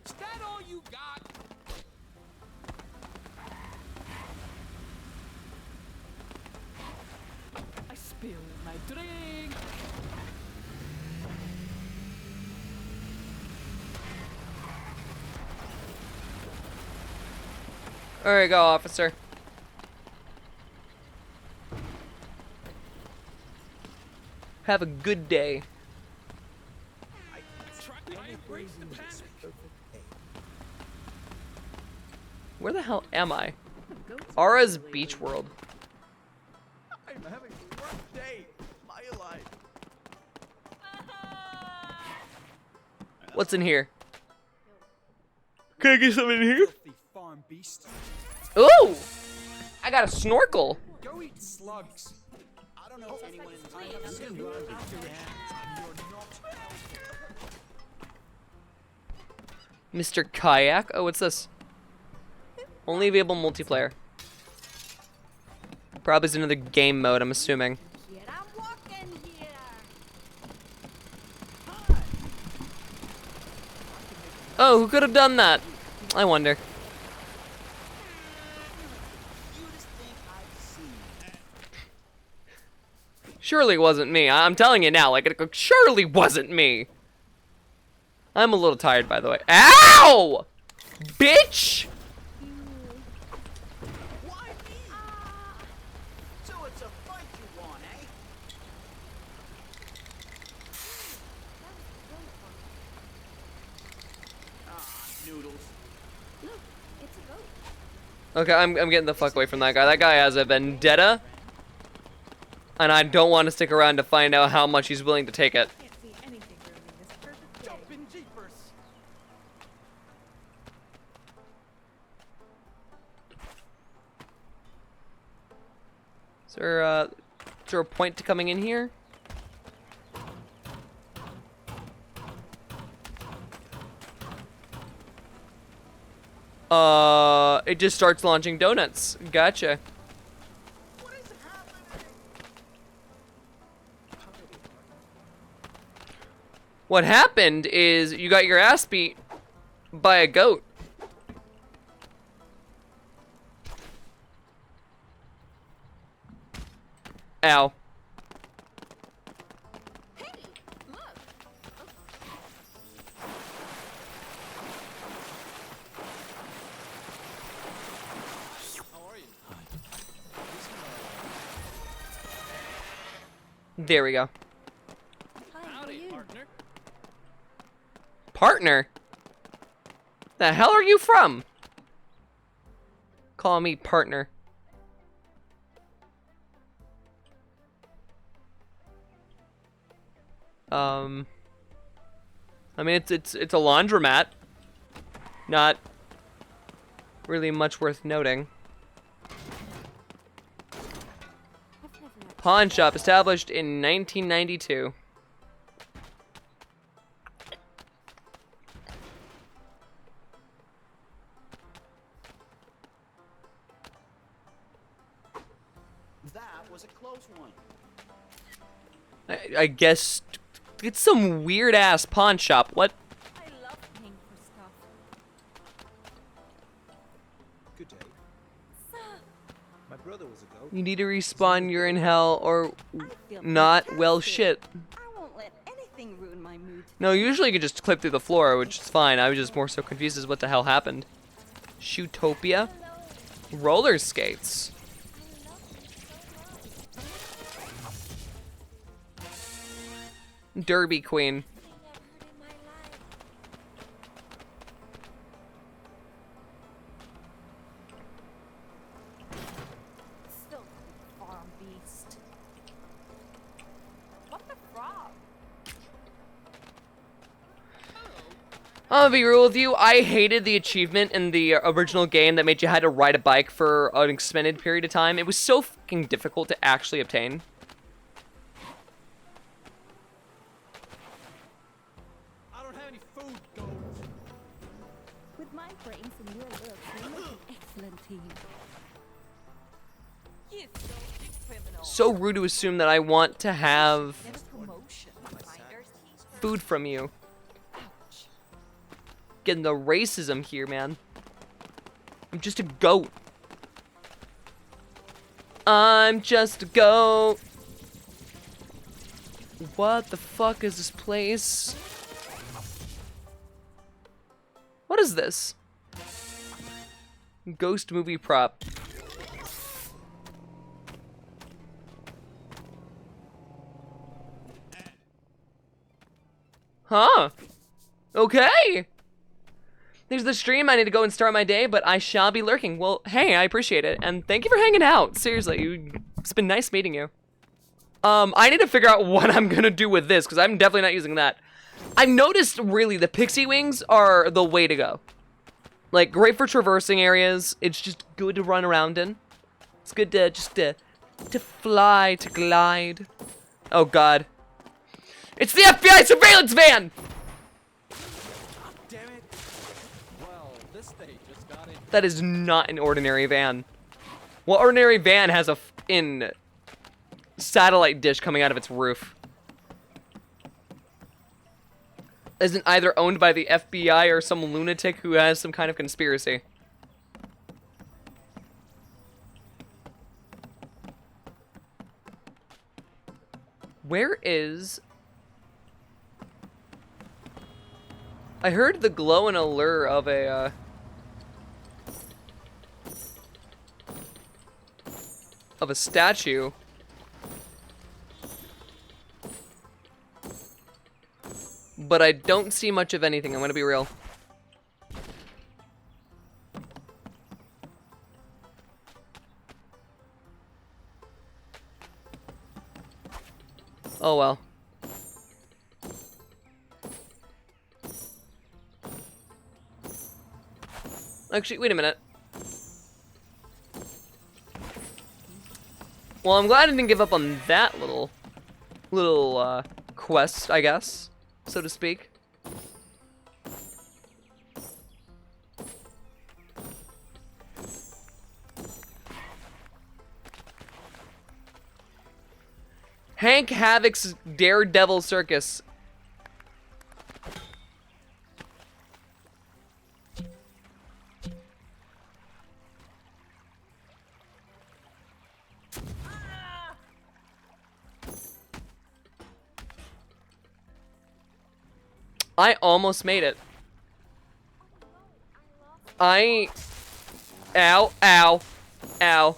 Is that all you got? I spilled my drink. Alright, go, officer. Have a good day. Where the hell am I? Ara's Beach World. I'm having a rough day. My life. What's in here? Can I get something in here? Filthy farm beast. Ooh! I got a snorkel. Go eat slugs. I don't know if anyone in Mr. Kayak? Oh, what's this? Only available multiplayer. Probably is another game mode, I'm assuming. Here I'm walking here. Oh, who could have done that? I wonder. Surely it wasn't me. I'm telling you now, like, it surely wasn't me. I'm a little tired, by the way. Ow! Bitch! Why me? So it's a fight you want, eh? Noodles. Look, it's a goat. Okay, I'm getting the fuck away from that guy. That guy has a vendetta. And I don't want to stick around to find out how much he's willing to take it. Can't see anything ruining this perfect day. Jumpin' jeepers. Is there a point to coming in here? It just starts launching donuts. Gotcha. What is happening? What happened is you got your ass beat by a goat. Ow. Hey, look. There we go. Hi, how are you? Partner. Partner? The hell are you from? Call me partner. I mean, it's a laundromat. Not really much worth noting. Pawn shop established in 1992. That was a close one. I guess it's some weird ass pawn shop. What? I love paying for stuff. Good day. My brother was a goat. You need to respawn. You're in hell or I feel not. Well, fantastic. shit. I won't let anything ruin my mood. No, usually you can just clip through the floor, which is fine. I was just more so confused as what the hell happened. Shootopia? Roller skates. Derby Queen. Filthy farm beast. What the frog? I'm gonna be real with you. I hated the achievement in the original game that made you had to ride a bike for an extended period of time. It was so fucking difficult to actually obtain. So rude to assume that I want to have food from you. Getting the racism here, man. I'm just a goat. I'm just a goat. What the fuck is this place? What is this? Ghost movie prop. Huh. Okay. There's the stream. I need to go and start my day, but I shall be lurking. Well, hey, I appreciate it. And thank you for hanging out. Seriously, it's been nice meeting you. I need to figure out what I'm gonna do with this, because I'm definitely not using that. I've noticed, really, the pixie wings are the way to go. Like, great for traversing areas. It's just good to run around in. It's good to just to fly, to glide. Oh, God. It's the FBI surveillance van! Damn it. Well, this thing just got in. That is not an ordinary van. What ordinary van has a satellite dish coming out of its roof? Isn't either owned by the FBI or some lunatic who has some kind of conspiracy. Where is... I heard the glow and allure of a, statue. But I don't see much of anything, I'm gonna be real. Oh well. Actually, wait a minute. Well, I'm glad I didn't give up on that little quest, I guess, so to speak. Hank Havoc's Daredevil Circus. I almost made it. Ow, ow, ow.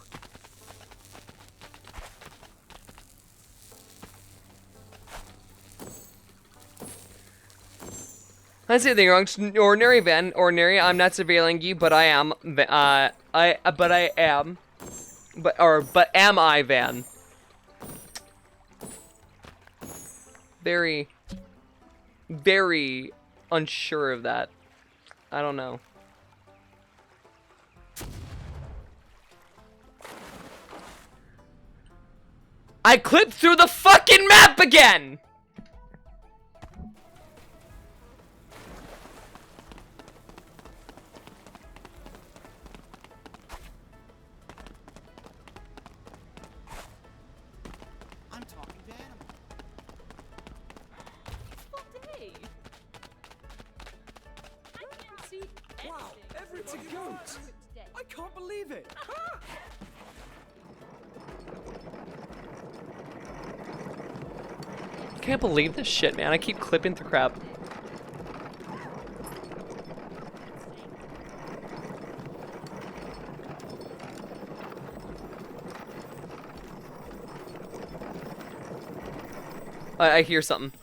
I say the thing wrong. Just an ordinary van. Ordinary. I'm not surveilling you, but I am. But I am. But am I van? Very unsure of that. I don't know. I clipped through the fucking map again! I'm talking to animals. Wow, Everett's a goat. I can't believe it. Can't believe this shit, man. I keep clipping through crap. I hear something.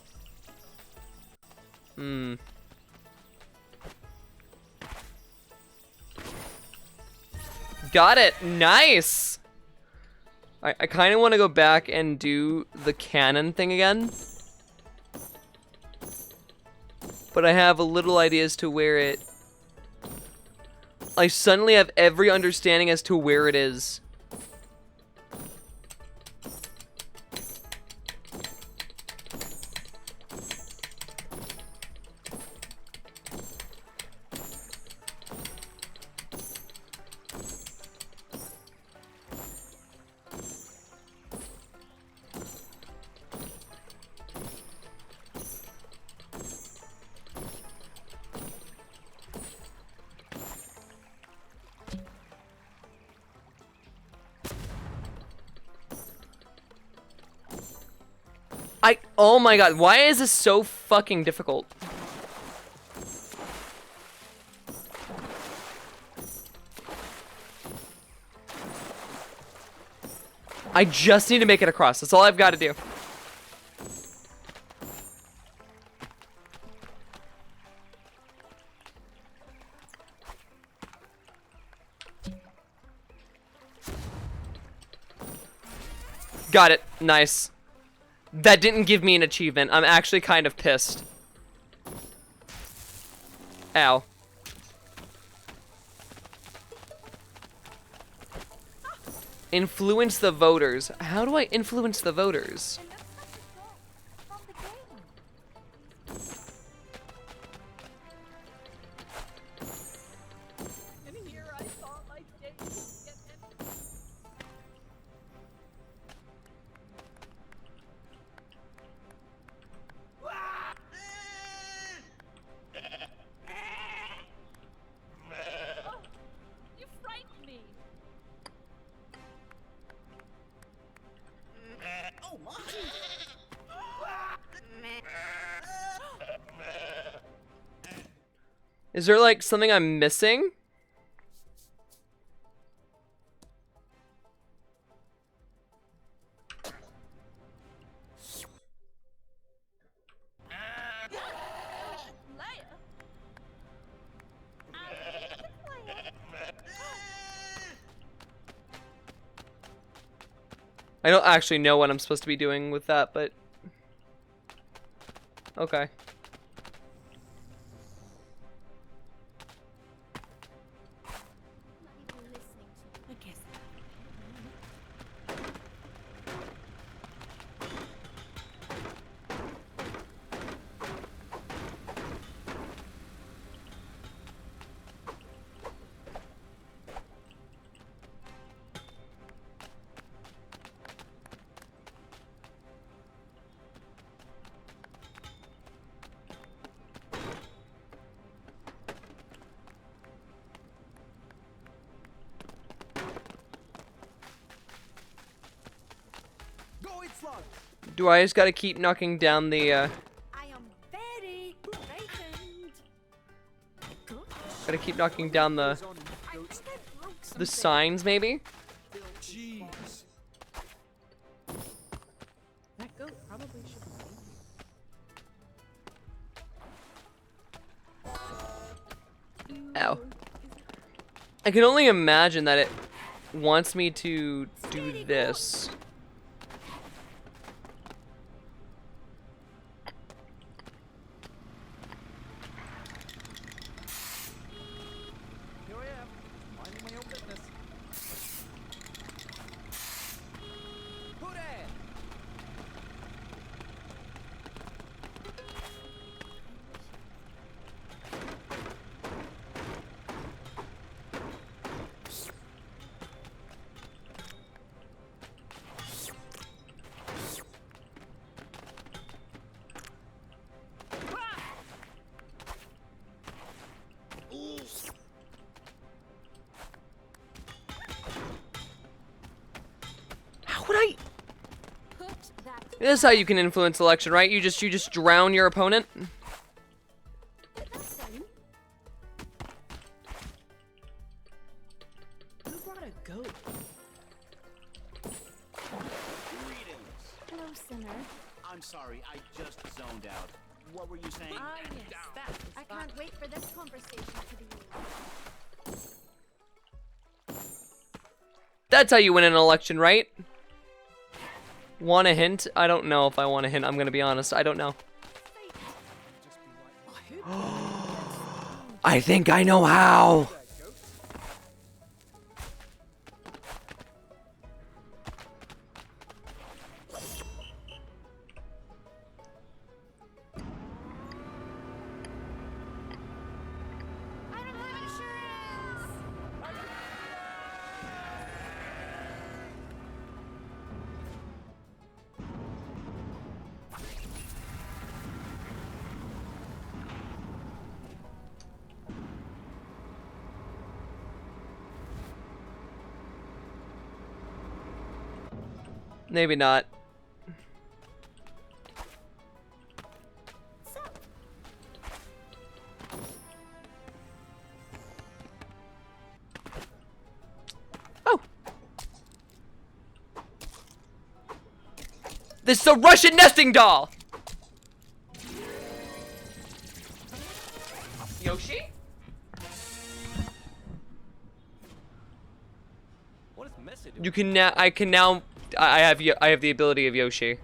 Got it. Nice. I kind of want to go back and do the cannon thing again. But I have a little idea as to where it... I suddenly have every understanding as to where it is. Oh my god, why is this so fucking difficult? I just need to make it across. That's all I've got to do. Got it. Nice. That didn't give me an achievement. I'm actually kind of pissed. Ow. Influence the voters. How do I influence the voters? Is there like something I'm missing? I don't actually know what I'm supposed to be doing with that, but okay. Do I just gotta keep knocking down the, I am very frightened. gotta keep knocking down the signs, maybe? Jeez. That goat probably should be. Ow. I can only imagine that it wants me to do this. Here I am, minding my own business. Who there? How would I? This is how you can influence election, right? You just drown your opponent. Who brought a goat? Greetings. Hello, sinner. I'm sorry, I just zoned out. What were you saying? Ah, yes, that. I can't wait for this conversation to be over. That's how you win an election, right? Want a hint? I don't know if I want a hint. I'm gonna be honest. I don't know. I think I know how. I don't have insurance. Maybe not. This is a Russian nesting doll! Yoshi? What is Messi doing? You can now, I have the ability of Yoshi.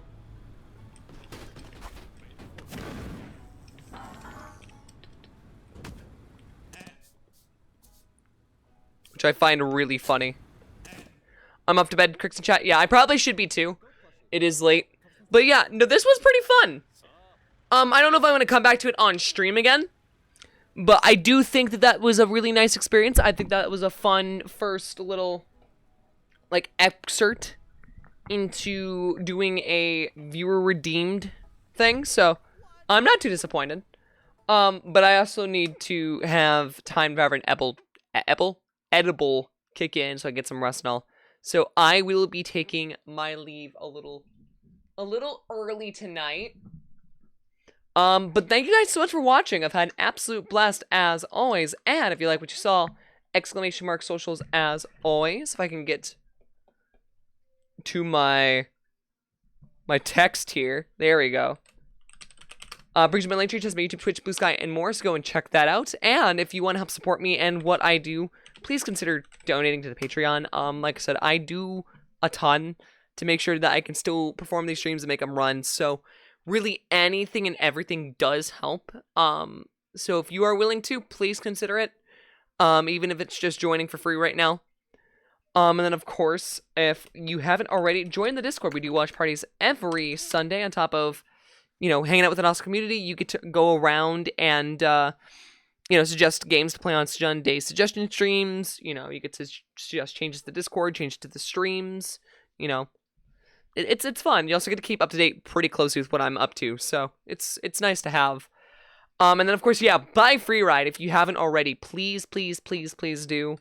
Which I find really funny. I'm up to bed, Crix in chat. Yeah, I probably should be too. It is late. But yeah, no, this was pretty fun. I don't know if I want to come back to it on stream again. But I do think that that was a really nice experience. I think that was a fun first little, like, excerpt into doing a viewer redeemed thing. So, I'm not too disappointed. But I also need to have time to have an edible kick in so I get some rest and all. So I will be taking my leave a little early tonight. But thank you guys so much for watching. I've had an absolute blast as always. And if you like what you saw, ! socials as always. If I can get to my text here. There we go. Brings you my link tree, just my YouTube, Twitch, Blue Sky, and more, so go and check that out. And if you want to help support me and what I do, please consider donating to the Patreon. Like I said, I do a ton to make sure that I can still perform these streams and make them run, so really anything and everything does help. So if you are willing to, please consider it, even if it's just joining for free right now. And then, of course, if you haven't already, join the Discord. We do watch parties every Sunday on top of, you know, hanging out with an awesome community. You get to go around and, you know, suggest games to play on Sunday suggestion streams. You know, you get to suggest changes to the Discord, changes to the streams. You know, it's fun. You also get to keep up to date pretty closely with what I'm up to. So it's nice to have. And then, of course, yeah, buy Freeride if you haven't already. Please, please, please, please do.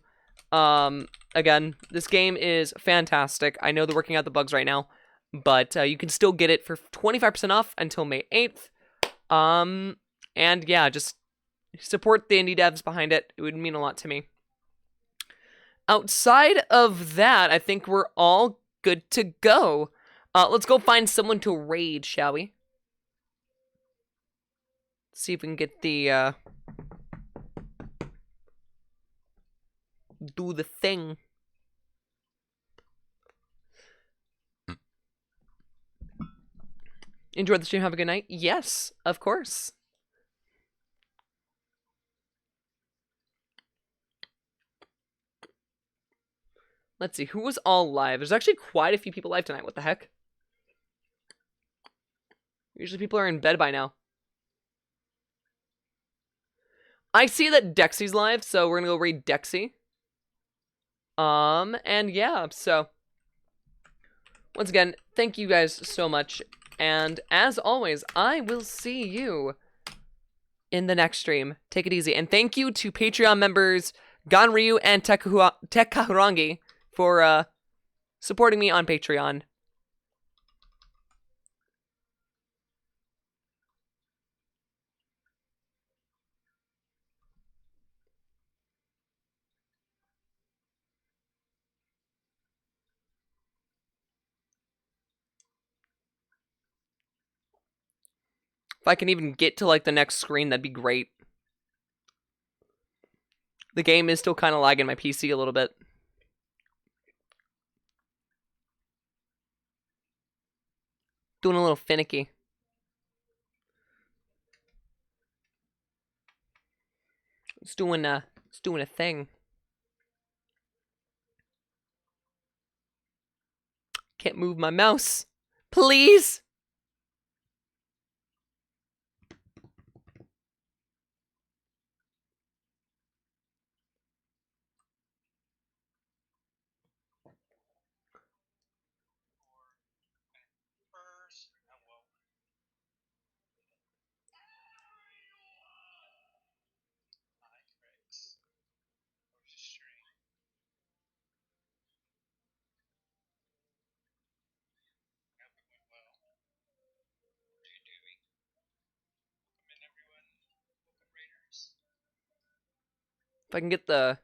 Again, this game is fantastic. I know they're working out the bugs right now, but you can still get it for 25% off until May 8th. And yeah, just support the indie devs behind it. It would mean a lot to me. Outside of that, I think we're all good to go. Let's go find someone to raid, shall we? See if we can get the, do the thing. Enjoy the stream, have a good night? Yes, of course. Let's see, who was all live? There's actually quite a few people live tonight, what the heck? Usually people are in bed by now. I see that Dexy's live, so we're gonna go raid Dexy. And yeah, so once again, thank you guys so much. And as always, I will see you in the next stream. Take it easy. And thank you to Patreon members Ganryu and Tekkahurangi for supporting me on Patreon. If I can even get to, like, the next screen, that'd be great. The game is still kind of lagging my PC a little bit. Doing a little finicky. It's doing a thing. Can't move my mouse. Please! If I can get the